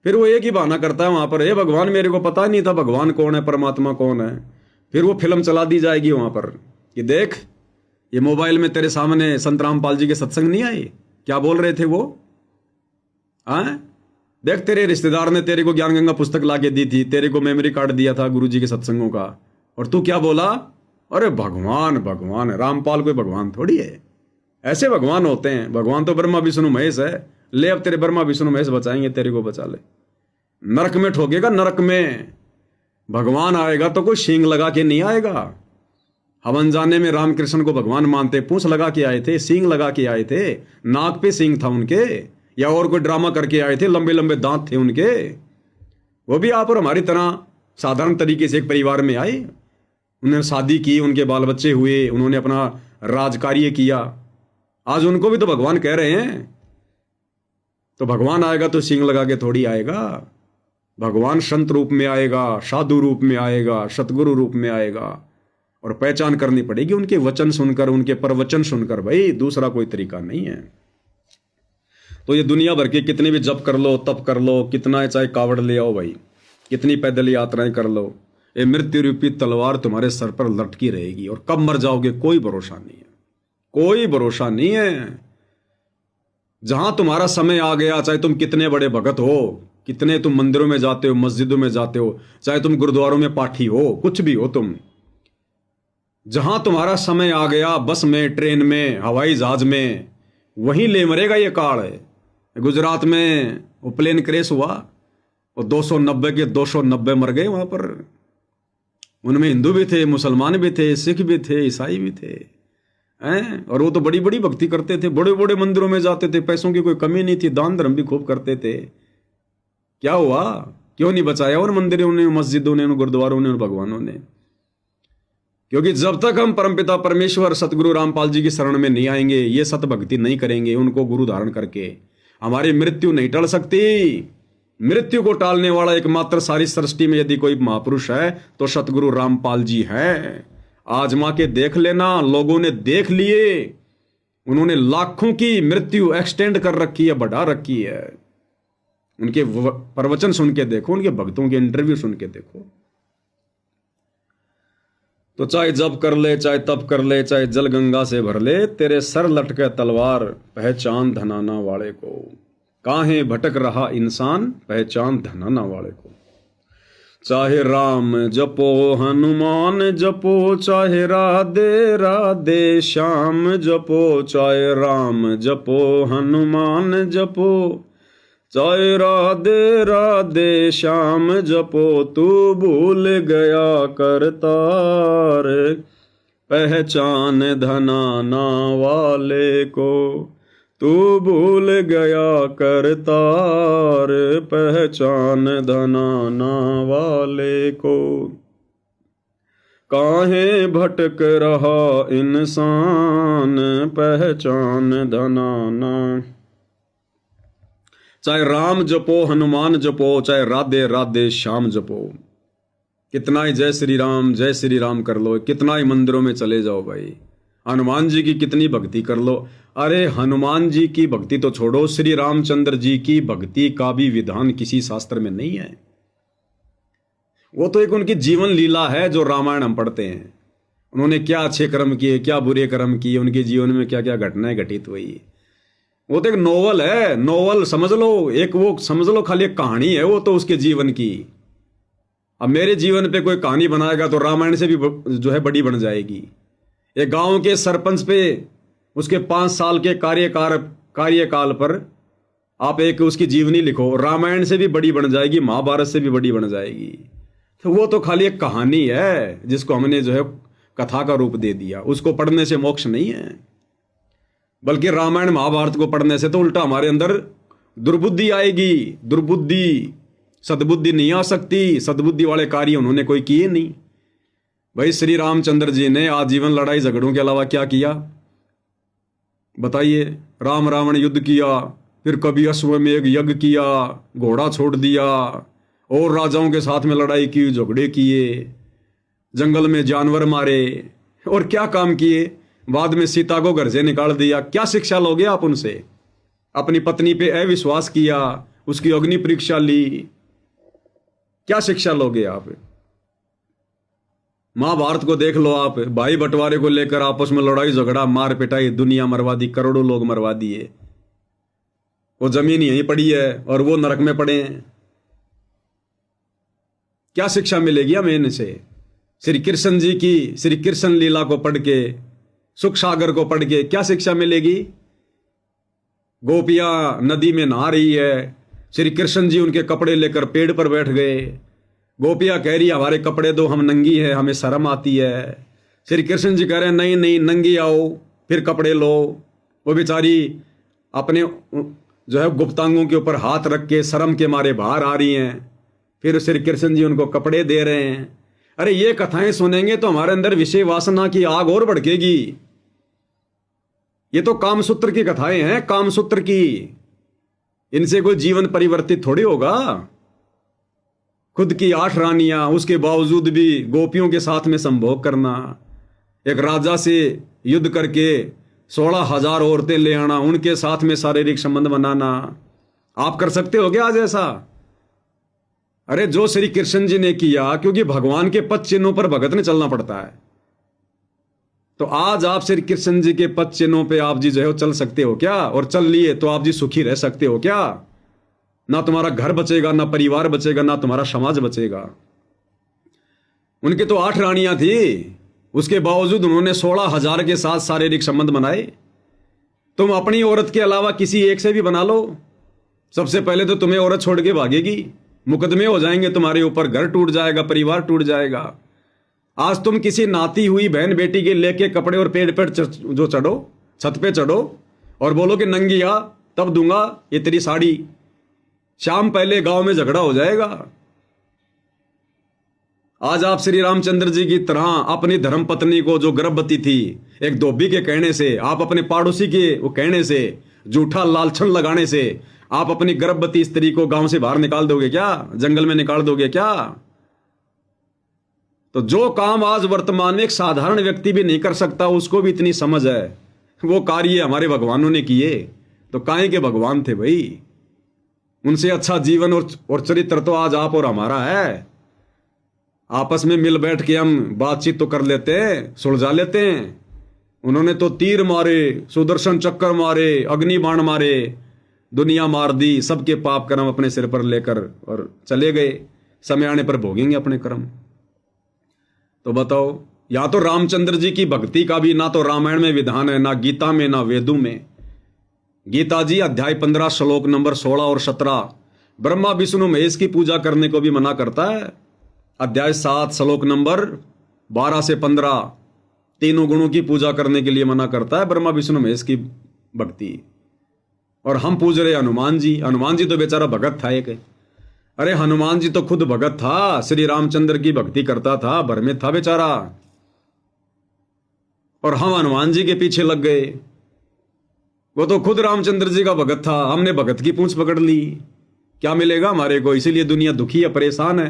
फिर वो एक ही बहाना करता है वहां पर, हे भगवान मेरे को पता नहीं था भगवान कौन है, परमात्मा कौन है। फिर वो फिल्म चला दी जाएगी वहां पर कि देख ये मोबाइल में तेरे सामने संत रामपाल जी के सत्संग नहीं आए, क्या बोल रहे थे वो? देख तेरे रिश्तेदार ने तेरे को ज्ञान गंगा पुस्तक ला के दी थी, तेरे को मेमोरी कार्ड दिया था गुरु जी के सत्संगों का, और तू क्या बोला? अरे भगवान भगवान है। रामपाल कोई भगवान थोड़ी है, ऐसे भगवान होते हैं। भगवान तो ब्रह्मा विष्णु महेश है। ले अब तेरे ब्रह्मा विष्णु महेश बचाएंगे, तेरे को बचा ले। नरक में ठोकेगा, नरक में। भगवान आएगा तो कोई सींग लगा के नहीं आएगा। हम अनजाने में रामकृष्ण को भगवान मानते, पूंछ लगा के आए थे, सींग लगा के आए थे, नाक पे सींग था उनके, या और कोई ड्रामा करके आए थे, लंबे लंबे दांत थे उनके। वो भी आप और हमारी तरह साधारण तरीके से एक परिवार में आए, उन्होंने शादी की, उनके बाल बच्चे हुए, उन्होंने अपना राजकार्य किया। आज उनको भी तो भगवान कह रहे हैं। तो भगवान आएगा तो सींग लगा के थोड़ी आएगा। भगवान संत रूप में आएगा, साधु रूप में आएगा, सतगुरु रूप में आएगा, और पहचान करनी पड़ेगी उनके वचन सुनकर, उनके प्रवचन सुनकर। भाई दूसरा कोई तरीका नहीं है। तो ये दुनिया भर के कितने भी जप कर लो, तप कर लो, कितना चाहे कावड़ ले आओ भाई, कितनी पैदल यात्राएं कर लो, ये मृत्यु रूपी तलवार तुम्हारे सर पर लटकी रहेगी और कब मर जाओगे कोई भरोसा नहीं है, कोई भरोसा नहीं है। जहां तुम्हारा समय आ गया, चाहे तुम कितने बड़े भगत हो, कितने तुम मंदिरों में जाते हो, मस्जिदों में जाते हो, चाहे तुम गुरुद्वारों में पाठी हो, कुछ भी हो तुम, जहां तुम्हारा समय आ गया, बस में, ट्रेन में, हवाई जहाज में, वहीं ले मरेगा ये काल है। गुजरात में वो प्लेन क्रैश हुआ, वो 290 के 290 मर गए वहां पर। उनमें हिंदू भी थे, मुसलमान भी थे, सिख भी थे, ईसाई भी थे, हैं? और वो तो बड़ी बड़ी भक्ति करते थे, बड़े बड़े मंदिरों में जाते थे, पैसों की कोई कमी नहीं थी, दान धर्म भी खूब करते थे। क्या हुआ? क्यों नहीं बचाया उन मंदिरों ने, मस्जिदों ने, उन गुरुद्वारों ने, उन भगवानों ने? क्योंकि जब तक हम परमपिता परमेश्वर सतगुरु रामपाल जी की शरण में नहीं आएंगे, ये सत भक्ति नहीं करेंगे, उनको गुरु धारण करके, हमारी मृत्यु नहीं टल सकती। मृत्यु को टालने वाला एकमात्र सारी सृष्टि में यदि कोई महापुरुष है तो सतगुरु रामपाल जी हैं। आजमा के देख लेना, लोगों ने देख लिए, उन्होंने लाखों की मृत्यु एक्सटेंड कर रखी है, बढ़ा रखी है। उनके प्रवचन सुन के देखो, उनके भक्तों के इंटरव्यू सुन के देखो। तो चाहे जप कर ले, चाहे तप कर ले, चाहे जल गंगा से भर ले, तेरे सर लटके तलवार, पहचान धनाना वाले को। काहे भटक रहा इंसान, पहचान धनाना वाले को। चाहे राम जपो, हनुमान जपो, चाहे राधे राधे श्याम जपो, चाहे राम जपो, हनुमान जपो, चाहे राधे राधे श्याम जपो, तू भूल गया करतार, पहचान धनाना वाले को। तू भूल गया करतार, पहचान धनाना वाले को। काहे भटक रहा इंसान, पहचान धनाना। चाहे राम जपो, हनुमान जपो, चाहे राधे राधे श्याम जपो, कितना ही जय श्री राम कर लो, कितना ही मंदिरों में चले जाओ भाई, हनुमान जी की कितनी भक्ति कर लो। अरे हनुमान जी की भक्ति तो छोड़ो, श्री रामचंद्र जी की भक्ति का भी विधान किसी शास्त्र में नहीं है। वो तो एक उनकी जीवन लीला है जो रामायण हम पढ़ते हैं। उन्होंने क्या अच्छे कर्म किए, क्या बुरे कर्म किए, उनके जीवन में क्या क्या घटनाएं घटित हुई। वो तो एक नोवेल है, नोवेल समझ लो, एक वो समझ लो खाली एक कहानी है वो तो उसके जीवन की। अब मेरे जीवन पे कोई कहानी बनाएगा तो रामायण से भी जो है बड़ी बन जाएगी। एक गांव के सरपंच पे उसके 5 साल के कार्यकाल पर आप एक उसकी जीवनी लिखो, रामायण से भी बड़ी बन जाएगी, महाभारत से भी बड़ी बन जाएगी। तो वो तो खाली एक कहानी है जिसको हमने जो है कथा का रूप दे दिया। उसको पढ़ने से मोक्ष नहीं है, बल्कि रामायण महाभारत को पढ़ने से तो उल्टा हमारे अंदर दुर्बुद्धि आएगी। दुर्बुद्धि, सद्बुद्धि नहीं आ सकती। सद्बुद्धि वाले कार्य उन्होंने कोई किए नहीं। भाई श्री रामचंद्र जी ने आजीवन लड़ाई झगड़ों के अलावा क्या किया बताइए? राम रावण युद्ध किया, फिर कभी अश्वमेघ यज्ञ किया, घोड़ा छोड़ दिया, और राजाओं के साथ में लड़ाई की, झगड़े किए, जंगल में जानवर मारे, और क्या काम किए? बाद में सीता को घर से निकाल दिया। क्या शिक्षा लोगे आप उनसे? अपनी पत्नी पे अविश्वास किया, उसकी अग्नि परीक्षा ली, क्या शिक्षा लोगे आप? महाभारत को देख लो आप, भाई बंटवारे को लेकर आपस में लड़ाई झगड़ा, मार पिटाई, दुनिया मरवा दी, करोड़ों लोग मरवा दिए। वो जमीन यहीं पड़ी है और वो नरक में पड़े हैं। क्या शिक्षा मिलेगी हमें इनसे? श्री कृष्ण जी की श्री कृष्ण लीला को पढ़ के, सुख सागर को पढ़ के क्या शिक्षा मिलेगी? गोपियां नदी में नहा रही है, श्री कृष्ण जी उनके कपड़े लेकर पेड़ पर बैठ गए। गोपियां कह रही हमारे कपड़े दो, हम नंगी है, हमें शर्म आती है। श्री कृष्ण जी कह रहे हैं नहीं नहीं, नंगी आओ फिर कपड़े लो। वो बेचारी अपने जो है गुप्तांगों के ऊपर हाथ रख के शर्म के मारे बाहर आ रही हैं, फिर श्री कृष्ण जी उनको कपड़े दे रहे हैं। अरे ये कथाएं सुनेंगे तो हमारे अंदर विषय वासना की आग और भड़केगी। ये तो कामसूत्र की कथाएं हैं, कामसूत्र की। इनसे कोई जीवन परिवर्तित थोड़ी होगा। खुद की 8 रानियां, उसके बावजूद भी गोपियों के साथ में संभोग करना, एक राजा से युद्ध करके 16,000 औरतें ले आना, उनके साथ में शारीरिक संबंध बनाना, आप कर सकते हो क्या आज ऐसा? अरे जो श्री कृष्ण जी ने किया, क्योंकि भगवान के पद चिन्हों पर भगत ने चलना पड़ता है, तो आज आप श्री कृष्ण जी के पद चिन्हों पे आप जी जो है चल सकते हो क्या? और चल लिए तो आप जी सुखी रह सकते हो क्या? ना तुम्हारा घर बचेगा, ना परिवार बचेगा, ना तुम्हारा समाज बचेगा। उनके तो 8 रानियां थी, उसके बावजूद उन्होंने 16,000 के साथ शारीरिक संबंध बनाए। तुम अपनी औरत के अलावा किसी एक से भी बना लो, सबसे पहले तो तुम्हें औरत छोड़ के भागेगी, मुकदमे हो जाएंगे तुम्हारे ऊपर, घर टूट जाएगा, परिवार टूट जाएगा। आज तुम किसी नाती हुई बहन बेटी के लेके कपड़े और पेड़ पर जो चढ़ो, छत पे चढ़ो और बोलो कि नंगी आ तब दूंगा ये तेरी साड़ी, शाम पहले गांव में झगड़ा हो जाएगा। आज आप श्री रामचंद्र जी की तरह अपनी धर्म पत्नी को, जो गर्भवती थी, एक धोबी के कहने से, आप अपने पड़ोसी के वो कहने से, झूठा लालछन लगाने से आप अपनी गर्भवती स्त्री को गांव से बाहर निकाल दोगे क्या? जंगल में निकाल दोगे क्या? तो जो काम आज वर्तमान में एक साधारण व्यक्ति भी नहीं कर सकता, उसको भी इतनी समझ है, वो कार्य हमारे भगवानों ने किए। तो काहे के भगवान थे भाई? उनसे अच्छा जीवन और चरित्र तो आज आप और हमारा है। आपस में मिल बैठ के हम बातचीत तो कर लेते हैं, सुलझा लेते हैं। उन्होंने तो तीर मारे, सुदर्शन चक्कर मारे, अग्नि बाण मारे, दुनिया मार दी, सबके पाप कर्म अपने सिर पर लेकर और चले गए। समय आने पर भोगेंगे अपने कर्म। तो बताओ, या तो रामचंद्र जी की भक्ति का भी ना तो रामायण में विधान है, ना गीता में, ना वेदों में। गीता जी अध्याय 15 श्लोक नंबर 16 और 17 ब्रह्मा विष्णु महेश की पूजा करने को भी मना करता है। अध्याय 7 श्लोक नंबर 12 से 15 तीनों गुणों की पूजा करने के लिए मना करता है, ब्रह्मा विष्णु महेश की भक्ति। और हम पूज रहे हनुमान जी। हनुमान जी तो बेचारा भगत था एक। अरे हनुमान जी तो खुद भगत था, श्री रामचंद्र की भक्ति करता था, भर में था बेचारा, और हम हनुमान जी के पीछे लग गए। वो तो खुद रामचंद्र जी का भगत था, हमने भगत की पूंछ पकड़ ली। क्या मिलेगा हमारे को? इसीलिए दुनिया दुखी है, परेशान है।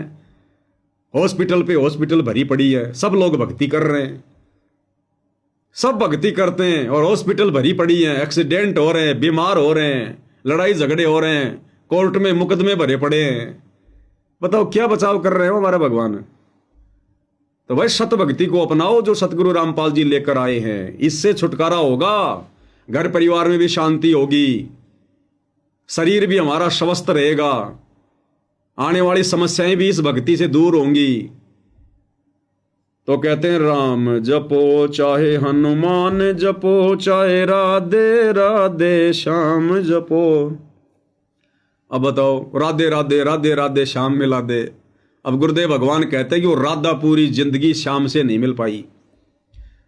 हॉस्पिटल पे हॉस्पिटल भरी पड़ी है, सब लोग भक्ति कर रहे हैं, सब भक्ति करते हैं और हॉस्पिटल भरी पड़ी है। एक्सीडेंट हो रहे हैं, बीमार हो रहे हैं, लड़ाई झगड़े हो रहे हैं, कोर्ट में मुकदमे भरे पड़े हैं। बताओ क्या बचाव कर रहे हो हमारा भगवान? तो भाई सत भक्ति को अपनाओ जो सतगुरु रामपाल जी लेकर आए हैं, इससे छुटकारा होगा, घर परिवार में भी शांति होगी, शरीर भी हमारा स्वस्थ रहेगा, आने वाली समस्याएं भी इस भक्ति से दूर होंगी। तो कहते हैं राम जपो चाहे हनुमान जपो, चाहे राधे राधे श्याम जपो। अब बताओ, राधे राधे राधे राधे श्याम मिला दे। अब गुरुदेव भगवान कहते हैं कि वो राधा पूरी जिंदगी श्याम से नहीं मिल पाई।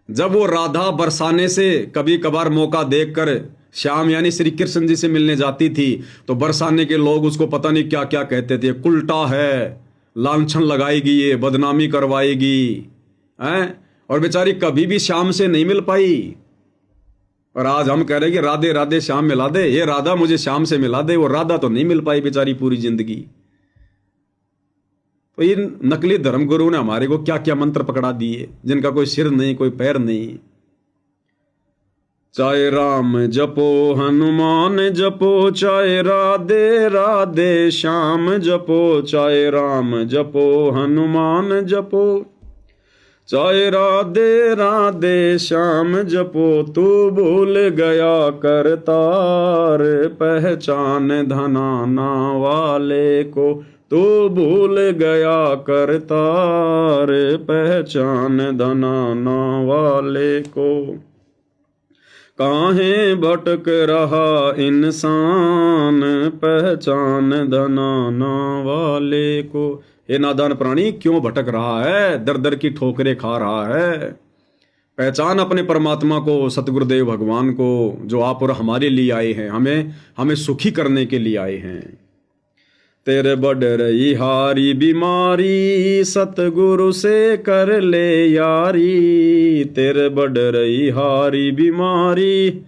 जब वो राधा बरसाने से कभी कभार मौका देखकर श्याम यानी श्री कृष्ण जी से मिलने जाती थी, तो बरसाने के लोग उसको पता नहीं क्या क्या कहते थे, कुलटा है, लांछन लगाएगी, ये बदनामी करवाएगी हैं, और बेचारी कभी भी श्याम से नहीं मिल पाई। और आज हम कह रहे हैं कि राधे राधे श्याम मिला दे, ये राधा मुझे श्याम से मिला दे। वो राधा तो नहीं मिल पाई बेचारी पूरी जिंदगी। तो ये नकली धर्मगुरु ने हमारे को क्या क्या मंत्र पकड़ा दिए, जिनका कोई सिर नहीं, कोई पैर नहीं। चाहे राम जपो हनुमान जपो, चाहे राधे राधे श्याम जपो, चाहे राम जपो हनुमान जपो, चाहे राधे राधे श्याम जपो। तू भूल गया करतार, पहचान धनाना वाले को, तू भूल गया करतार, पहचान धनाना वाले को। काहे भटक रहा इंसान, पहचान धनाना वाले को। हे नादान प्राणी, क्यों भटक रहा है, दर दर की ठोकरें खा रहा है? पहचान अपने परमात्मा को, सतगुरुदेव भगवान को, जो आप और हमारे लिए आए हैं, हमें सुखी करने के लिए आए हैं। तेरे बढ़ रही हारी बीमारी, सतगुरु से कर ले यारी। तेरे बढ़ रही हारी बीमारी,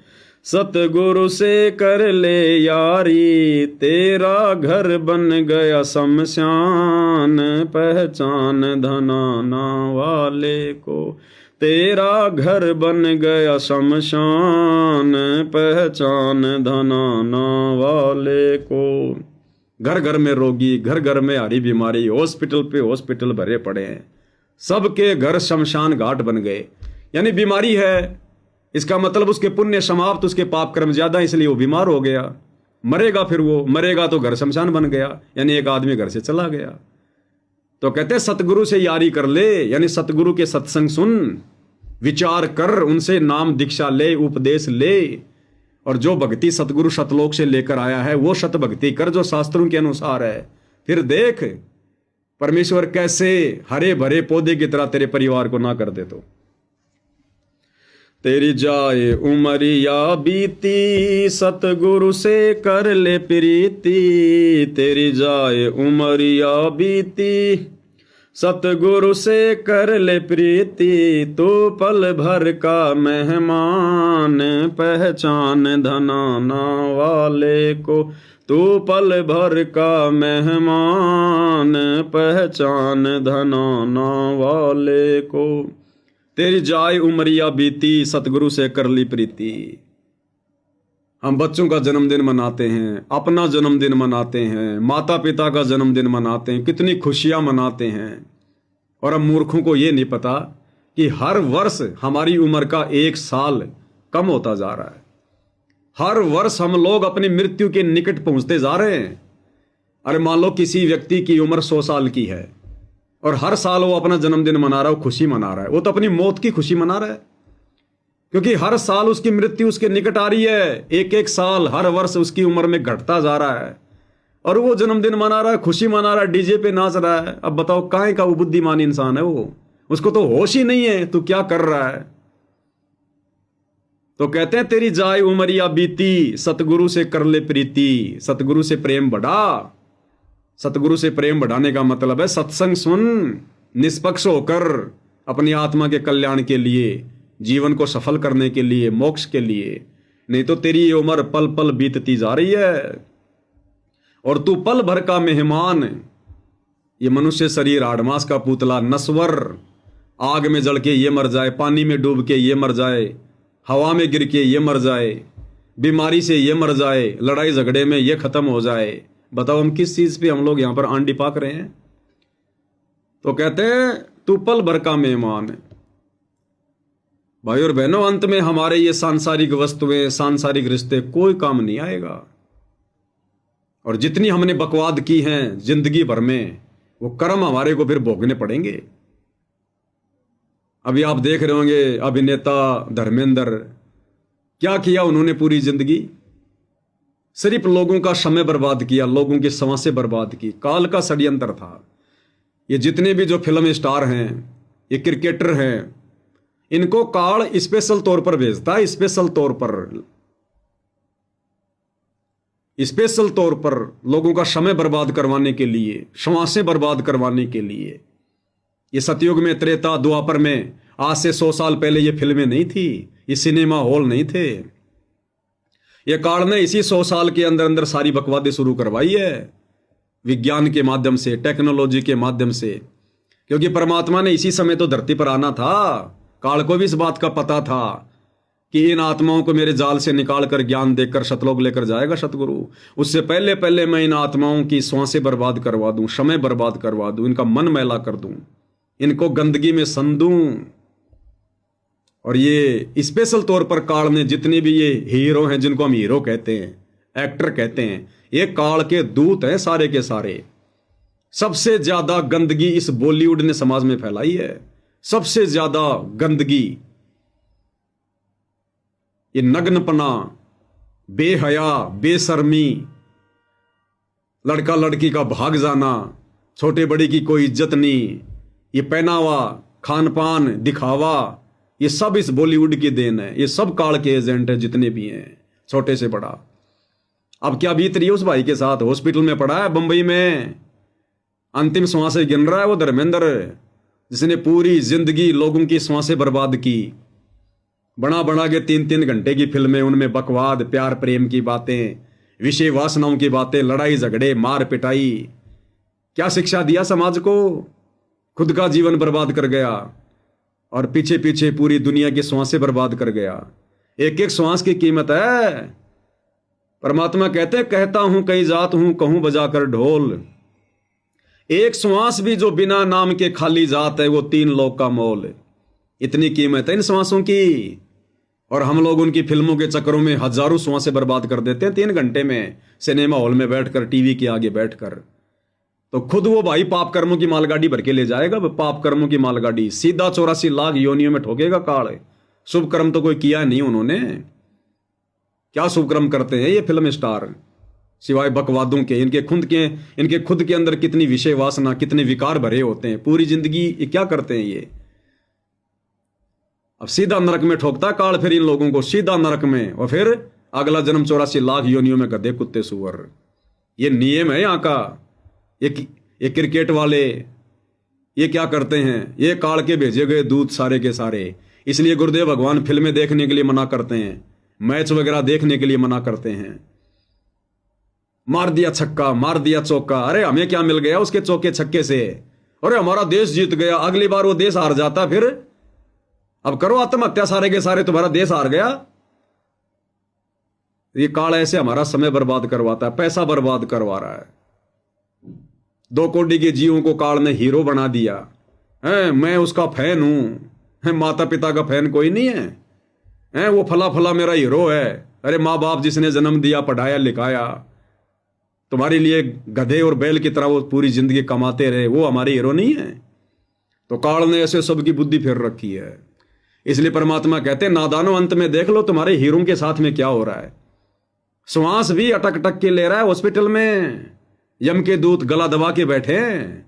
सतगुरु से कर ले यारी। तेरा घर बन गया शमशान, पहचान धनाना वाले को। तेरा घर बन गया शमशान, पहचान धनाना वाले को। घर घर में रोगी, घर घर में हरी बीमारी, हॉस्पिटल पे हॉस्पिटल भरे पड़े हैं, सबके घर शमशान घाट बन गए। यानी बीमारी है, इसका मतलब उसके पुण्य समाप्त, उसके पाप कर्म ज्यादा, इसलिए वो बीमार हो गया। मरेगा, फिर वो मरेगा तो घर शमशान बन गया, यानी एक आदमी घर से चला गया। तो कहते हैं सतगुरु से यारी कर ले, यानी सतगुरु के सत्संग सुन, विचार कर, उनसे नाम दीक्षा ले, उपदेश ले, और जो भक्ति सतगुरु सतलोक से लेकर आया है वो शत भक्ति कर जो शास्त्रों के अनुसार है। फिर देख परमेश्वर कैसे हरे भरे पौधे की तरह तेरे परिवार को ना कर दे। तो तेरी जाए उमरिया बीती, सतगुरु से कर ले प्रीति। तेरी जाए उमरिया बीती, सतगुरु से कर ले प्रीति। तू पल भर का मेहमान, पहचान धनाना वाले को। तू पल भर का मेहमान, पहचान धनाना वाले को। तेरी जाए उमरिया बीती, सतगुरु से कर ली प्रीति। हम बच्चों का जन्मदिन मनाते हैं, अपना जन्मदिन मनाते हैं, माता पिता का जन्मदिन मनाते हैं, कितनी खुशियां मनाते हैं। और हम मूर्खों को ये नहीं पता कि हर वर्ष हमारी उम्र का 1 साल कम होता जा रहा है। हर वर्ष हम लोग अपनी मृत्यु के निकट पहुंचते जा रहे हैं। अरे मान लो किसी व्यक्ति की उम्र 100 साल की है और हर साल वो अपना जन्मदिन मना रहा है, खुशी मना रहा है, वो तो अपनी मौत की खुशी मना रहा है, क्योंकि हर साल उसकी मृत्यु उसके निकट आ रही है। 1-1 साल हर वर्ष उसकी उम्र में घटता जा रहा है और वो जन्मदिन मना रहा है, खुशी मना रहा है, डीजे पे नाच रहा है। अब बताओ काहे का वो बुद्धिमान इंसान है वो, उसको तो होश ही नहीं है तू क्या कर रहा है। तो कहते हैं तेरी जाए उमरिया बीती, सतगुरु से कर ले प्रीति। सतगुरु से प्रेम बढ़ा। सतगुरु से प्रेम बढ़ाने का मतलब है सत्संग सुन, निष्पक्ष होकर अपनी आत्मा के कल्याण के लिए, जीवन को सफल करने के लिए, मोक्ष के लिए। नहीं तो तेरी ये उम्र पल पल बीतती जा रही है और तू पल भर का मेहमान। ये मनुष्य शरीर 8 मास का पुतला, नश्वर, आग में जल के ये मर जाए, पानी में डूब के ये मर जाए, हवा में गिर के ये मर जाए, बीमारी से ये मर जाए, लड़ाई झगड़े में ये खत्म हो जाए। बताओ हम किस चीज पे हम लोग यहां पर आंडी पाक रहे हैं। तो कहते हैं तू पल भर का मेहमान है। भाई और बहनों, अंत में हमारे ये सांसारिक वस्तुएं, सांसारिक रिश्ते कोई काम नहीं आएगा। और जितनी हमने बकवाद की हैं जिंदगी भर में, वो कर्म हमारे को फिर भोगने पड़ेंगे। अभी आप देख रहे होंगे अभिनेता धर्मेंद्र, क्या किया उन्होंने पूरी जिंदगी, सिर्फ लोगों का समय बर्बाद किया, लोगों की सांसें बर्बाद की। काल का षड्यंत्र था। ये जितने भी जो फिल्म स्टार हैं, ये क्रिकेटर हैं, इनको काल स्पेशल तौर पर भेजता है, स्पेशल तौर पर लोगों का समय बर्बाद करवाने के लिए, श्वासें बर्बाद करवाने के लिए। ये सतयुग में, त्रेता द्वापर में, आज से 100 साल पहले ये फिल्में नहीं थी, ये सिनेमा हॉल नहीं थे। ये काल ने इसी 100 साल के अंदर अंदर सारी बकवादें शुरू करवाई है, विज्ञान के माध्यम से, टेक्नोलॉजी के माध्यम से। क्योंकि परमात्मा ने इसी समय तो धरती पर आना था। काल को भी इस बात का पता था कि इन आत्माओं को मेरे जाल से निकाल कर ज्ञान देकर सतलोक लेकर जाएगा सतगुरु। उससे पहले पहले मैं इन आत्माओं की श्वासें बर्बाद करवा दूं, समय बर्बाद करवा दूं, इनका मन मैला कर दूं, इनको गंदगी में सन दूं। और ये स्पेशल तौर पर काल ने जितने भी ये हीरो हैं, जिनको हम हीरो कहते हैं, एक्टर कहते हैं, ये काल के दूत हैं सारे के सारे। सबसे ज्यादा गंदगी इस बॉलीवुड ने समाज में फैलाई है, सबसे ज्यादा गंदगी। ये नग्नपना, बेहया, बेशर्मी, लड़का लड़की का भाग जाना, छोटे बड़े की कोई इज्जत नहीं, ये पहनावा, खान पान, दिखावा, ये सब इस बॉलीवुड की देन है। ये सब काल के एजेंट है जितने भी हैं, छोटे से बड़ा। अब क्या बीत रही है उस भाई के साथ, हॉस्पिटल में पड़ा है बंबई में, अंतिम श्वासें गिन रहा है वो धर्मेंद्र, जिसने पूरी जिंदगी लोगों की श्वासें बर्बाद की। बना बना के 3-3 घंटे की फिल्में, उनमें बकवाद, प्यार प्रेम की बातें, विषय वासनाओं की बातें, लड़ाई झगड़े, मार पिटाई। क्या शिक्षा दिया समाज को, खुद का जीवन बर्बाद कर गया। और पीछे पीछे पूरी दुनिया की श्वासें बर्बाद कर गया। एक एक श्वास की कीमत है। परमात्मा कहते हैं, कहता हूं कहीं जात हूं, कहूं बजाकर ढोल। एक श्वास भी जो बिना नाम के खाली जात है, वो 3 लोक का मोल। इतनी कीमत है इन श्वासों की। और हम लोग उनकी फिल्मों के चक्करों में हजारों श्वासें बर्बाद कर देते हैं 3 घंटे में, सिनेमा हॉल में बैठकर, टीवी के आगे बैठकर। तो खुद वो भाई पाप कर्मों की मालगाड़ी भर के ले जाएगा। पाप कर्मों की मालगाड़ी सीधा 84 लाख योनियों में ठोकेगा काल। शुभ कर्म तो कोई किया नहीं उन्होंने। क्या शुभ कर्म करते हैं ये फिल्म स्टार, सिवाय बकवादों के। इनके खुद के अंदर कितनी विषय वासना, कितने विकार भरे होते हैं। पूरी जिंदगी ये क्या करते हैं ये। अब सीधा नरक में ठोकता काल फिर इन लोगों को, सीधा नरक में। और फिर अगला जन्म 84 लाख योनियों में गधे कुत्ते सुअर। ये नियम है यहाँ का। ये क्रिकेट वाले ये क्या करते हैं, ये काल के भेजे गए दूत सारे के सारे। इसलिए गुरुदेव भगवान फिल्में देखने के लिए मना करते हैं, मैच वगैरह देखने के लिए मना करते हैं। मार दिया छक्का, मार दिया चौका, अरे हमें क्या मिल गया उसके चौके छक्के से। अरे हमारा देश जीत गया, अगली बार वो देश हार जाता, फिर अब करो आत्महत्या सारे के सारे, तुम्हारा देश हार गया। ये काल ऐसे हमारा समय बर्बाद करवाता है, पैसा बर्बाद करवा रहा है। 2 कोटि के जीवों को काल ने हीरो बना दिया है। मैं उसका फैन हूं, माता पिता का फैन कोई नहीं है। वो फला फला मेरा हीरो है। अरे माँ बाप जिसने जन्म दिया, पढ़ाया लिखाया, तुम्हारे लिए गधे और बैल की तरह वो पूरी जिंदगी कमाते रहे, वो हमारे हीरो नहीं है। तो काल ने ऐसे सबकी बुद्धि फेर रखी है। इसलिए परमात्मा कहते हैं, नादानो अंत में देख लो तुम्हारे हीरों के साथ में क्या हो रहा है। श्वास भी अटक अटक के ले रहा है हॉस्पिटल में, यम के दूत गला दबा के बैठे हैं,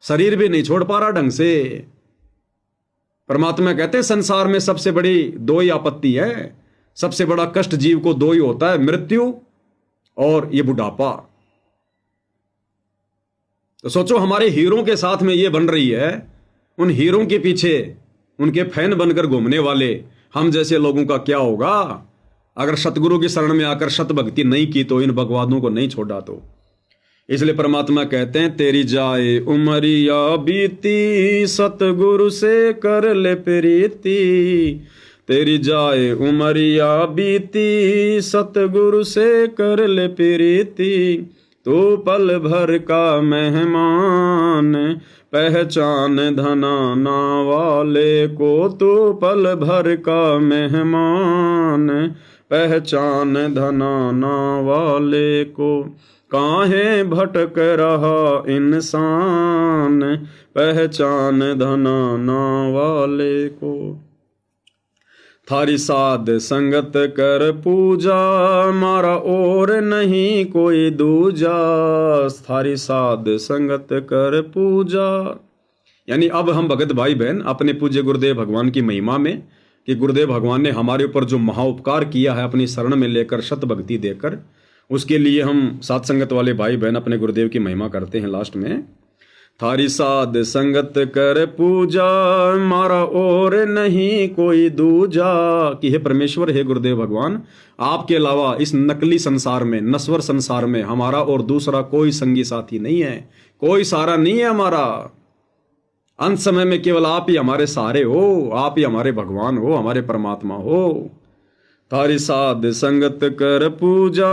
शरीर भी नहीं छोड़ पा रहा ढंग से। परमात्मा कहते हैं, संसार में सबसे बड़ी 2 ही आपत्ति है, सबसे बड़ा कष्ट जीव को 2 ही होता है, मृत्यु और ये बुढ़ापा। तो सोचो हमारे हीरों के साथ में ये बन रही है। उन हीरों के पीछे उनके फैन बनकर घूमने वाले हम जैसे लोगों का क्या होगा। अगर सतगुरु की शरण में आकर सत भक्ति नहीं की तो, इन बकवादों को नहीं छोड़ा तो। इसलिए परमात्मा कहते हैं, तेरी जाए उमरिया बीती, सतगुरु से कर ले प्रीति। तेरी जाए उमरिया बीती, सतगुरु से कर ले प्रीति। तू पल भर का मेहमान, पहचान धनाना वाले को। तू पल भर का मेहमान, पहचान धनाना वाले को। काहे भटक रहा इंसान, पहचान धनाना वाले को। थारी साध संगत कर पूजा, मारा और नहीं कोई दूजा। थारी साध संगत कर पूजा, यानी अब हम भगत भाई बहन अपने पूज्य गुरुदेव भगवान की महिमा में, कि गुरुदेव भगवान ने हमारे ऊपर जो महाउपकार किया है अपनी शरण में लेकर, शत भक्ति देकर, उसके लिए हम साथ संगत वाले भाई बहन अपने गुरुदेव की महिमा करते हैं लास्ट में। थारी साध संगत कर पूजा, मारा और नहीं कोई दूजा। कि हे परमेश्वर, हे गुरुदेव भगवान, आपके अलावा इस नकली संसार में, नश्वर संसार में हमारा और दूसरा कोई संगी साथी नहीं है, कोई सहारा नहीं है हमारा। अंत समय में केवल आप ही हमारे सहारे हो, आप ही हमारे भगवान हो, हमारे परमात्मा हो। थारी साध संगत कर पूजा,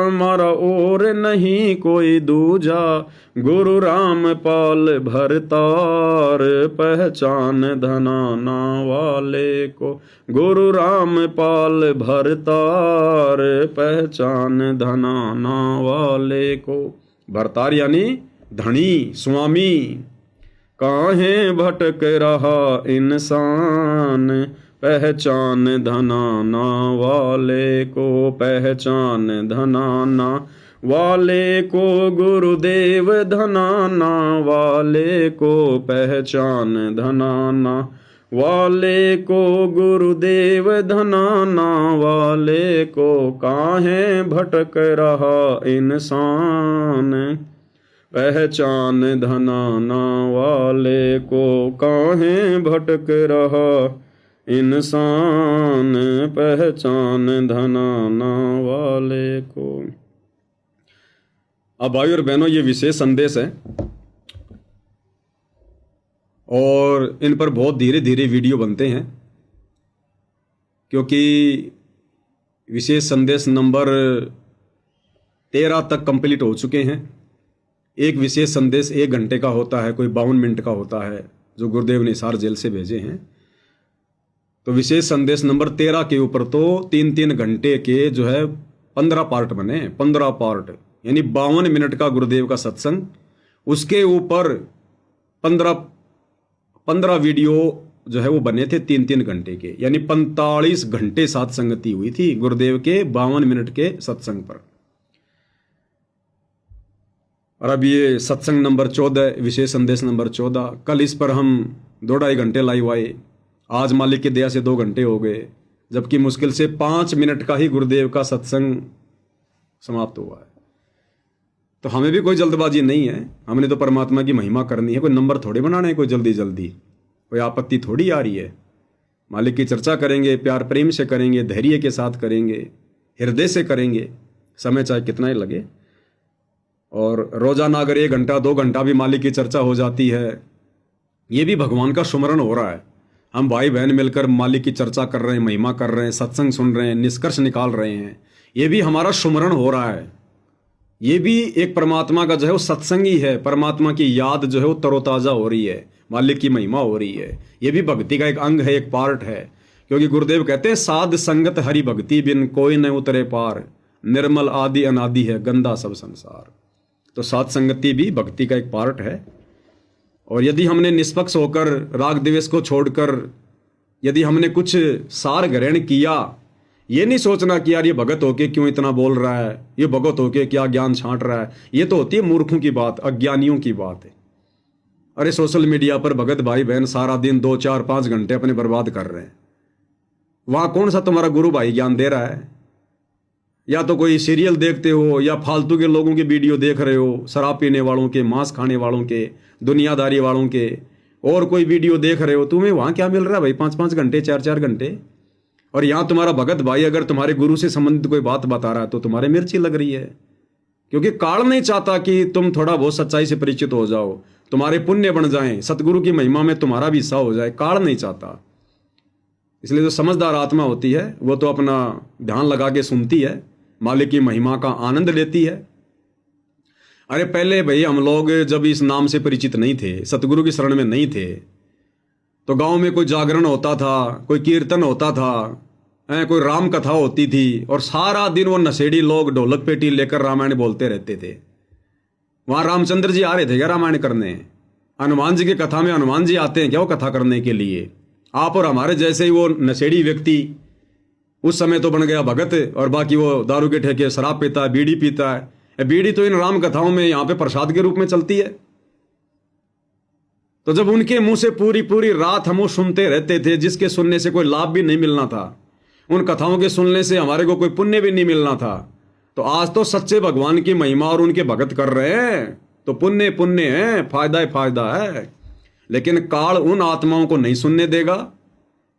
मारा और नहीं कोई दूजा। गुरु राम पाल भरतार, पहचान धनाना वाले को। गुरु राम पाल भरतार, पहचान धनाना वाले को। भरतार यानी धनी, स्वामी। काहे भटक रहा इंसान, पहचान धनाना वाले को। पहचान धनाना वाले को, गुरुदेव धनाना वाले को। पहचान धनाना वाले को, गुरुदेव धनाना वाले को। काहे भटक रहा इंसान, पहचान धनाना वाले को। काहे भटक रहा इंसान, पहचान धनाना वाले को। अब भाई और बहनों, ये विशेष संदेश है और इन पर बहुत धीरे धीरे वीडियो बनते हैं, क्योंकि विशेष संदेश नंबर 13 तक कंप्लीट हो चुके हैं। एक विशेष संदेश 1 घंटे का होता है, कोई 52 मिनट का होता है, जो गुरुदेव ने हिसार जेल से भेजे हैं। तो विशेष संदेश नंबर 13 के ऊपर तो 3-3 घंटे के जो है 15 पार्ट बने, 15 पार्ट, यानी 52 मिनट का गुरुदेव का सत्संग। उसके ऊपर 15 वीडियो जो है वो बने थे 3-3 घंटे के, यानी 45 घंटे साथ संगति हुई थी गुरुदेव के 52 मिनट के सत्संग पर। और अब ये सत्संग नंबर 14, विशेष संदेश नंबर 14, कल इस पर हम 2-2.5 घंटे लाइव आए। आज मालिक की दया से 2 घंटे हो गए, जबकि मुश्किल से 5 मिनट का ही गुरुदेव का सत्संग समाप्त हुआ है। तो हमें भी कोई जल्दबाजी नहीं है, हमने तो परमात्मा की महिमा करनी है, कोई नंबर थोड़े बनाने हैं, कोई जल्दी जल्दी, कोई आपत्ति थोड़ी आ रही है। मालिक की चर्चा करेंगे, प्यार प्रेम से करेंगे, धैर्य के साथ करेंगे, हृदय से करेंगे, समय चाहे कितना ही लगे। और रोजाना अगर 1 घंटा 2 घंटा भी मालिक की चर्चा हो जाती है, ये भी भगवान का सुमरन हो रहा है। हम भाई बहन मिलकर मालिक की चर्चा कर रहे हैं, महिमा कर रहे हैं, सत्संग सुन रहे हैं, निष्कर्ष निकाल रहे हैं, ये भी हमारा सुमरन हो रहा है। ये भी एक परमात्मा का जो है वो सत्संग ही है, परमात्मा की याद जो है वो तरोताज़ा हो रही है, मालिक की महिमा हो रही है। ये भी भक्ति का एक अंग है, एक पार्ट है, क्योंकि गुरुदेव कहते हैं साध संगत हरि भक्ति बिन कोई न उतरे पार, निर्मल आदि अनादि है गंदा सब संसार। तो साध संगति भी भक्ति का एक पार्ट है। और यदि हमने निष्पक्ष होकर, राग द्वेष को छोड़कर, यदि हमने कुछ सार ग्रहण किया, ये नहीं सोचना कि यार ये भगत होके क्यों इतना बोल रहा है, ये भगत होके क्या ज्ञान छांट रहा है, ये तो होती है मूर्खों की बात, अज्ञानियों की बात है। अरे सोशल मीडिया पर भगत भाई बहन सारा दिन 2, 4, 5 घंटे अपने बर्बाद कर रहे हैं, वहाँ कौन सा तुम्हारा गुरु भाई ज्ञान दे रहा है? या तो कोई सीरियल देखते हो, या फालतू के लोगों की वीडियो देख रहे हो, शराब पीने वालों के, मांस खाने वालों के, दुनियादारी वालों के, और कोई वीडियो देख रहे हो। तुम्हें वहाँ क्या मिल रहा है भाई? 5-5 घंटे, 4-4 घंटे। और यहाँ तुम्हारा भगत भाई अगर तुम्हारे गुरु से संबंधित कोई बात बता रहा है तो तुम्हारे मिर्ची लग रही है, क्योंकि काल नहीं चाहता कि तुम थोड़ा बहुत सच्चाई से परिचित हो जाओ, तुम्हारे पुण्य बन जाएं, सतगुरु की महिमा में तुम्हारा भी हिस्सा हो जाए। काल नहीं चाहता। इसलिए जो समझदार आत्मा होती है वो तो अपना ध्यान लगा के सुनती है, मालिक की महिमा का आनंद लेती है। अरे पहले भाई हम लोग जब इस नाम से परिचित नहीं थे, सतगुरु की शरण में नहीं थे, तो गांव में कोई जागरण होता था, कोई कीर्तन होता था, कोई राम कथा होती थी, और सारा दिन वो नशेड़ी लोग ढोलक पेटी लेकर रामायण बोलते रहते थे। वहाँ रामचंद्र जी आ रहे थे क्या रामायण करने? हनुमान जी की कथा में हनुमान जी आते हैं क्या वो कथा करने के लिए? आप और हमारे जैसे ही वो नशेड़ी व्यक्ति उस समय तो बन गया भगत, और बाकी वो दारू के ठेके शराब पीता है, बीड़ी पीता है। बीड़ी तो इन राम कथाओं में यहाँ पे प्रसाद के रूप में चलती है। तो जब उनके मुंह से पूरी पूरी रात हम वो सुनते रहते थे, जिसके सुनने से कोई लाभ भी नहीं मिलना था, उन कथाओं के सुनने से हमारे को कोई पुण्य भी नहीं मिलना था, तो आज तो सच्चे भगवान की महिमा और उनके भगत कर रहे हैं, तो पुण्य पुण्य है, फायदा ही फायदा है। लेकिन काल उन आत्माओं को नहीं सुनने देगा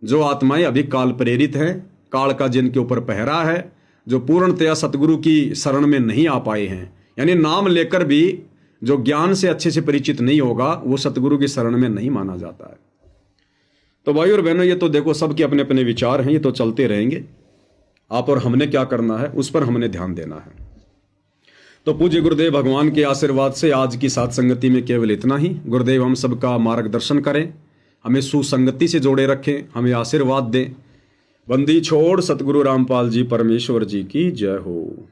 जो आत्माएं अभी काल प्रेरित हैं, काल का जिनके ऊपर पहरा है, जो पूर्णतया सतगुरु की शरण में नहीं आ पाए हैं। यानी नाम लेकर भी जो ज्ञान से अच्छे से परिचित नहीं होगा वो सतगुरु की शरण में नहीं माना जाता है। तो भाई और बहनों, ये तो देखो सबके अपने अपने विचार हैं, ये तो चलते रहेंगे। आप और हमने क्या करना है उस पर हमने ध्यान देना है। तो पूज्य गुरुदेव भगवान के आशीर्वाद से आज की साथ संगति में केवल इतना ही। गुरुदेव हम सबका मार्गदर्शन करें, हमें सुसंगति से जोड़े रखें, हमें आशीर्वाद दें। बंदी छोड़ सतगुरु रामपाल जी परमेश्वर जी की जय हो।